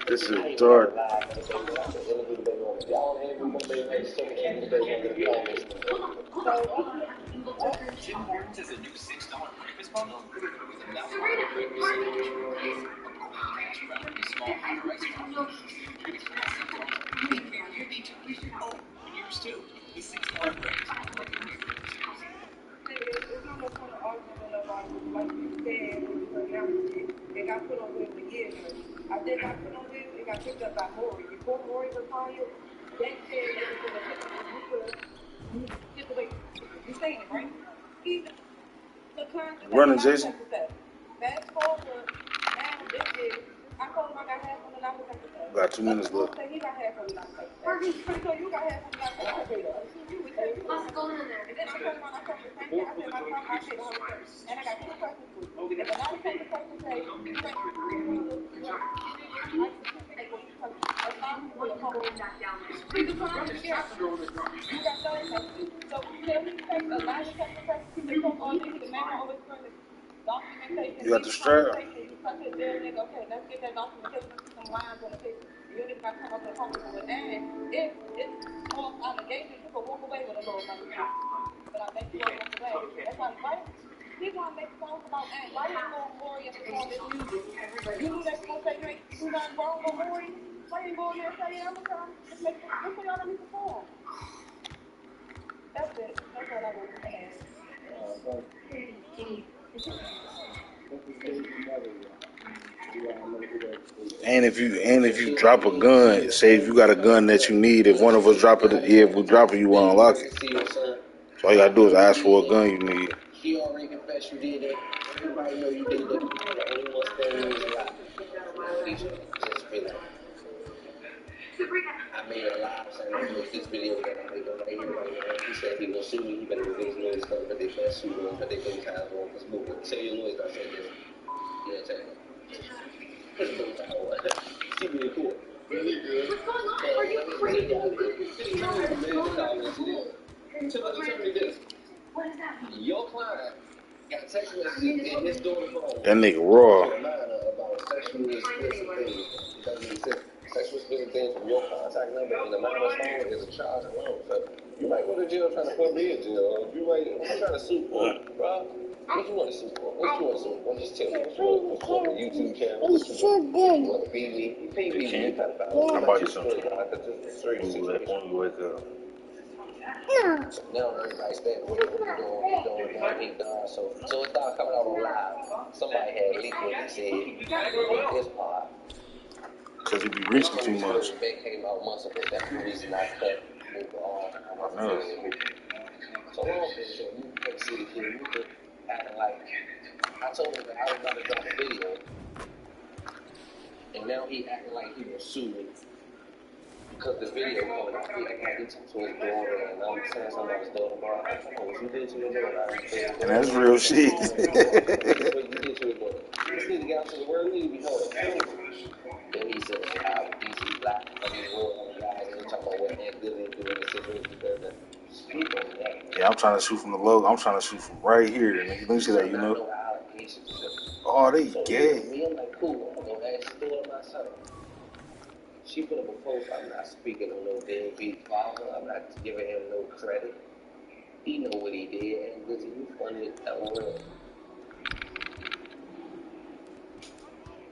This is dark. Tim Hortons has a new $6 breakfast bundle with a $9 breakfast sandwich, a small hot rice coffee, and a classic big value pizza. Oh, and yours too. The $6 breakfast bundle like your favorite cereals. It's almost kind of argument about, like you said, they got put on with the years. I did not put on with it got picked up by Maury. Before Maury was hired, they said they were going to pick up the you saying it, right? Even the current Running, Jason. fast forward, now this is, I told him I got half on the number. Got 2 minutes left. He got half on the number. Pretty sure you got half on the number. What's going on there? And then I told him I told the same thing. I said, my son, I said, and I got 2 questions for you. If another person say, you think you got the strap? Okay, let's get that documentation, some lines on the paper. You ain't got to come up with a with that. If it's false allegation, you can walk away with a little money. but I make you over today. That's not violence. He want to make songs about why you go Maury and perform this music. You knew that's going to say you ain't do nothing wrong with Maury. Why you go in there and say, yeah, I'm going to tell him, just make it, just so y'all let me perform. That's it. That's all I wanted to ask. And if you drop a gun, say if you got a gun that you need, if one of us drop it, if we drop it, you want to unlock it. So all you gotta do is ask for a gun you need. She already confessed you did that. Everybody know you did that. The only one standing is alive. Just really. I made a live saying I make this video that I made on the air. He said he gonna sue me. He better get his lawyers stuff, but they can't sue him, but they can't tie him on this movement. Say your lawyers not saying this. Yeah, tell him. She be in court. What's going on? Are you crazy? What is that? Your client got text messages in his daughter's phone. That nigga raw. About sexual explicit things from your contact number in the minor's phone is a charge alone. So you might go to jail trying to put me in jail. You might try to sue for it, bro. What you want to sue for? What you want to sue for? Just tell me. What you want the YouTube channel? What you want to be me? You pay me. You kind of I'm about to do something. When you wake up. So now everybody's standing what you're doing, so it started coming out on live. Somebody had leaked what he said in his part. Because he be reaching too much. It came out months ago. That's the reason I cut it on. So long as you can see it here, you could acting like I told him that I was about to drop a video, and now he acting like he was suing because the video coming out. He acting like he talked to his daughter, and I'm saying something about his daughter, bro. I don't know what you did to your daughter. And that's real shit. What you did to your daughter. You need to get out to the world, you need to be held. Then he said, I was DC black, I mean, world guys, and he talking about what Ant Gillian doing in the situation because speak on that. Yeah, I'm trying to shoot from the logo. I'm trying to shoot from right here. Nigga. Let me see that, you know. Oh, they gay. Me, I'm like, cool, I'm going to ask the daughter myself. She put up a post, I'm not speaking on no deadbeat father, I'm not giving him no credit. He know what he did, and this is funny as hell.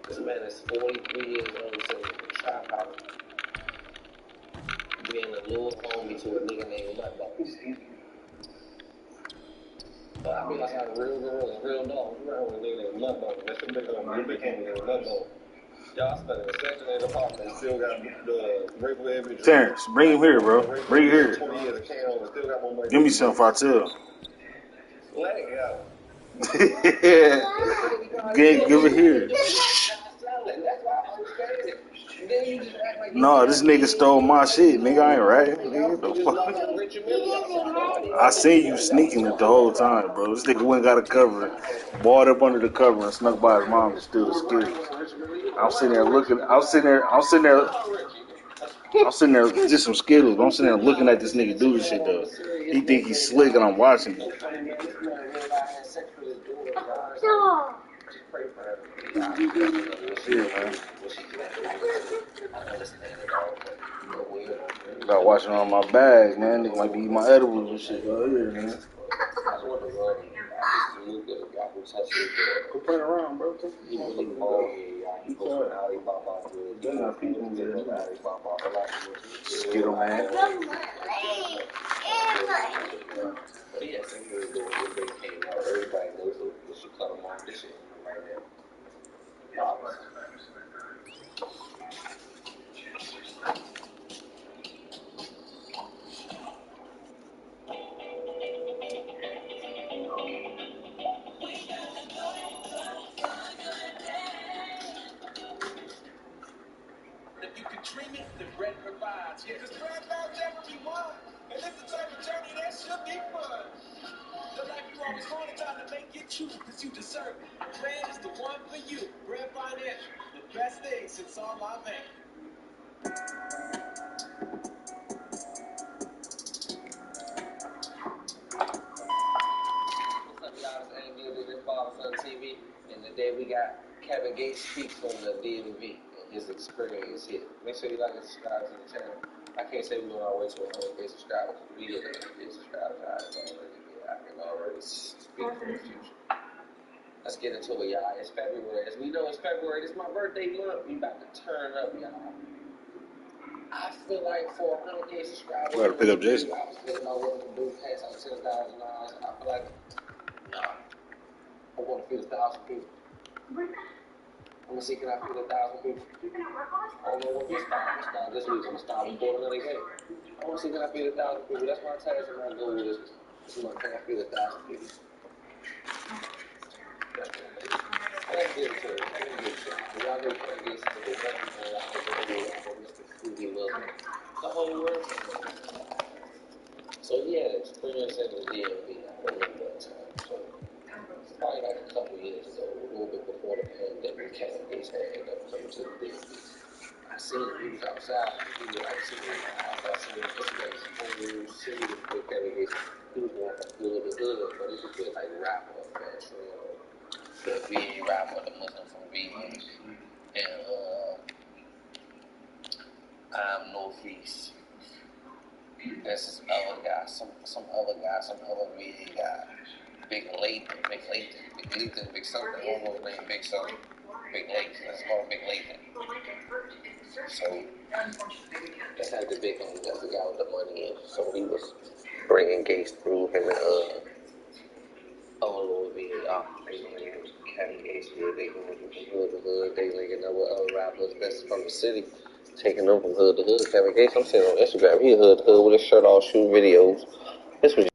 This man is 43 years old, sitting in a trap house, being a little homie to a nigga named Nutbox. But I mean, I got a real girl and a real dog. You around with a nigga named Nutbox. That's your big homie. You became a nigga Nutbox. Y'all studying a section in the apartment, still got the rape every. Terrence, bring him here, bro. Bring him here. 20 years of can over, still got more money. Give me some Fatil. Let it go. Give it here. No, this nigga stole my shit. Nigga, I ain't right. Nigga, the fuck? I seen you sneaking it the whole time, bro. This nigga went and got a cover, balled up under the cover, and snuck by his mom and still scared. I'm sitting there looking. I'm sitting there just some Skittles. I'm sitting there looking at this nigga do this shit though. He think he's slick and I'm watching him. Yeah, man. Got watching on my bag, man. Nigga might be eating my edibles and shit out here, man. Go play around, bro. Skittle, man. Everybody knows what you cut them off this shit right now. If you can dream it, then bread provides. Yeah, because bread loves everyone. And it's the type of journey that should be fun. The life you always wanted, time to make it true, because you deserve it. Bread is the one for you. Bread Financial, the best thing since all my bank. TV, and today we got Kevin Gates speaks on the DMV and his experience here. Make sure you like and subscribe to the channel. I can't say we're on our way to 100K subscribers. We get 100K subscribers. I can already speak for the future. Let's get into it, y'all. It's February. As we know, it's February. It's my birthday month. We about to turn up, y'all. I feel like for 100K subscribers, We gotta pick up Jason. I was thinking about what to do, pass out $10,000. I feel like, nah, I want to feed 1,000 people. I'm gonna see, can I feed 1,000 people? I don't know what to start this week. I'm gonna start recording another game. I want to see, can I feed 1,000 people? That's my task and my goal this month. Can I feed 1,000 people? Let's get into it. Y'all know Kevin Gates is a the whole world. So yeah, experience in the DMV. I remember that time. So probably like a couple years ago, a little bit before the pandemic, Kevin Gates had ended up coming to the DMV. I seen him, he was outside. He was like sitting in the house. I seen him. This was whole city with Kevin Gates. He was going from hood to hood, but he was with like rapper, Fat Trail. The VA rapper, the Muslim from VA, and I'm Northeast. There's this other guy, some other VA guy, Big Lathan, Big something. I don't know his name, Big something, Big Lathan. Let's call him Big Lathan. So that's how the big one. That's the guy with the money in. So he was bringing Gates through him and Lord VA. Kevin Gates, they going from hood to hood, they linking up with other rappers that's from the city, taking them from hood to hood. Kevin Gates, I'm seeing on Instagram, he hood to hood with his shirt off, shooting videos. This was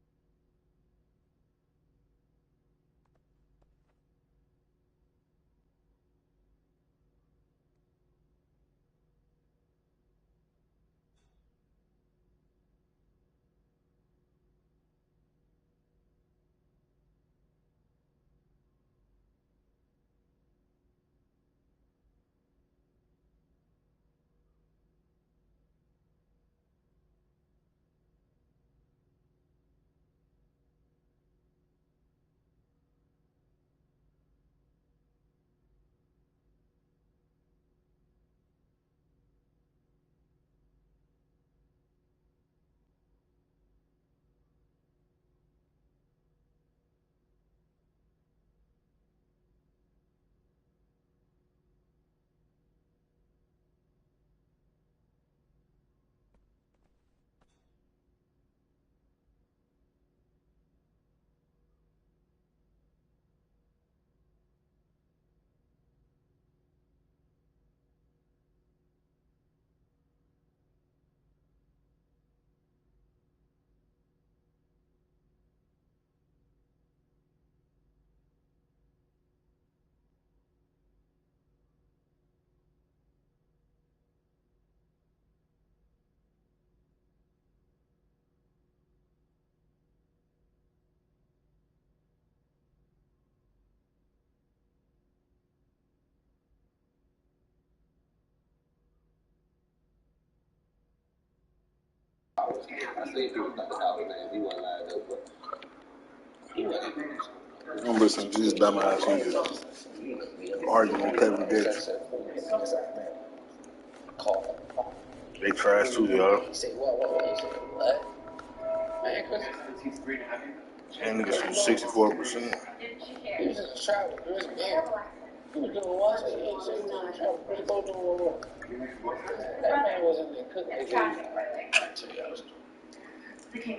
I think people thought the name, he wasn't lined up, but he wasn't. I'm listening to these dumbass niggas arguing on Kevin Gates. They trash too, y'all. He said, what? Man, Chris. And niggas from 64%. He was just traveling. He was doing what? He was traveling. Pretty close to what? That man wasn't in cooking.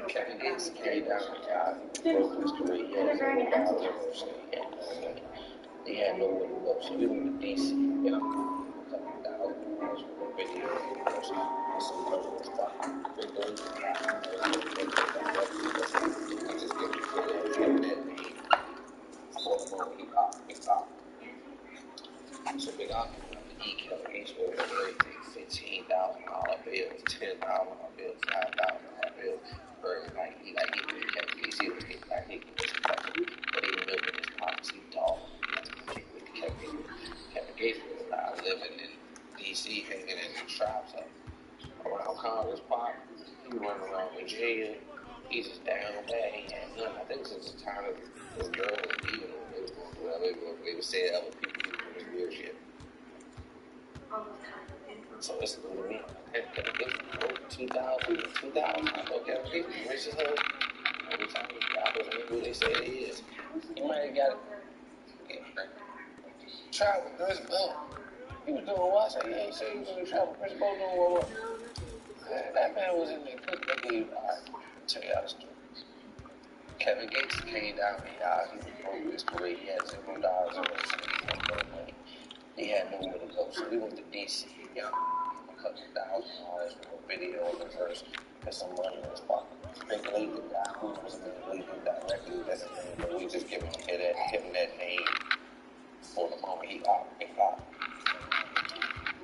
Kevin Gates carried down the job. He broke his career. He had nowhere to go. So we went to DC. You know, $1,000 for a video. Some other stuff. I just get that name for the moment. Hip hop. So Big Op, he Kevin Gates with everything. $15,000 bills, $10,000 bills, $5,000 bills. Like he Kevin Gates, he was getting like he was touching, but he living his pockets, he dog. Kevin Gates was living in DC, hanging in the traps around Congress Park. He was running around Virginia. He's just down bad. He had none. I think since the time of this girl was leaving him, they were saying other people doing this weird shit. So this is what I mean. Kevin Gates broke 2000. I thought Kevin Gates was rich as hell. Every time he got rappers ain't who they say it is. You might have got it. Travel with Chris Bowl. He was doing what? I said, yeah, he said he was going to travel. Chris Bowl doing what? Man, that man was in there cooking. They gave, all right, I'll tell y'all the story. Kevin Gates came down to y'all. He was broke his career. He had $0 or money. He had nowhere to go. So we went to DC. $100,000 for a video of the verse. Put some money in his pocket. Big Latham guy, who was in Latham directly. That's his name. But we just give him that name for the moment he got Big Op.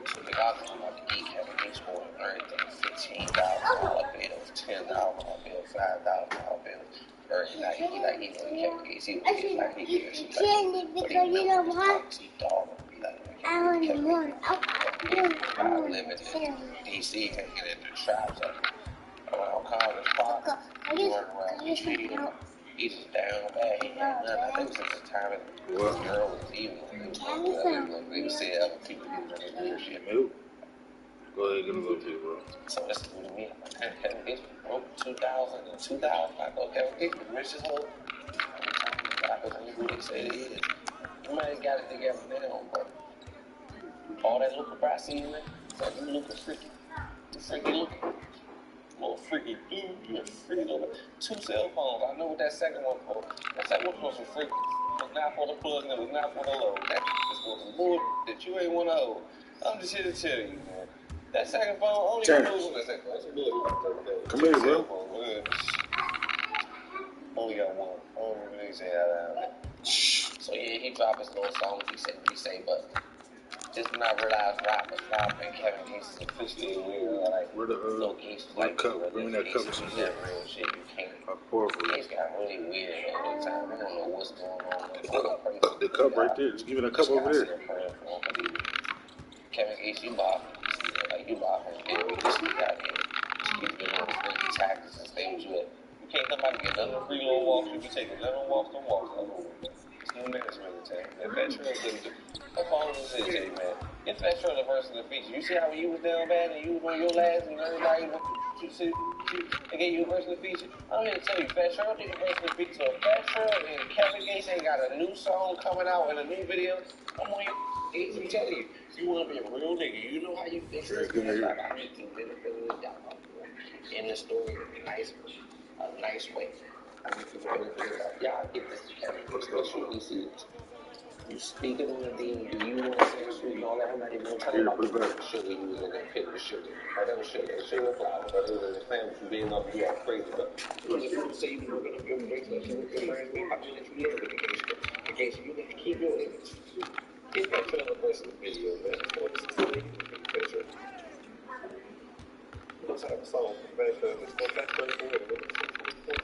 So Big Op came out to eat. Kevin Gates for everything. $15,000 bills, $10,000 bills, $5,000 bills. Every night, he like, he know Kevin Gates. He was like, he did shit like that. But he know his policy dog. I live in DC, can't get into tribes around College Park. He run around the street. He's just down bad. He had nothing. I think since the time this girl was evil. They would say other people did this weird shit. Go ahead, get a little bit, bro. So that's what I mean. Kevin Gates broke 2000 and 2000. I thought Kevin Gates was rich as hell. Rappers ain't who they say it is. You might have got it together now, but all that Luka Brasi in there, it's like you looking freaky. You freaky looking. Little freaky dude, you a freaky little 2 cell phones. I know what that second one for. That second one for some freaky. It was not for the plug and it was not for the load. That was for some bull that you ain't want to hold. I'm just here to tell you, man. That second phone only goes on that second phone. That's a bullet. Come here, bro. Only got one. I don't really say that. So yeah, he dropped his little songs. He said what he say, but just when I realized rap and Kevin Gates is officially weird, like Lil Gates was like, cup. Give me that cup of some shit. You can't. Gates got really weird all the time. I don't know what's going on. The cup right there. Just give me that cup over there. Kevin Gates, you bought. Like you bought him. Yeah, we just got here. He's been on his freaky tactics and stay with you at. You can't come out and get none of the free little walks. You be taking none of the walks. It's no minutes really, Tay. If that trail couldn't do. That's all I'm saying, Jay, man. If that trail the verse of the feature, you see how you was down bad and you was on your last and everybody they gave you a verse of the feature? I'm here to tell you, Fat Trail did a verse of the feature. So if Fat Trail and Kevin Gates ain't got a new song coming out and a new video, I'm on your I'm telling you, you want to be a real nigga. You know how you think like I just do benefit of the doubt. In the story in a nice way. I mean, people benefit of the doubt. Y'all get this together. Let's shoot these seeds. You speaking on the thing, do you want to say the street and all that? I'm not even going to tell you about the sugar you was in that pit with sugar. That was sugar flour, but it was in the family from being up here all crazy. But you want to say you were going to build a great relationship with your friends, I'm going to let you live with the case. You got to keep your image. Get that trailer versus the video, man. Picture. What type of song?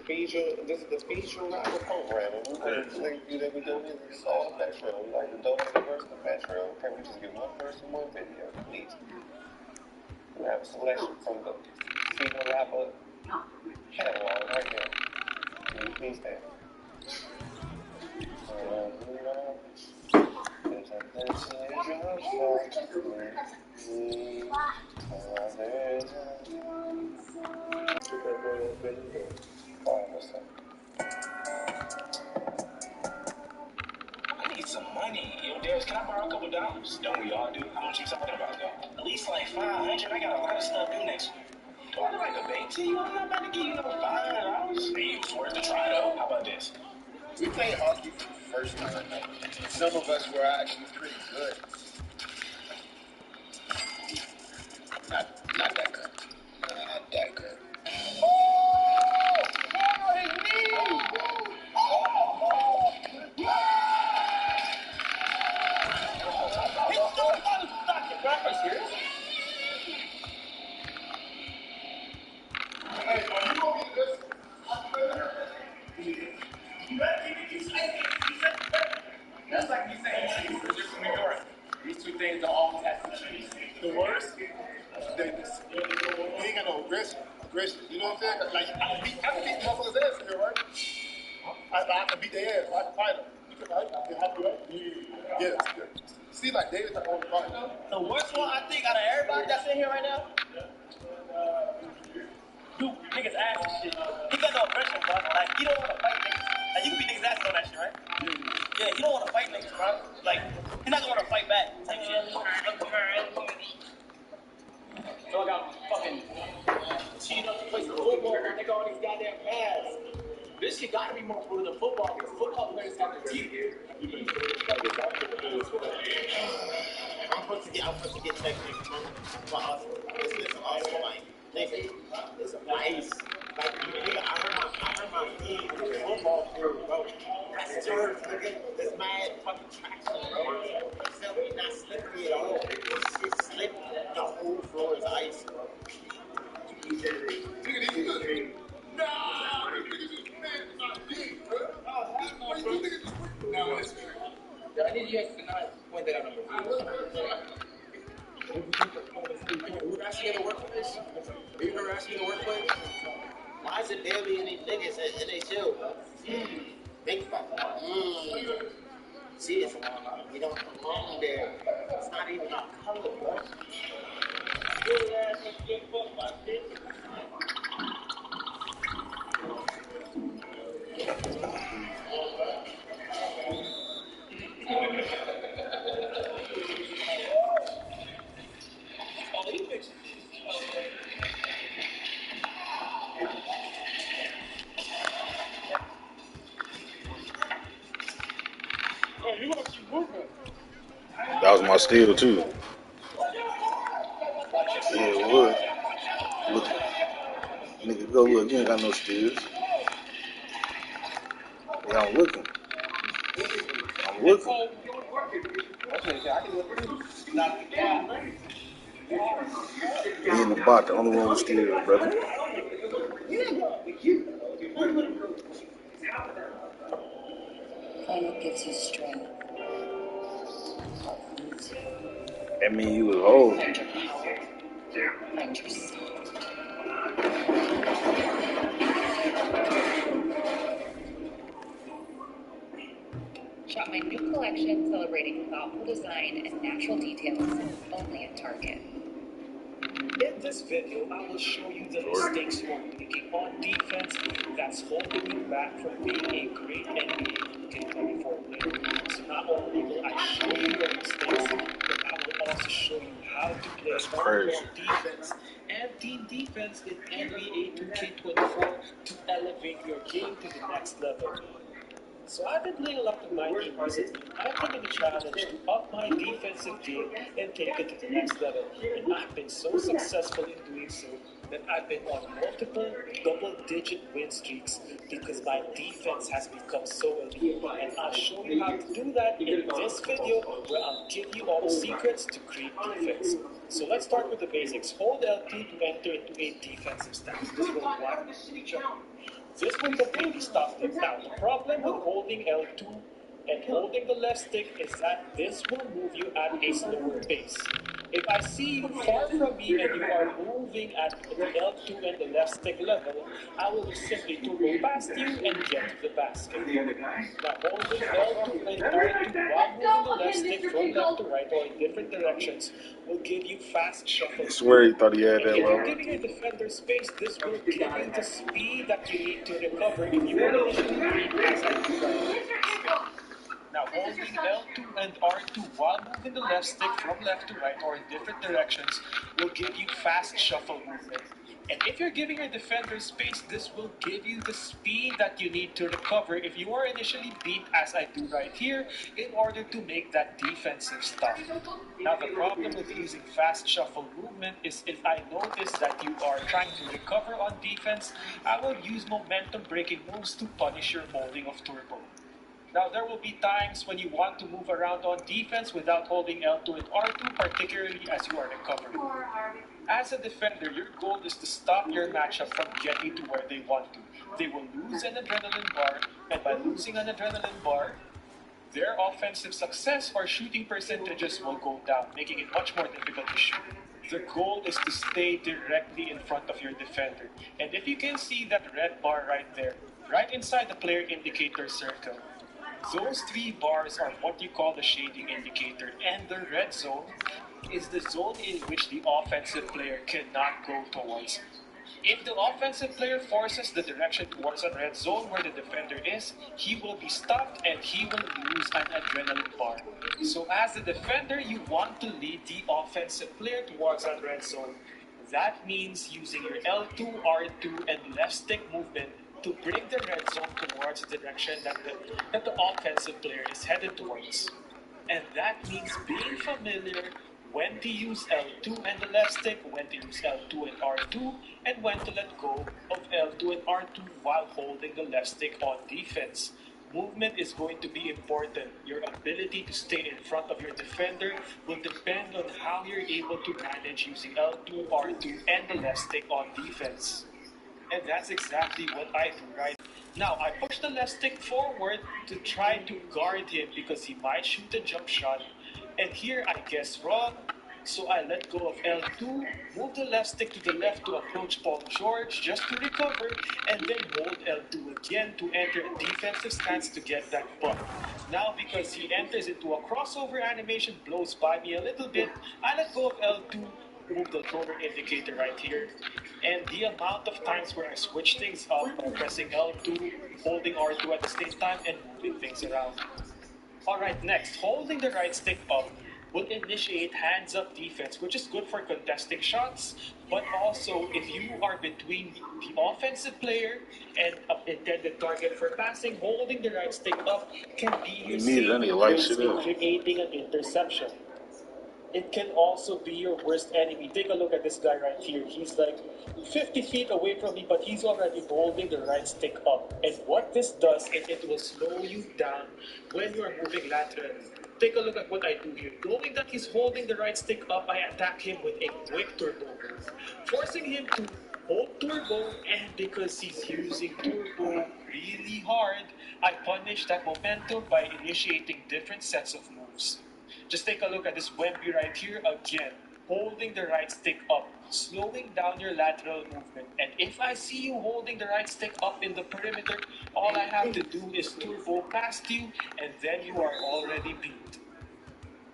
This is the feature rapper program. And we that we doing this all Fat Trail. We like to donate the verse to Fat Trail. Can we just get one verse and one video, please? We have a selection from the female rapper catalog right now. Can you please stand? I need some money. Yo, Darius, can I borrow a couple dollars? Don't we all do? How much you talking about, though? At least like 500. I got a lot of stuff due next week. Do I look like a bait to you? I'm not about to give you no $500. Hey, it was worth a try, though. How about this? We played hockey for the first time. Some of us were actually pretty good. Not that good. Not that good. That's like me saying cheese, because you're from New York. These two things don't always have to cheese. The worst? Davis. He ain't got no aggression. You know what I'm saying? Like, I can beat motherfuckers' ass in here, right? I can beat their ass. I can fight them. You have to do that? Yes. See, like, Davis, like, on the fight. The worst one, I think, out of everybody that's in here right now, Duke. niggas ass and shit. He got no aggression, bro. Like, he don't want to fight niggas. Like, you can be niggas ass on that shit, right? Yeah, he don't want to fight niggas, bro. Like, he's not gonna want to fight back type shit. So I got fucking cheating up to play some football and they got all these goddamn pads. This shit gotta be more brutal than football because football players got their teeth. I'm supposed to get techniques from us. It's also like, nigga, it's a nice. Like, nigga, I heard my team in the football field, bro. That's turf, nigga. It's mad fucking traction, bro. Except we not slippery at all. It's slick. The whole floor is ice, bro. Nah, this nigga just mad at my dick, bro. Why you niggas just wait? Nah, that's true. I need you guys to not point that out on the You ever actually in the workplace? You ever actually in the workplace? Why is it barely any niggas and they chill, bro? Think about that. See, it's we don't belong there. It's not even our color, bro. That was my steal too. Yeah, it would. Look, nigga, go look. You ain't got no steals. Yeah, I'm looking. I'm looking. Me and the bot, the only one with steals, brother. What gives you strength? That mean you was old. Find yourself. Shop my new collection celebrating thoughtful design and natural details only at Target. In this video, I will show you the mistakes you are making on defense that's holding you back from being a great NBA 2K24 player. So not only will I show you the mistakes, but I will also show you how to play overall defense and team defense in NBA 2K24 to elevate your game to the next level. So I've been playing a lot of my team recently. I've taken the challenge to up my defensive game and take it to the next level. And I've been so successful in doing so that I've been on multiple double-digit win streaks because my defense has become so elite. And I'll show you how to do that in this video where I'll give you all the secrets to great defense. So let's start with the basics. Hold L2 to enter into a defensive stance. This will block the jump. This will completely stop them. Now, the problem with holding L2 and holding the left stick is that this will move you at a slower pace. If I see you far from me and you are moving at the L2 and the left stick level, I will just simply turbo past you and get to the basket. Now, holding L2 and R2 while moving the left stick from left to right or in different directions will give you fast shuffle. I swear he thought he had that If you're level. giving a defender space, this will give you the speed that you need to recover if you are initially beat as I do right. Now, holding L2 and R2 while moving the left stick from left to right or in different directions will give you fast shuffle movement. And if you're giving your defender space, this will give you the speed that you need to recover if you are initially beat, as I do right here, in order to make that defensive stop. Now, the problem with using fast shuffle movement is if I notice that you are trying to recover on defense, I will use momentum breaking moves to punish your holding of turbo. Now, there will be times when you want to move around on defense without holding L2 and R2, particularly as you are recovering. As a defender, your goal is to stop your matchup from getting to where they want to. They will lose an adrenaline bar, and by losing an adrenaline bar, their offensive success or shooting percentages will go down, making it much more difficult to shoot. The goal is to stay directly in front of your defender. And if you can see that red bar right there, right inside the player indicator circle, those three bars are what you call the shading indicator, and the red zone is the zone in which the offensive player cannot go towards. If the offensive player forces the direction towards a red zone where the defender is, he will be stopped and he will lose an adrenaline bar. So as the defender, you want to lead the offensive player towards that red zone. That means using your L2, R2, and left stick movement to bring the red zone towards the direction that the offensive player is headed towards. And that means being familiar when to use L2 and the left stick, when to use L2 and R2, and when to let go of L2 and R2 while holding the left stick on defense. Movement is going to be important. Your ability to stay in front of your defender will depend on how you're able to manage using L2, R2, and the left stick on defense. And that's exactly what I do right now. I push the left stick forward to try to guard him because he might shoot a jump shot. And here I guess wrong, so I let go of L2, move the left stick to the left to approach Paul George just to recover, and then hold L2 again to enter a defensive stance to get that buck. Now because he enters into a crossover animation, blows by me a little bit, I let go of L2, move the roller indicator right here, and the amount of times where I switch things up by pressing L2, holding R2 at the same time, and moving things around. Alright, next, holding the right stick up will initiate hands-up defense, which is good for contesting shots, but also if you are between the offensive player and an intended target for passing, holding the right stick up can be your savior in creating an interception. It can also be your worst enemy. Take a look at this guy right here. He's like 50 feet away from me, but he's already holding the right stick up. And what this does is it will slow you down when you are moving laterally. Take a look at what I do here. Knowing that he's holding the right stick up, I attack him with a quick turbo move, forcing him to hold turbo, and because he's using turbo really hard, I punish that momentum by initiating different sets of moves. Just take a look at this Wemby right here again, holding the right stick up, slowing down your lateral movement. And if I see you holding the right stick up in the perimeter, all I have to do is turbo past you, and then you are already beat.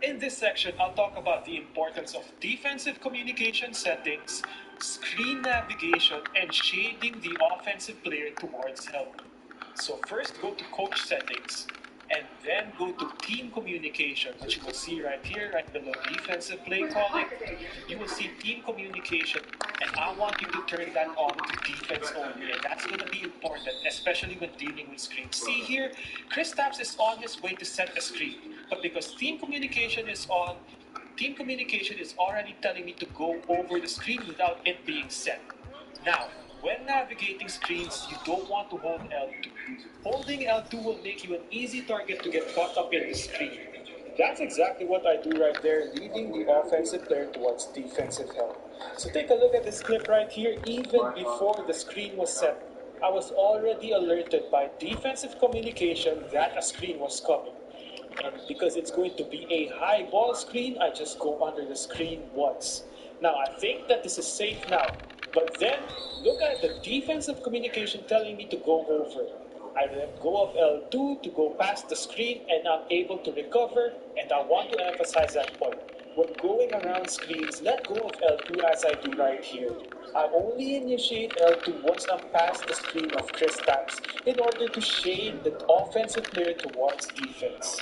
In this section, I'll talk about the importance of defensive communication settings, screen navigation, and shading the offensive player towards help. So first, go to coach settings, and then go to team communication, which you will see right here, right below defensive play calling. You will see team communication, and I want you to turn that on to defense only, and that's going to be important, especially when dealing with screens. See here, Kristaps is on his way to set a screen, but because team communication is on, team communication is already telling me to go over the screen without it being set. Now, when navigating screens, you don't want to hold L2. Holding L2 will make you an easy target to get caught up in the screen. That's exactly what I do right there, leading the offensive player towards defensive help. So take a look at this clip right here. Even before the screen was set, I was already alerted by defensive communication that a screen was coming. And because it's going to be a high ball screen, I just go under the screen once. Now, I think that this is safe now. But then, look at the defensive communication telling me to go over. I let go of L2 to go past the screen, and I'm able to recover, and I want to emphasize that point. When going around screens, let go of L2 as I do right here. I only initiate L2 once I'm past the screen of Kristaps in order to shade the offensive player towards defense.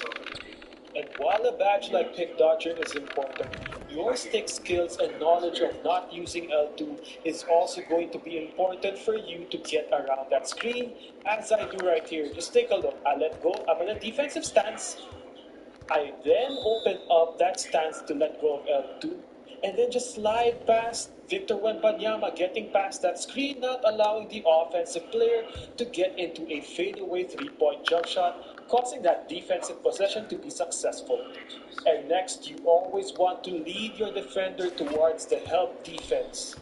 And while a badge like Pick Dodger is important, your stick skills and knowledge of not using L2 is also going to be important for you to get around that screen, as I do right here. Just take a look. I let go. I'm in a defensive stance. I then open up that stance to let go of L2, and then just slide past Victor Wembanyama, getting past that screen, not allowing the offensive player to get into a fadeaway three-point jump shot, causing that defensive possession to be successful. And next, you always want to lead your defender towards the help defense.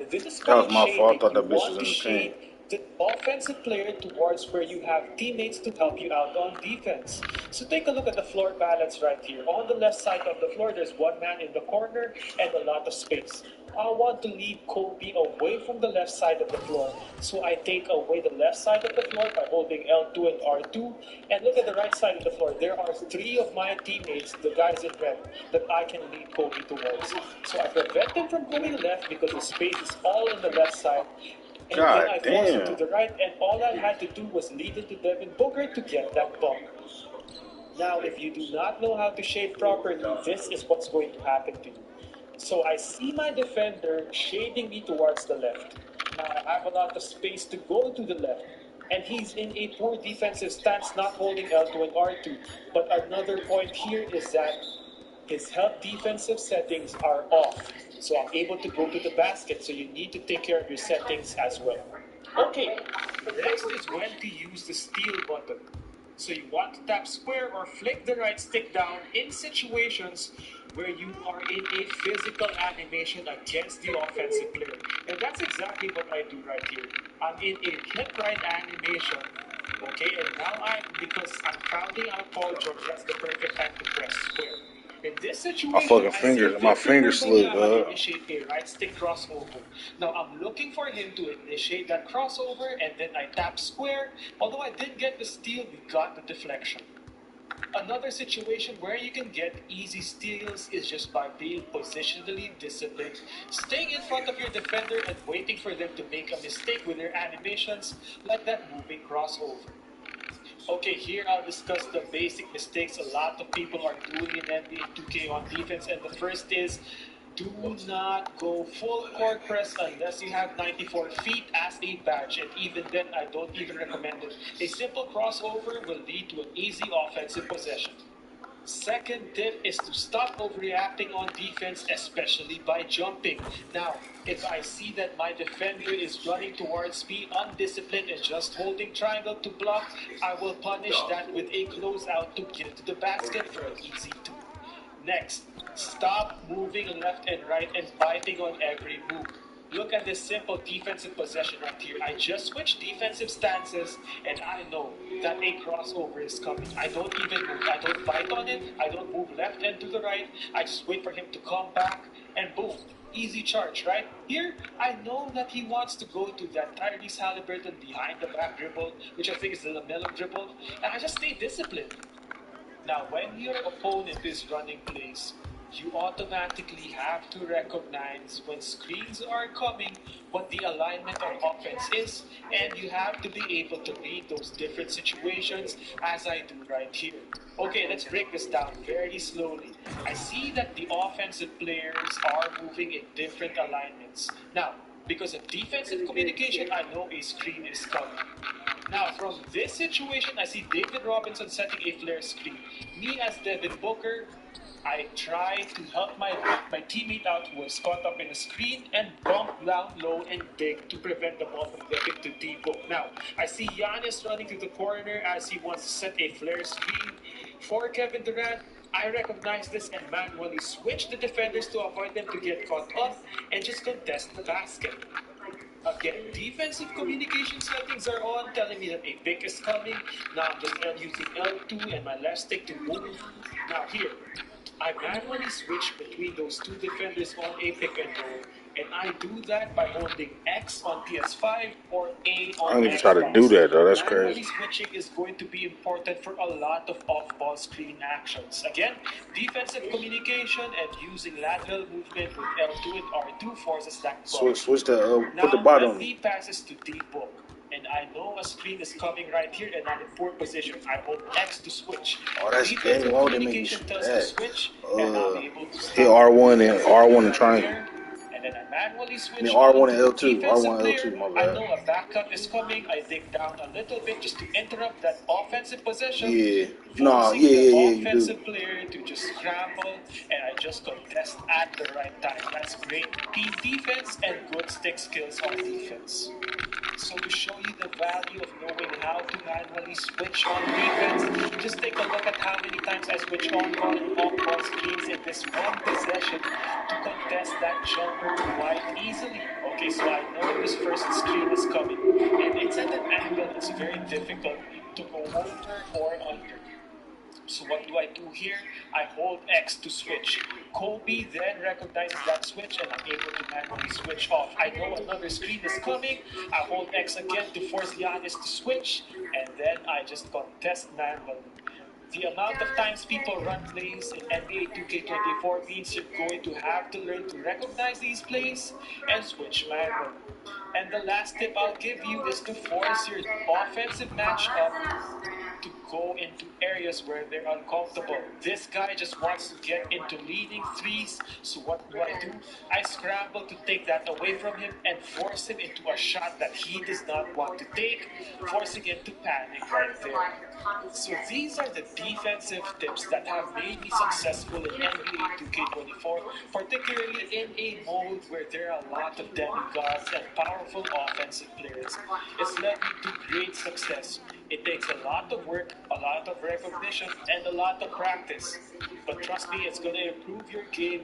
This is that was my fault. I thought that you bitch want was to in the shade paint. the offensive player towards where you have teammates to help you out on defense. So take a look at the floor balance right here. On the left side of the floor, there's one man in the corner and a lot of space. I want to lead Kobe away from the left side of the floor. So I take away the left side of the floor by holding L2 and R2. And look at the right side of the floor. There are 3 of my teammates, the guys in red, that I can lead Kobe towards. So I prevent them from going left because the space is all on the left side. And God then I forced him damn. to the right, and all I had to do was lead it to Devin Booker to get that ball. Now, if you do not know how to shade properly, this is what's going to happen to you. So I see my defender shading me towards the left. Now I have a lot of space to go to the left. And he's in a poor defensive stance, not holding L2 and R2. But another point here is that his help defensive settings are off. So I'm able to go to the basket. So you need to take care of your settings as well. Okay, next is when to use the steal button. So you want to tap square or flick the right stick down in situations where you are in a physical animation against the offensive player. And that's exactly what I do right here. I'm in a hip right animation. Okay, and now because I'm counting out Paul George, that's the perfect time to press square. In this situation, My finger slipped, initiate a right stick crossover. Now I'm looking for him to initiate that crossover, and then I tap square. Although I didn't get the steal, we got the deflection. Another situation where you can get easy steals is just by being positionally disciplined, staying in front of your defender and waiting for them to make a mistake with their animations, like that moving crossover. Okay, here I'll discuss the basic mistakes a lot of people are doing in NBA 2K on defense, and the first is do not go full court press unless you have 94 feet as a badge, and even then I don't even recommend it. A simple crossover will lead to an easy offensive possession. Second tip is to stop overreacting on defense, especially by jumping. Now, if I see that my defender is running towards me undisciplined and just holding triangle to block, I will punish that with a closeout to get to the basket for an easy 2. Next, stop moving left and right and biting on every move. Look at this simple defensive possession right here. I just switched defensive stances and I know that a crossover is coming. I don't even move. I don't bite on it. I don't move left and to the right. I just wait for him to come back and boom. Easy charge, right? Here, I know that he wants to go to that Tyrese Halliburton behind the back dribble, which I think is the LaMelo dribble, and I just stay disciplined. Now, when your opponent is running plays, you automatically have to recognize when screens are coming, what the alignment of offense is, and you have to be able to read those different situations as I do right here. Okay, let's break this down very slowly. I see that the offensive players are moving in different alignments. Now, because of defensive communication, I know a screen is coming. Now, from this situation, I see David Robinson setting a flare screen. Me as Devin Booker, I try to help my teammate out who was caught up in the screen and bump down low and big to prevent the ball from getting to D-Book. Now, I see Giannis running to the corner as he wants to set a flare screen for Kevin Durant. I recognize this and manually switch the defenders to avoid them to get caught up and just contest the basket. Again, defensive communication settings are on, telling me that a pick is coming. Now I'm just using L2 and my left stick to move. Now here, I manually switch between those two defenders on a pick and roll. And I do that by holding X on PS5 or A on Xbox. I don't even try to do that though, that's Manually crazy. switching is going to be important for a lot of off-ball screen actions. Again, defensive communication and using lateral movement with L2 and R2 forces that ball. Switch the put the bottom. Now, he passes to D-Book. And I know a screen is coming right here and I'm in poor position. I hold X to switch. Oh, that's defensive game. Why would they make me communication tells that? me to switch, and I'll be able to Hit R1 and triangle. and then I manually switch. I mean R1 and to L2. defensive R1 player. L2, my I bad. know a backup is coming. I dig down a little bit just to interrupt that offensive possession. Yeah. Forcing Yeah, the you do. offensive player to just scramble, and I just contest at the right time. That's great team defense and good stick skills on defense. So to show you the value of knowing how to manually switch on defense, just take a look at how many times I switch on-ball and off-ball screens in this one possession to contest that jumper quite easily. Okay, so I know this first screen is coming, and it's at an angle that's very difficult to go over or under. So what do I do here? I hold X to switch. Kobe then recognizes that switch and I'm able to manually switch off. I know another screen is coming. I hold X again to force Giannis to switch, and then I just contest manually. The amount of times people run plays in NBA 2K24 means you're going to have to learn to recognize these plays and switch manually. And the last tip I'll give you is to force your offensive matchup to go into areas where they're uncomfortable. This guy just wants to get into leading threes, so what do? I scramble to take that away from him and force him into a shot that he does not want to take, forcing him to panic right there. So these are the defensive tips that have made me successful in NBA 2K24, particularly in a mode where there are a lot of demigods and powerful offensive players. It's led me to great success. It takes a lot of work, a lot of recognition, and a lot of practice. But trust me, it's going to improve your game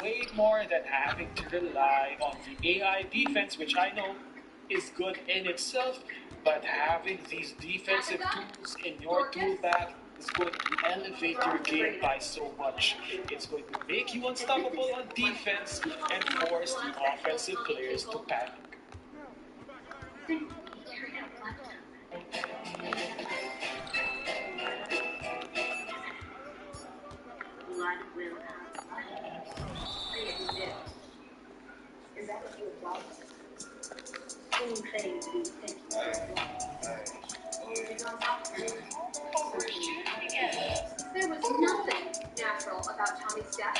way more than having to rely on the AI defense, which I know is good in itself, but having these defensive tools in your tool bag is going to elevate your game by so much. It's going to make you unstoppable on defense and force the offensive players to panic. Is that what you would love? Anything to be thinking There was nothing natural about Tommy's death.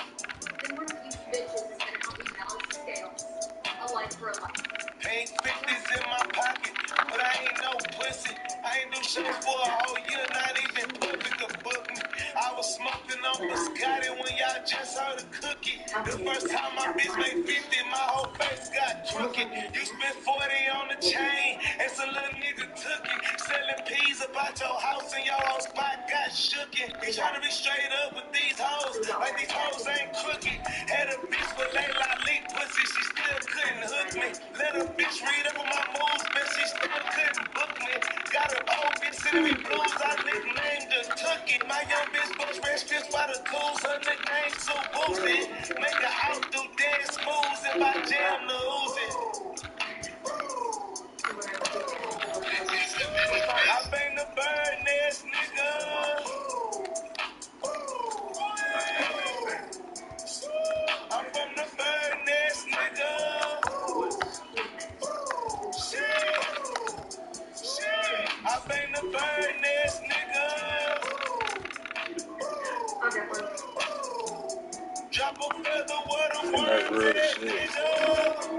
Then one of you bitches is gonna help me balance the scales. A life for a life. Pink 50s in my pocket, but I ain't no pussy. I ain't do shows for a whole year, not even public to book me. I was smoking on Biscotti when y'all just heard a cookie. The first time my bitch made 50, my whole face got crooked. You spent 40 on the chain, and some little nigga took it. Selling peas about your house and your whole spot got shookin'. He tryna be straight up with these hoes, like these hoes ain't crooked. Had a bitch with a lolly pussy, she still couldn't hook me. Let a bitch read up on my moves, but she still couldn't book me. Got an old bitch sending me blues, I nicknamed her Tookie. My young bitch books red strips by the tools, her nickname Sue Boosie. Make her outdo dance moves if I jam the Uzi. I bang the bird nest, nigga. I'm from the bird nest, nigga. I bang the bird nest, nigga. Drop a feather, what a word is, nigga.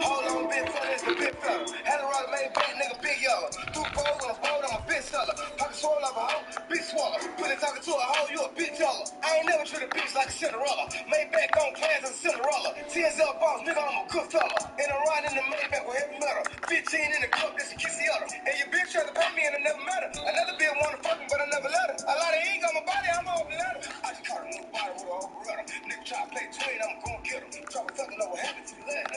Hold on, big fella, it's the big fella. Had a rock made back, nigga, big yellow. Two fold on a fold, I'm a bitch seller. Pocket swole like a hoe, big swallow. Put it talking to a hoe, you a bitch teller. I ain't never treat a bitch like a Cinderella. Made back on plans as a Cinderella. TSL boss, nigga, I'm a good fella. And I'm riding in the Maybach with heavy metal. 15 in the club, that's a kissy other. And your bitch tried to pay me and it never mattered. Another bitch wanna fuck me, but I never let her. A lot of ink on my body, I'm off the ladder. I just caught a new body with a whole Beretta. Nigga try to play twin, I'm gonna get him. Drop a fucking know what happened to the lad.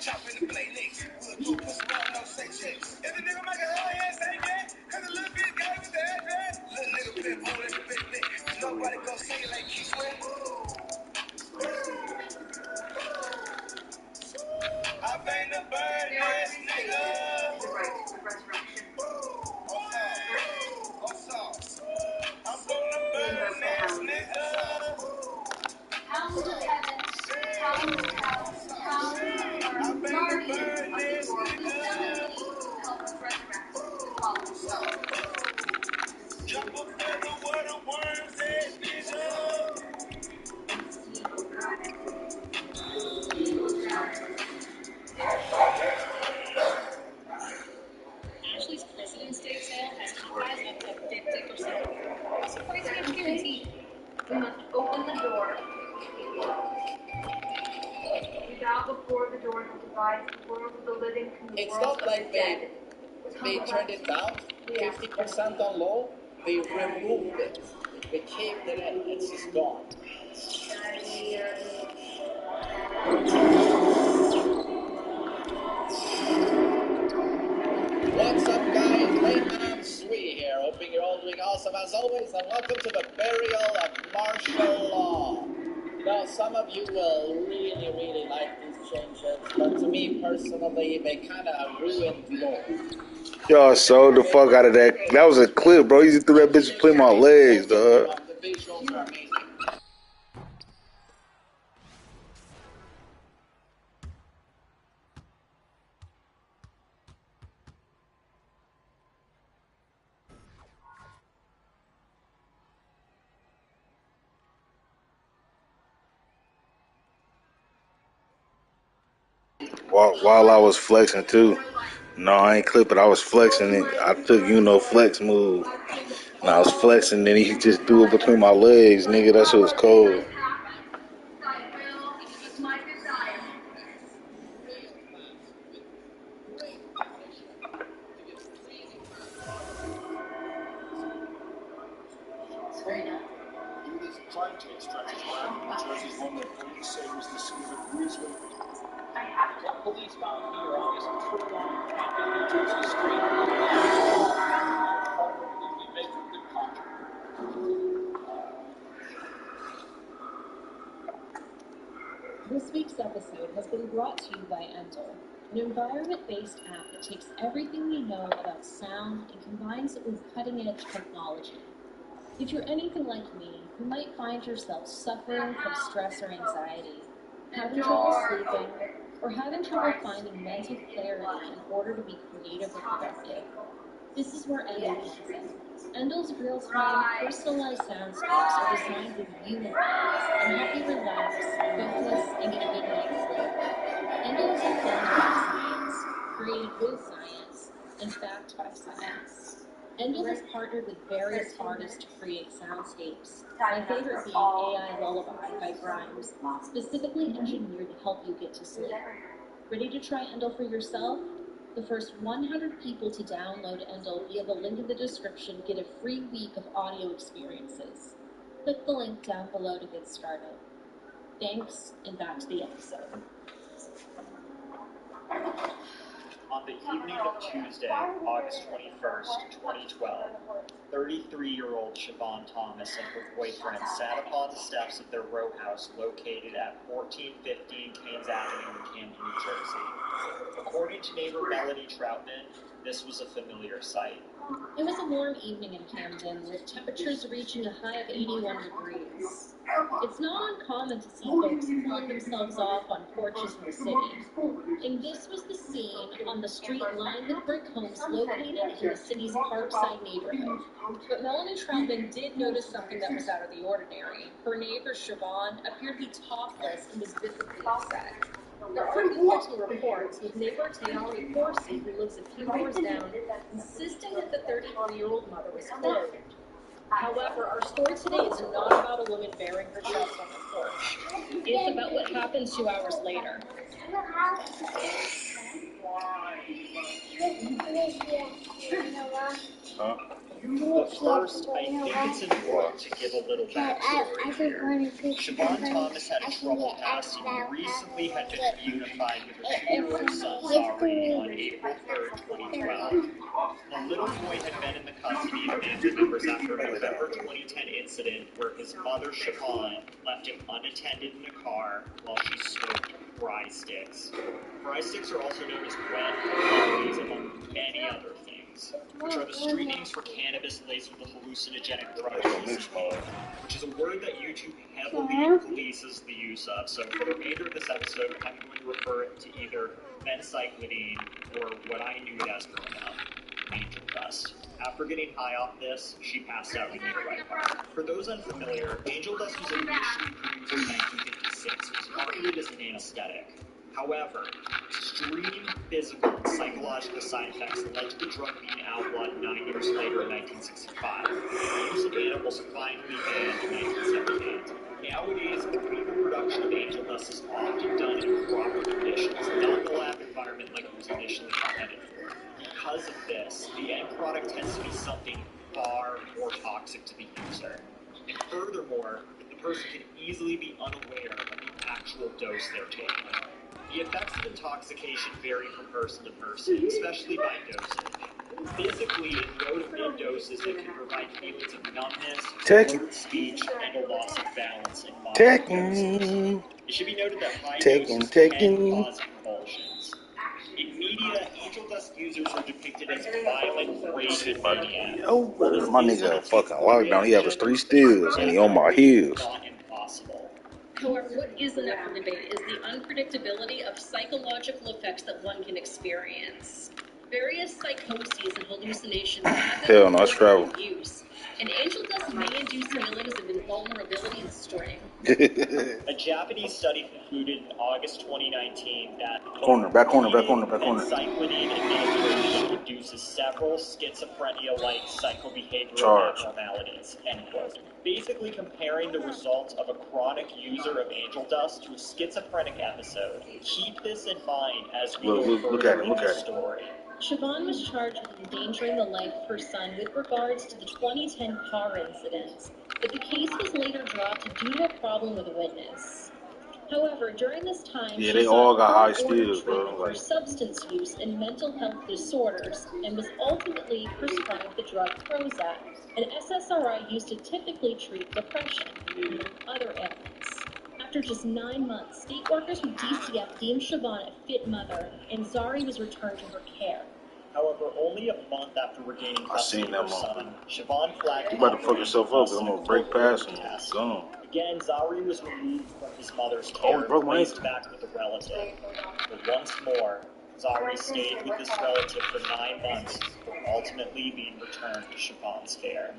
Chop in the play next. We'll do pussy around, no sex shit. If the nigga make a hell yes, it's not like they turned it down 50% on low. They removed it. They caved it in. It's just gone. What's up, guys? Layman Sui here. Hoping you're all doing awesome as always, and welcome to the burial of martial law. Now, some of you will really, really like these changes, but to me personally, they kind of ruined law. Y'all sold the fuck out of that. That was a clip, bro. You just threw that bitch between my legs, dog. The visuals are amazing. While I was flexing too. No, I ain't clipping. I was flexing it. I took flex move. And I was flexing, then he just threw it between my legs, nigga. That shit was cold. Trying to extract his lab in New Jersey's one that police say was the scene of a police raid. Police found here on this prolonged camp in New Jersey Street. We make a good contract. This week's episode has been brought to you by Endel, an environment-based app that takes everything you know about sound and combines it with cutting-edge technology. If you're anything like me, you might find yourself suffering from stress or anxiety, having trouble sleeping, or having trouble finding mental clarity in order to be creative or productive. This is where Endel comes in. Endel's real-time, personalized soundscapes are designed with you in mind and help you relax, focus, and get a good night's sleep. Endel is informed by science, created with science, and backed by science. Endel has partnered with various artists to create soundscapes, my favorite being AI Lullaby by Grimes, specifically engineered to help you get to sleep. Ready to try Endel for yourself? The first 100 people to download Endel via the link in the description get a free week of audio experiences. Click the link down below to get started. Thanks, and back to the episode. On the evening of Tuesday, August 21st, 2012, 33-year-old Siobhan Thomas and her boyfriend sat upon the steps of their row house located at 1415 Keynes Avenue in Camden, New Jersey. According to neighbor Melody Troutman, this was a familiar sight. It was a warm evening in Camden, with temperatures reaching a high of 81 degrees. It's not uncommon to see folks cooling themselves off on porches in the city. And this was the scene on the street lined with brick homes located in the city's Parkside neighborhood. But Melanie Troutman did notice something that was out of the ordinary. Her neighbor, Siobhan, appeared to be topless and was visibly upset. According to reports, with neighbor Tayari Corsi, who lives a few doors down, insisting that the 33-year-old mother was clothed. However, our story today is not about a woman bearing her chest on the porch. It's about what happened 2 hours later. But first, I think it's important to give a little backstory here. Siobhan Thomas had a troubled past and recently had been reunified with her 2-year-old son, Zari, on April 3rd, 2012. The little boy had been in the custody of family members after a November 2010 incident where his mother, Siobhan, left him unattended in a car while she smoked fry sticks. Fry sticks are also known as red lollies, among many other things, which are the street names for cannabis laced with a hallucinogenic drug, which is a word that YouTube heavily polices the use of. So for the remainder of this episode, I'm going to refer it to either bencyclidine or what I knew it as growing up, angel dust. After getting high off this, she passed out in the nearby park. For those unfamiliar, angel dust was initially produced in 1956. It was marketed as an anesthetic. However, extreme physical and psychological side effects led to the drug being outlawed 9 years later in 1965. Use of animals finally banned in 1978. Nowadays, the legal production of angel dust is often done in proper conditions, not the lab environment environment like it was initially intended for. Because of this, the end product tends to be something far more toxic to the user. And furthermore, the person can easily be unaware of the actual dose they're taking. The effects of intoxication vary from person to person, especially by dosage. Physically, in low to mid doses, it can provide feelings of numbness, blurred speech, and a loss of balance in moderate doses. It should be noted that high doses can cause convulsions. In media, angel dust users are depicted as violent, raving maniacs. Oh, my nigga fucking lockdown. He have his 3 steals and he on my heels. Not impossible. However, what isn't up for debate is the unpredictability of psychological effects that one can experience. Various psychoses and hallucinations happen Hell no, it's travel. use, and angel dust may induce feelings of invulnerability and strain. A Japanese study concluded in August 2019 that back corner. Cyclidine administration induces several schizophrenia-like psychobehavioral abnormalities, end quote. Basically comparing the results of a chronic user of angel dust to a schizophrenic episode. Keep this in mind as we go further in the story. Siobhan was charged with endangering the life of her son with regards to the 2010 car incident, but the case was later dropped due to a problem with a witness. However, during this time, Yeah, she they all got high sought steals, bro. treatment for substance use and mental health disorders, and was ultimately prescribed the drug Prozac, an SSRI used to typically treat depression and other ailments. After just 9 months, state workers from DCF deemed Siobhan a fit mother, and Zari was returned to her care. However, only a month after regaining custody of her son, Siobhan flagged You about to fuck yourself up, I'm gonna break past him. Gone. Again, Zari was removed from his mother's care and placed back with a relative. But once more, Zari stayed with this relative for 9 months, before ultimately being returned to Siobhan's care.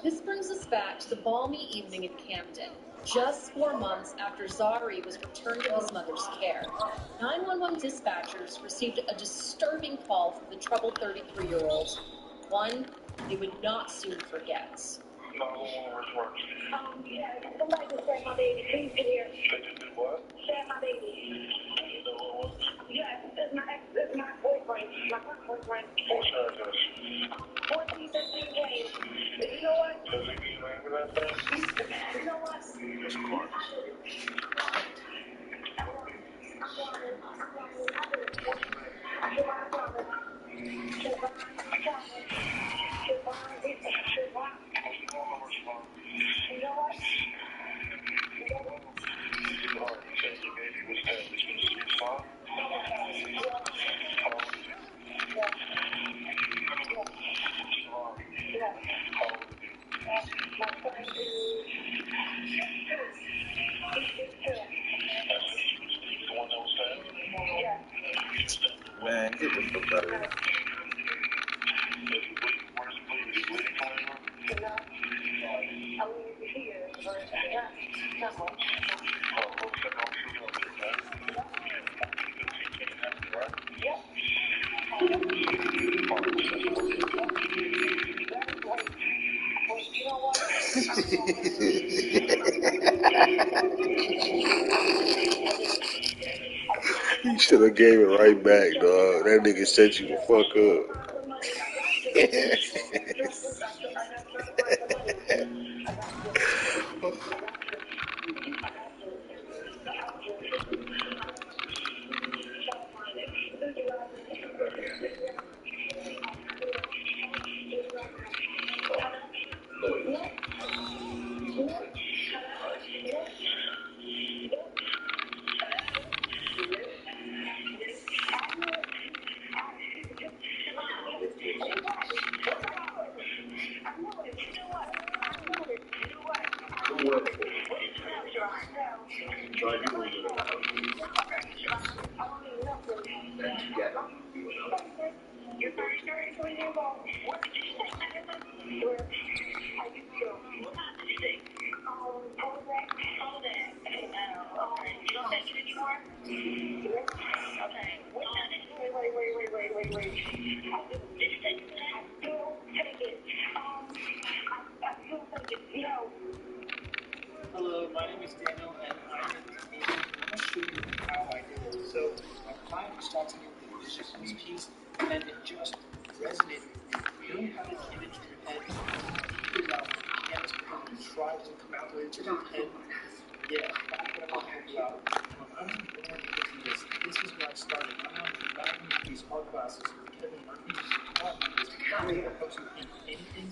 This brings us back to the balmy evening in Camden, just 4 months after Zari was returned to his mother's care. 911 dispatchers received a disturbing call from the troubled 33-year-old, one they would not soon forget. Yeah, somebody just said my baby. Please get here. They just did what? Said my baby. Yes, it's my boyfriend. My first boyfriend. What's your address? 1415 James. You know what? Does he need name of that thing? You know what? That's Clark. Man, get the fuck out of here. You should have gave it right back, dog. That nigga set you the fuck up. Hello, my name is Daniel, and I'm going to show you how I did it. So, my client was talking to me Yeah, I was born into this. This is where I started. Back in these art classes with Kevin Murphy, was probably the folks who paint anything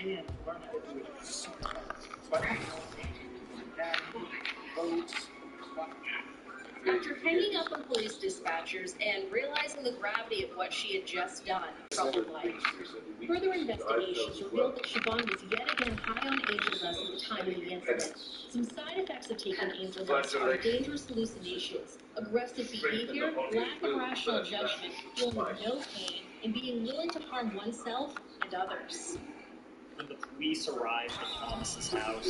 and learn how to do it super hard. So I don't know anatomy, boats, After hanging up on police dispatchers and realizing the gravity of what she had just done, troubled life. Further investigations revealed that Siobhan was yet again high on angel dust at the time of the incident. Some side effects of taking angel dust are dangerous hallucinations, aggressive behavior, lack of rational judgment, feeling no pain, and being willing to harm oneself and others. When the police arrived at Thomas's house,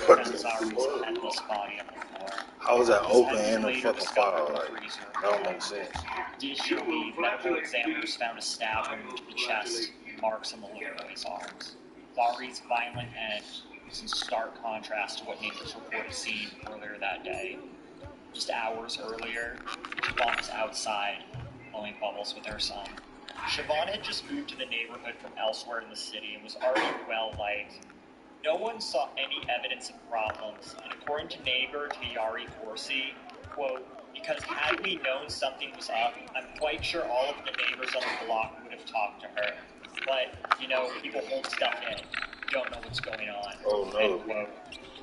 What found the Zari's headless body on the floor. How was that His open head was and the later fucking discovered file? in the Like, freezer. that don't make sense. Additionally, medical examiners found a stab wound to the chest and marks on the lower of his arms. Zari's violent end was in stark contrast to what neighbors reported seeing earlier that day. Just hours earlier, Siobhan was outside, blowing bubbles with her son. Siobhan had just moved to the neighborhood from elsewhere in the city and was already well liked. No one saw any evidence of problems, and according to neighbor Tayari Corsi, quote, because had we known something was up, I'm quite sure all of the neighbors on the block would have talked to her. But, you know, people hold stuff in. Don't know what's going on. Oh, no. End quote.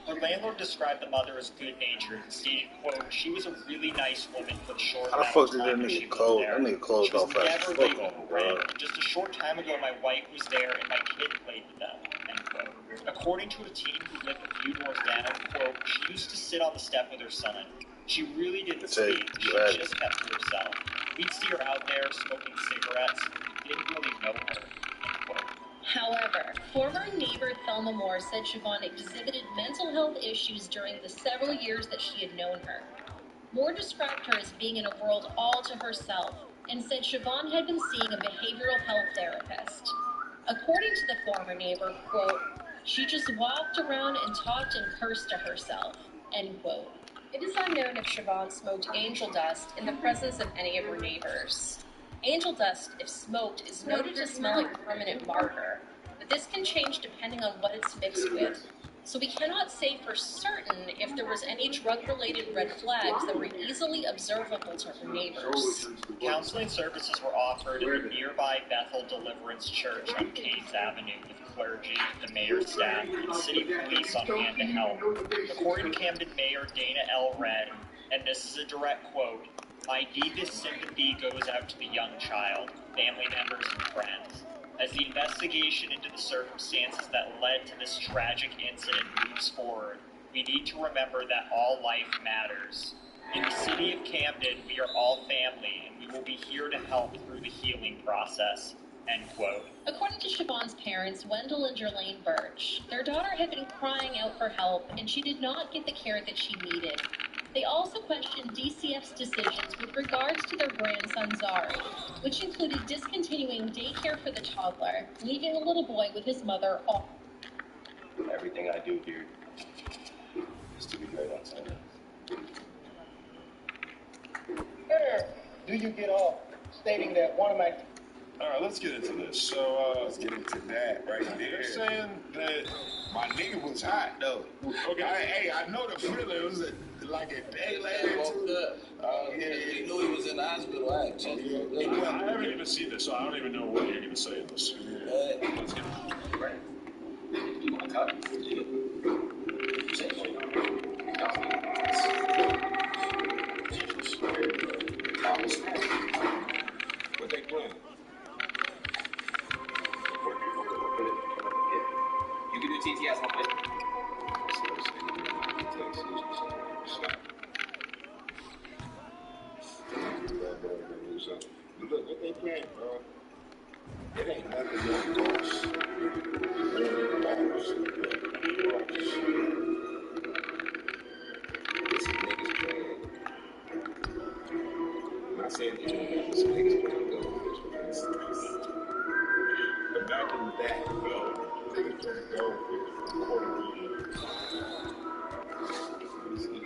Her landlord described the mother as good-natured and stated, quote, she was a really nice woman for the short How the amount fuck of did that time that she nigga lived close? there. That nigga closed She was off fast as never fuck late on with me, the rent, bro. and just a short time ago my wife was there and my kid played with them, end quote. According to a teen who lived a few doors down, quote, she used to sit on the step with her son. She really didn't speak. She just kept to herself. We'd see her out there smoking cigarettes. Didn't really know her, end quote. However, former neighbor Thelma Moore said Siobhan exhibited mental health issues during the several years that she had known her. Moore described her as being in a world all to herself and said Siobhan had been seeing a behavioral health therapist. According to the former neighbor, quote, she just walked around and talked and cursed to herself, end quote. It is unknown if Siobhan smoked angel dust in the presence of any of her neighbors. Angel dust, if smoked, is noted to smell like permanent martyr, but this can change depending on what it's mixed with. So we cannot say for certain if there was any drug-related red flags that were easily observable to her neighbors. Counseling services were offered at the nearby Bethel Deliverance Church on Caves Avenue with clergy, the mayor's staff, and city police on hand to help. According to Camden Mayor Dana L. Wren, and this is a direct quote, my deepest sympathy goes out to the young child, family members, and friends. As the investigation into the circumstances that led to this tragic incident moves forward, we need to remember that all life matters. In the city of Camden, we are all family, and we will be here to help through the healing process. End quote. According to Siobhan's parents, Wendell and Jerlane Birch, their daughter had been crying out for help, and she did not get the care that she needed. They also questioned DCF's decisions with regards to their grandson Zari, which included discontinuing daycare for the toddler, leaving the little boy with his mother all. Everything I do here is to be heard outside. Where do you get off stating that one of my... All right, let's get into this. So, let's get into that right there. They're saying that my nigga was hot, though. Okay. I know the feeling. It was like a day later. He knew he was in the hospital. I haven't even seen this, so I don't even know what you're going to say in this. Let's get it. Right. You want to cut? What they doing? You can do TTS on Facebook. Look, what they playing, bro? It ain't nothing but boss. This is niggas playing. I'm not saying that this niggas playing goldfish. But back in that go, niggas playing goldfish for a quarter of a year. This is easy.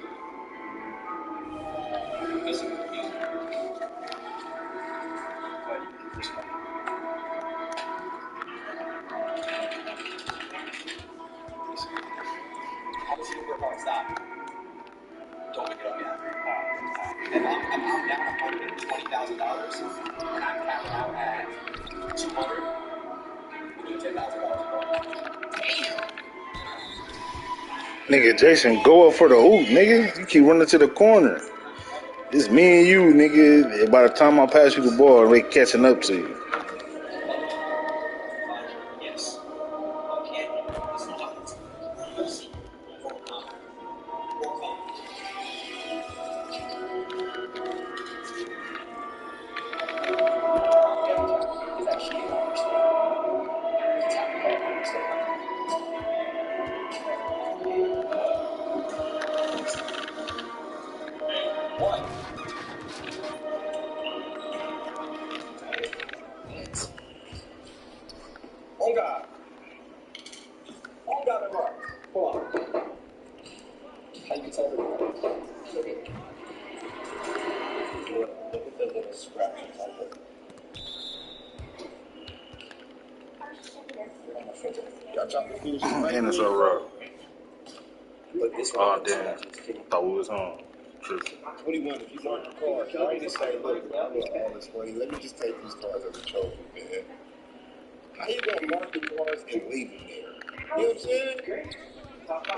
But you can respect. I was here for about $10,000, and I cap out at 200. We do $10,000. Damn. Nigga, Jason, go up for the hoop, nigga. You keep running to the corner. It's me and you, nigga. By the time I pass you the ball, they catching up to you. Yes. On God. On God and mark. Hold on. How you tell me? Look at the little scratches on it. Y'all chopping fools And it's a rough. Oh, damn. Thought we was home. True. 21, if you want the cards, why you say, look, I want all this money. Let me just take these cards as a trophy, man. How you gonna mark the cards and leave them there? You know what I'm saying?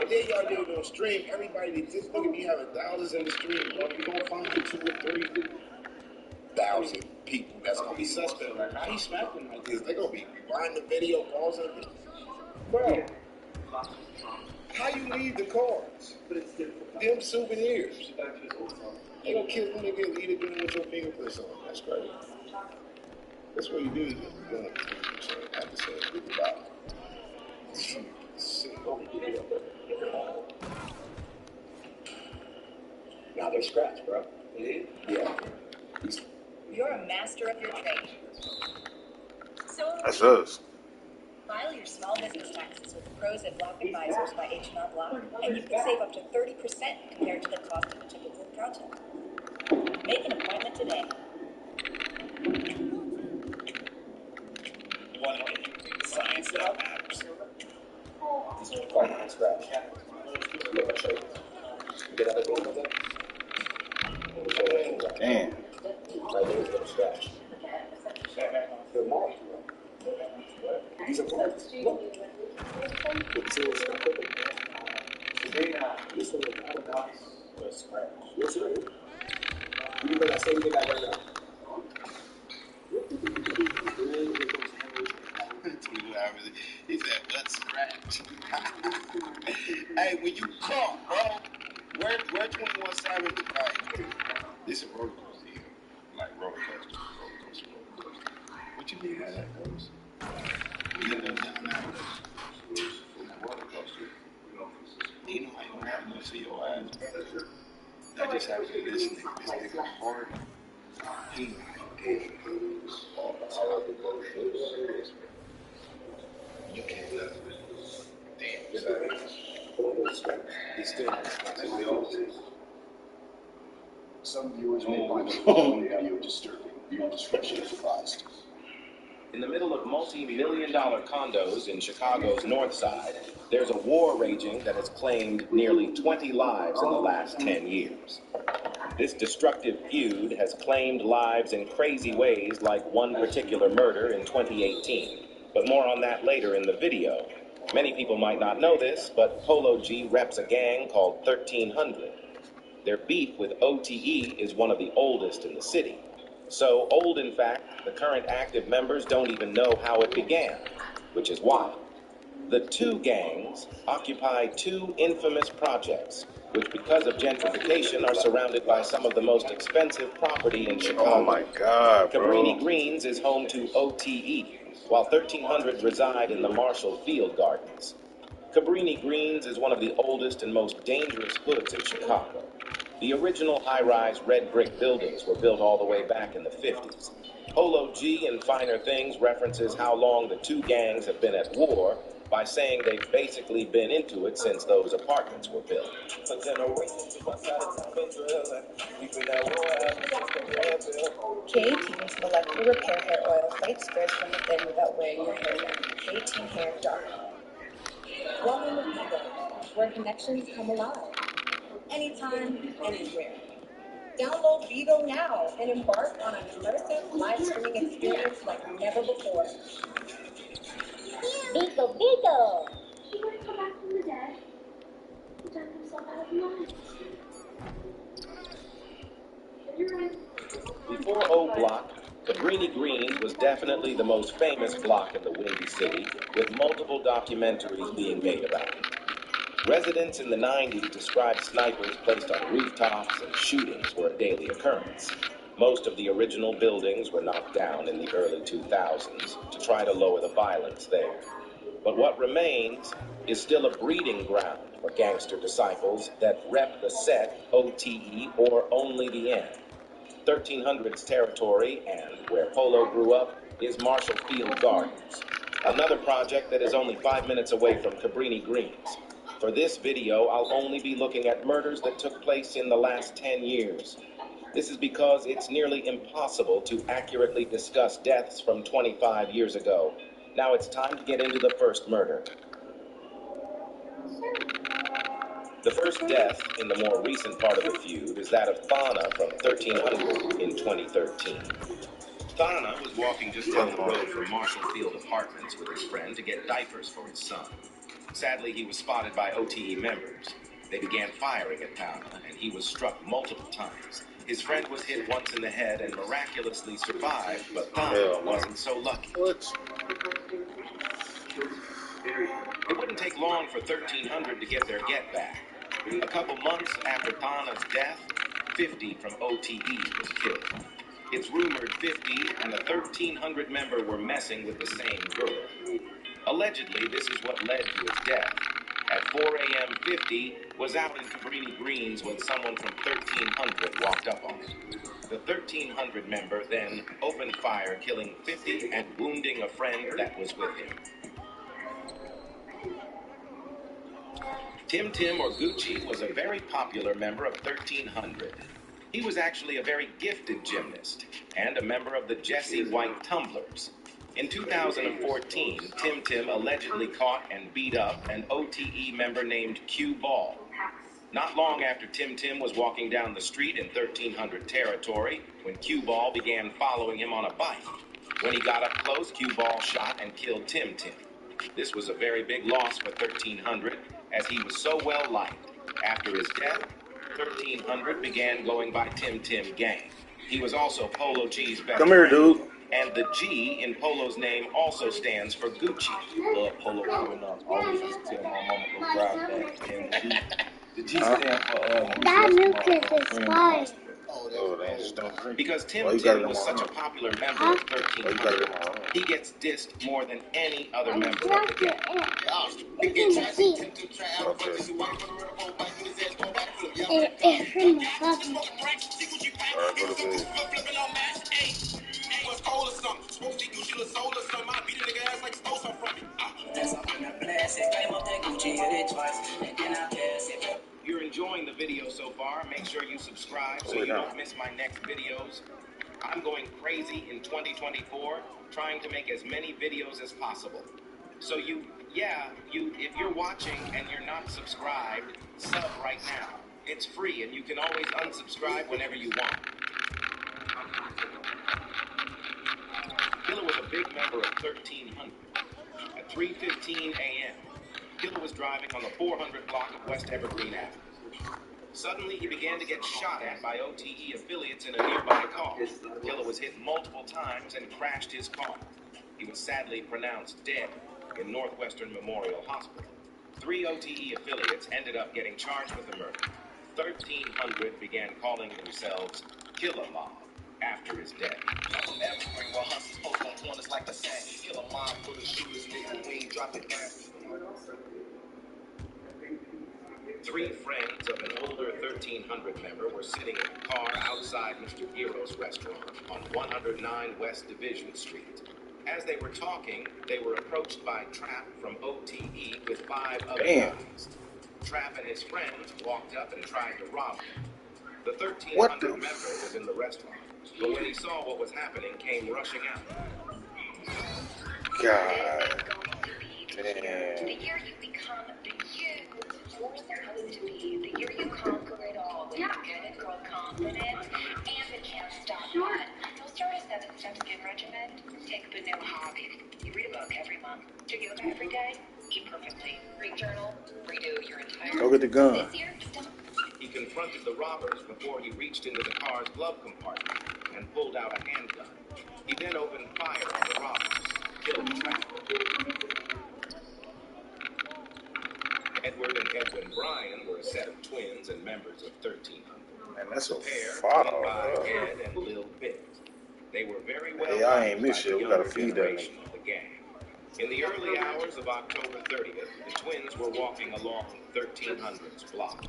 And then y'all do it on stream. Everybody just look at me having thousands in the stream, bro. You gonna find 2 or 3,000 people that's gonna be suspect. Like, how you smacking like this? They gonna be rewinding the video, pausing it. Bro, how you leave the cards? Them souvenirs. They gonna kill one nigga and eat it doing with your fingerprints on. That's crazy. That's what you do. You don't have to say it. Goodbye. Now they're scratched, bro. Yeah. You're a master of your trade. So That's us. file your small business taxes with the pros at Block Advisors by H&R Block, and you can save up to 30% compared to the cost of a typical project. Make an appointment today. You want to get science that matters. These are quite not scratch. Look, I'll show you. You get out of the with it? Damn. Right there is a little scratch. They're marked. These are marked. Look. It's a scratch. This one is out of box. A scratch. Yes, sir. You can make that same thing right now. He said, "What scratch?" Hey, when you come, bro, where 21 Savage is like, this is a roller coaster here. Like roller coaster. What you mean by that, goes? You know down there. Roller coaster. You know how you don't have to see your eyes. I just have to listen to this nigga hard. He gave all the emotions. You can't let it. Damn, Savage. He's still as we all do. Some viewers may find the following video disturbing. Your discretion is advised. In the middle of multi-million-dollar condos in Chicago's North Side, there's a war raging that has claimed nearly 20 lives in the last 10 years. This destructive feud has claimed lives in crazy ways, like one particular murder in 2018. But more on that later in the video. Many people might not know this, but Polo G reps a gang called 1300. Their beef with OTE is one of the oldest in the city. So old, in fact, the current active members don't even know how it began, which is wild. The two gangs occupy two infamous projects, which because of gentrification are surrounded by some of the most expensive property in Chicago. Oh my God, bro. Cabrini Greens is home to OTE, while 1300 reside in the Marshall Field Gardens. Cabrini Greens is one of the oldest and most dangerous hoods in Chicago. The original high-rise red brick buildings were built all the way back in the 50s. Polo G in Finer Things references how long the two gangs have been at war by saying they've basically been into it since those apartments were built. K18's molecular repair hair oil fights threads from within without wearing your hair down. K18 Hair Dark. Welcome to Vivo, where connections come alive. Anytime, anywhere. Download Vigo now and embark on an immersive live streaming experience like never before. Vigo, Vigo! He would come back from the dead. He dug himself out of the mine. You're right. Before O Block, Cabrini Greens was definitely the most famous block in the Windy City, with multiple documentaries being made about it. Residents in the 90s described snipers placed on rooftops and shootings were a daily occurrence. Most of the original buildings were knocked down in the early 2000s to try to lower the violence there. But what remains is still a breeding ground for gangster disciples that rep the set, OTE, or only the end. 1300's territory, and where Polo grew up, is Marshall Field Gardens, another project that is only 5 minutes away from Cabrini Greens. For this video, I'll only be looking at murders that took place in the last 10 years. This is because it's nearly impossible to accurately discuss deaths from 25 years ago. Now it's time to get into the first murder. The first death in the more recent part of the feud is that of Thana from 1300 in 2013. Thana was walking just down the road from Marshall Field Apartments with his friend to get diapers for his son. Sadly, he was spotted by OTE members. They began firing at Thana, and he was struck multiple times. His friend was hit once in the head and miraculously survived, but Thana wasn't so lucky. It wouldn't take long for 1300 to get their get back. A couple months after Thana's death, 50 from OTE was killed. It's rumored 50 and a 1300 member were messing with the same girl. Allegedly, this is what led to his death. At 4 a.m., 50 was out in Cabrini Greens when someone from 1300 walked up on him. The 1300 member then opened fire, killing 50 and wounding a friend that was with him. Tim Tim or Gucci was a very popular member of 1300. He was actually a very gifted gymnast and a member of the Jesse White Tumblers. In 2014, Tim Tim allegedly caught and beat up an OTE member named Q Ball. Not long after Tim Tim was walking down the street in 1300 territory when Q Ball began following him on a bike. When he got up close, Q Ball shot and killed Tim Tim. This was a very big loss for 1300 as he was so well liked. After his death, 1300 began going by Tim Tim Gang. He was also Polo G's best Come here, friend. dude. And the G in Polo's name also stands for Gucci. Love Polo growing up. Always used to tell my mama go grab that. And the G stand for That milk is expired. Because Tim Tim was such a popular member of 1300, he gets dissed more than any other member of the gang. You're enjoying the video so far, make sure you subscribe so you don't miss my next videos. I'm going crazy in 2024, trying to make as many videos as possible. So if you're watching and you're not subscribed, sub right now. It's free and you can always unsubscribe whenever you want. Killer was a big member of 1300. At 3:15 a.m., Killer was driving on the 400 block of West Evergreen Avenue. Suddenly, he began to get shot at by OTE affiliates in a nearby car. Killer was hit multiple times and crashed his car. He was sadly pronounced dead in Northwestern Memorial Hospital. 3 OTE affiliates ended up getting charged with the murder. 1300 began calling themselves Killer Mob after his death. Three friends of an older 1300 member were sitting in a car outside Mr. Giro's restaurant on 109 West Division Street. As they were talking, they were approached by Trap from OTE with 5 other guys. Trap and his friends walked up and tried to rob him. The 1300 member was in the restaurant, but when he saw what was happening, came rushing out. God. The year you become the you you're supposed to be, the year you conquer it all, Yeah. Good, grow confident, and it can't stop that. So start a 7-step skin regimen. Take up a new hobby. You read a book every month. Do yoga every day. Eat perfectly. Read journal. Redo your entire. Go get the gun. This year, He confronted the robbers before he reached into the car's glove compartment and pulled out a handgun. He then opened fire on the robbers, killing the trafficker. Edward and Edwin Bryan were a set of twins and members of 1300. Man, that's a pair fire. led by Ed and Lil Bit. They were very well Hey, I ain't liked missed by yet. the We gotta younger feed that generation nigga. of the gang. In the early hours of October 30th, the twins were walking along 1300's block.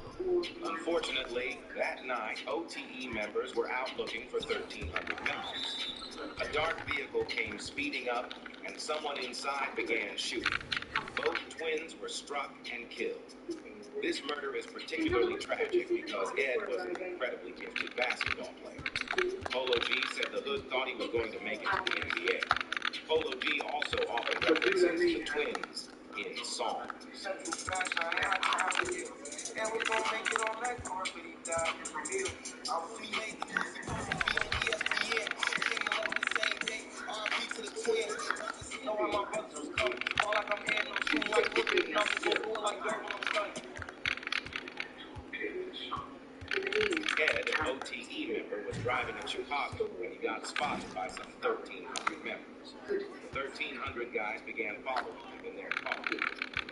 Unfortunately, that night, OTE members were out looking for 1300 members. A dark vehicle came speeding up, and someone inside began shooting. Both twins were struck and killed. This murder is particularly tragic because Ed was an incredibly gifted basketball player. Polo G said the hood thought he was going to make it to the NBA. Polo G also often references the twins in songs. And we're gonna make it on that carpet, he died in the field. We made the music supposed to be on ESPN. Came up the same day, R.I.P. to the twins. Know how my brothers was coming. All like I'm heading on shooting like Brooklyn. Numbers go boom like dirt when I'm stunning. Ed, an OTE member, was driving in Chicago when he got spotted by some 1,300 members. The 1,300 guys began following him in their car.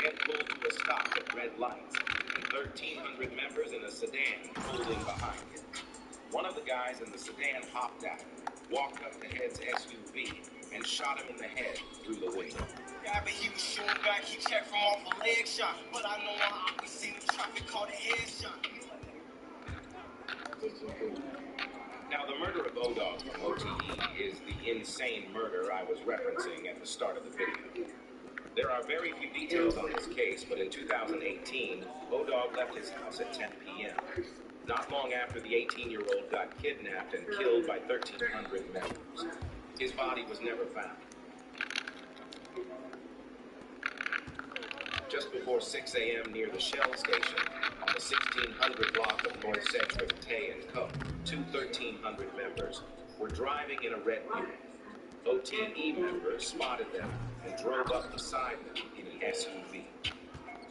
Ed pulled to a stop at red lights, and 1,300 members in a sedan pulled in behind him. One of the guys in the sedan hopped out, walked up to Ed's SUV, and shot him in the head through the window. Yeah, but he was shooting back, he checked from off a leg shot. But I know I always seen the traffic caught a headshot. Now, the murder of O-Dog from OTE is the insane murder I was referencing at the start of the video. There are very few details on this case, but in 2018, O-Dog left his house at 10 p.m. Not long after the 18-year-old got kidnapped and killed by 1,300 members. His body was never found. Just before 6 a.m. near the Shell station on the 1600 block of North Sedgwick, Tay & Co., two 1,300 members were driving in a red Buick. OTE members spotted them and drove up beside them in an SUV.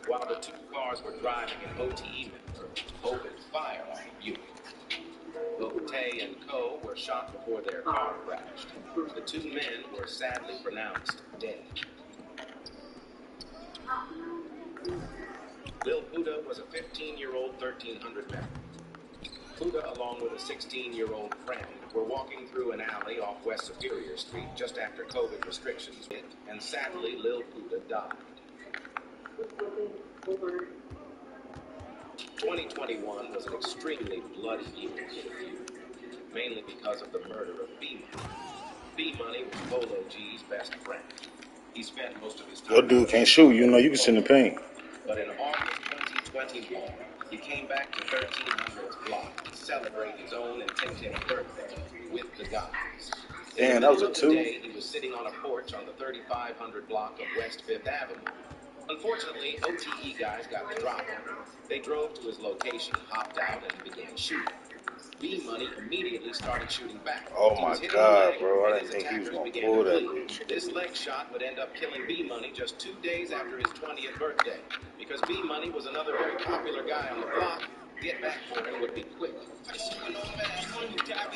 While the two cars were driving, an OTE member opened fire on the Buick. Both Tay & Co. were shot before their car crashed. The two men were sadly pronounced dead. Lil Puda was a 15-year-old 1,300 member. Puda, along with a 16-year-old friend, were walking through an alley off West Superior Street just after COVID restrictions hit, and sadly, Lil Puda died. 2021 was an extremely bloody year for the feud, mainly because of the murder of B-Money. B-Money was Polo G's best friend. He spent most of his time... Your dude can't shoot, you know, you can send the pain. But in August 2021, he came back to 1300's block to celebrate his own and Tim Tim's birthday with the guys. Damn, that was a two. Day, he was sitting on a porch on the 3500 block of West 5th Avenue. Unfortunately, OTE guys got the drop on him. They drove to his location, hopped out, and began shooting. B-Money immediately started shooting back. Oh my God, bro, I didn't think he was going to pull that bitch. This leg shot would end up killing B-Money just 2 days after his 20th birthday. Because B-Money was another very popular guy on the block, get back for him would be quick.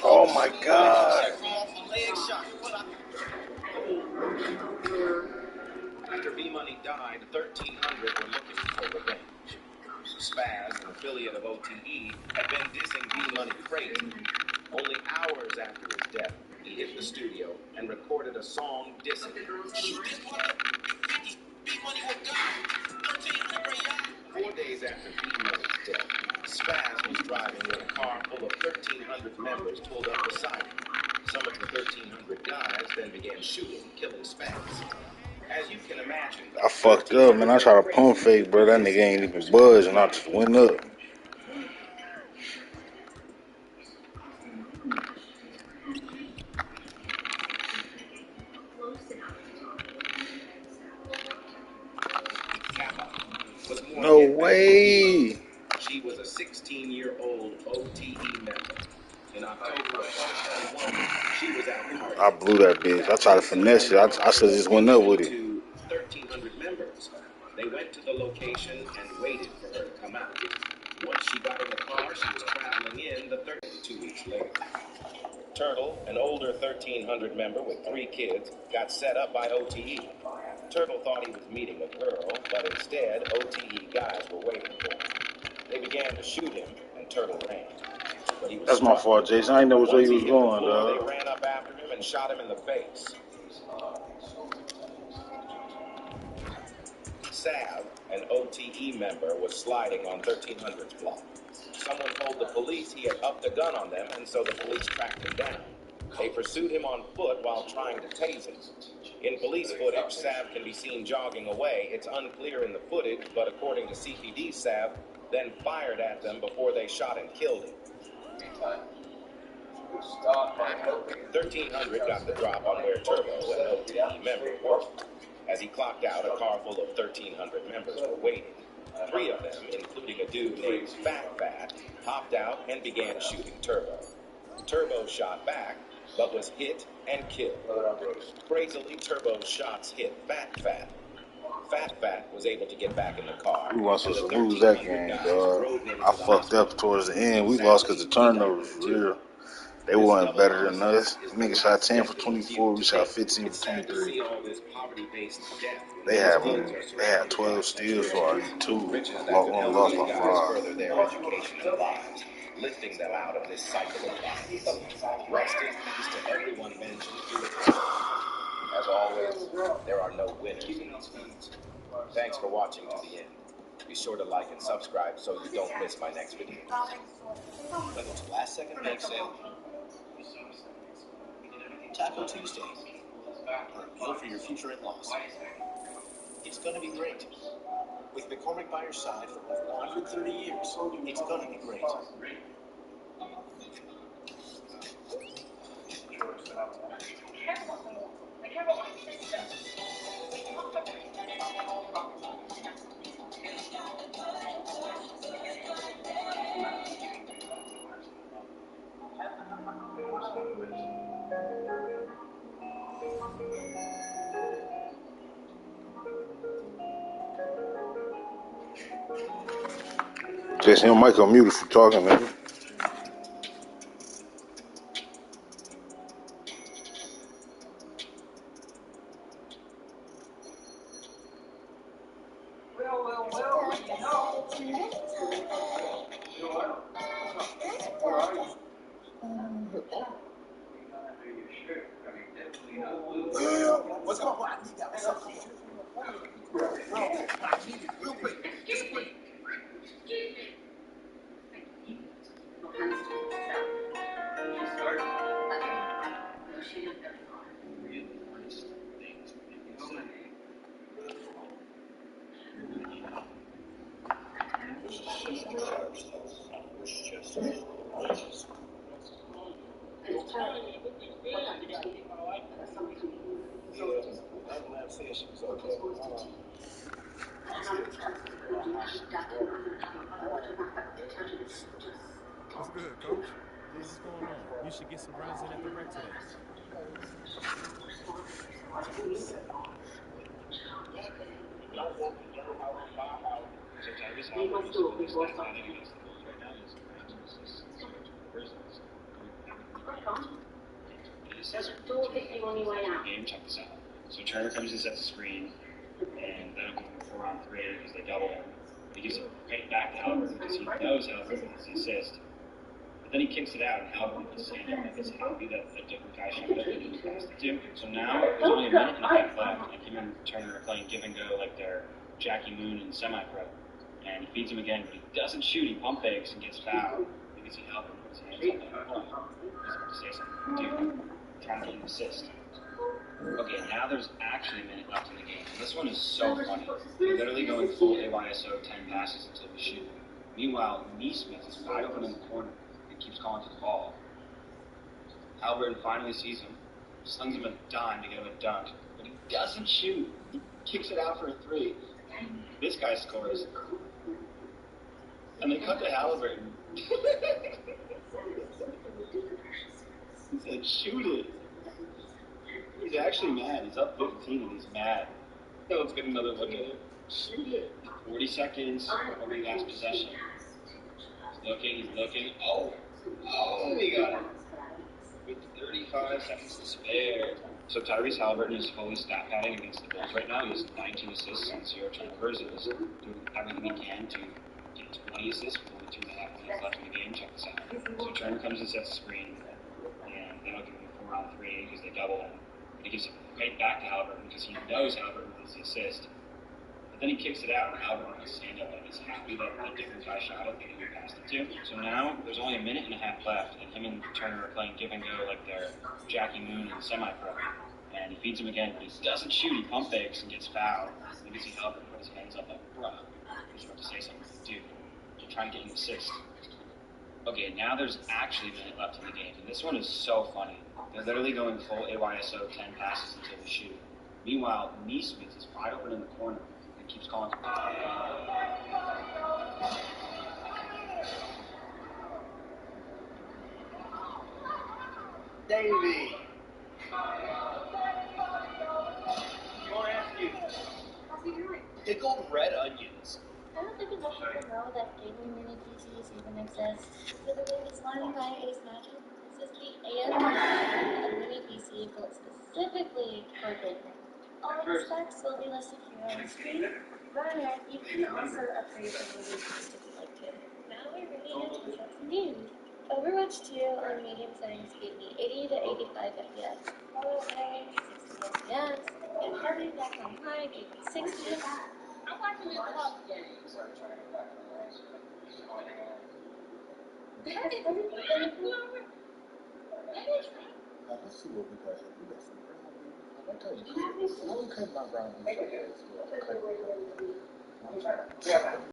Oh my God. After B-Money died, 1,300 were looking for revenge. Spaz, an affiliate of OTE, had been dissing B-Money crazy. Only hours after his death, he hit the studio and recorded a song dissing him. 4 days after B-Money's death, Spaz was driving when a car full of 1,300 members pulled up beside him. Some of the 1,300 guys then began shooting, killing Spaz. As you can imagine, I fucked up, man. I tried to pump fake, bro. That nigga ain't even budge, and I just went up. No way. She was a 16-year-old OTE member. In October of 2021, she was at a party. I blew that bitch. I tried to finesse it. I should have just went up with it. 1,300 members. They went to the location and waited for her to come out. Once she got in the car, she was traveling in the 32 weeks later. Turtle, an older 1,300 member with 3 kids, got set up by OTE. Turtle thought he was meeting a girl, but instead, OTE guys were waiting for him. They began to shoot him, and Turtle ran. But he was That's my fault, Jason. I didn't know which way you was going, They dog. ran up after him and shot him in the face. Sav, an OTE member, was sliding on 1300's block. Someone told the police he had upped a gun on them, and so the police tracked him down. They pursued him on foot while trying to tase him. In police footage, Sav can be seen jogging away. It's unclear in the footage, but according to CPD, Sav then fired at them before they shot and killed him. 1300 got the drop on where Turbo, an OTE member, worked. As he clocked out, a car full of 1,300 members were waiting. 3 of them, including a dude named Fat, hopped out and began shooting Turbo. Turbo shot back, but was hit and killed. Crazily, Turbo's shots hit Fat. Fat was able to get back in the car. We weren't supposed to lose that game, dog. I fucked up towards the end. We lost because the turnovers, for real. They weren't better than us. Niggas shot 10 for 24. We shot 15 for 23. They had 12 steals for our 2. One lost by 5. Their education and lives, lifting them out of this cycle of violence. Rest in peace to everyone mentioned through it. As always, there are no winners in these feeds. Thanks for watching to the end. Be sure to like and subscribe so you don't miss my next video. Whether it's last second bake sale, Taco Tuesday, or a meal for your future in-laws. It's gonna be great. With McCormick by your side for over 130 years, it's gonna be great. Jason, your mic on mute if you're talking, nigga. What's going on? I need that. What's up? I need it real quick. Just quick. What's good, Coach? What's going on? You should get some runs in at the rec today. Game, check this out. So Turner comes and sets the screen, and then we're on 3 because they double him. He gives it right back to Halliburton because he knows Halliburton has the assist. But then he kicks it out, and Halliburton is saying that it's happy that a different guy shot it and passed it to. So now there's only a minute and a half left, and him and Turner are playing give and go like they're Jackie Moon and semi-pro. And he feeds him again, but he doesn't shoot. He pump fakes and gets fouled. You can see Halliburton puts his hands on the point. He's about to say something. Dude, trying to get an assist. Okay, now there's actually a minute left in the game. And this one is so funny. They're literally going full AYSO 10 passes until we shoot. Meanwhile, Neesmith is wide open in the corner and keeps calling to the ball. Halliburton finally sees him, slings him a dime to get him a dunk, but he doesn't shoot. He kicks it out for a 3. This guy scores. And they cut to Halliburton. He said, shoot it. He's actually mad. He's up 15 and he's mad. So let's get another look at it. Shoot it. 40 seconds over the last possession. He's looking. Oh, he got it. With 35 seconds to spare. So Tyrese Halliburton is fully stat padding against the Bulls right now. He has 19 assists and 0 turnovers. He is doing everything he can to get 20 assists with only 2.5 minutes left in the game. Check this out. So Turner comes and sets the screen, and they don't give him a 4-on-3 because they double him. But he gives it right back to Halliburton because he knows Halliburton wants the assist. But then he kicks it out, and Halliburton has stand up and is happy that a different guy shot it than who he passed it to. So now there's only a minute and a half left, and him and Turner are playing give and go like they're Jackie Moon and semi-pro. And he feeds him again, but he doesn't shoot. He pump fakes and gets fouled. You can see Halliburton put his hands up like, bruh. He's about to say something. Dude, you're trying to get an assist. Okay, now there's actually a minute left in the game, and this one is so funny. They're literally going full AYSO 10 passes until they shoot. Meanwhile, Neesmith is wide open in the corner and keeps calling for Davey. Pickled red onions. I don't think enough people know that gaming mini PCs even exist. So the latest line by Ace Magic is the AMD, a mini PC built specifically for gaming. All the specs will be listed here on the screen. But you can also upgrade your mini PC if you like to. Now we're ready to push up some games. Overwatch 2 on medium settings gave me 80 to 85 FPS. Halo A, 60 FPS. And Harvey back on high gave me 60. I'm watching this pop game. Let's see what we got here. We got some brown beef. I told you, I would cut my brown beef.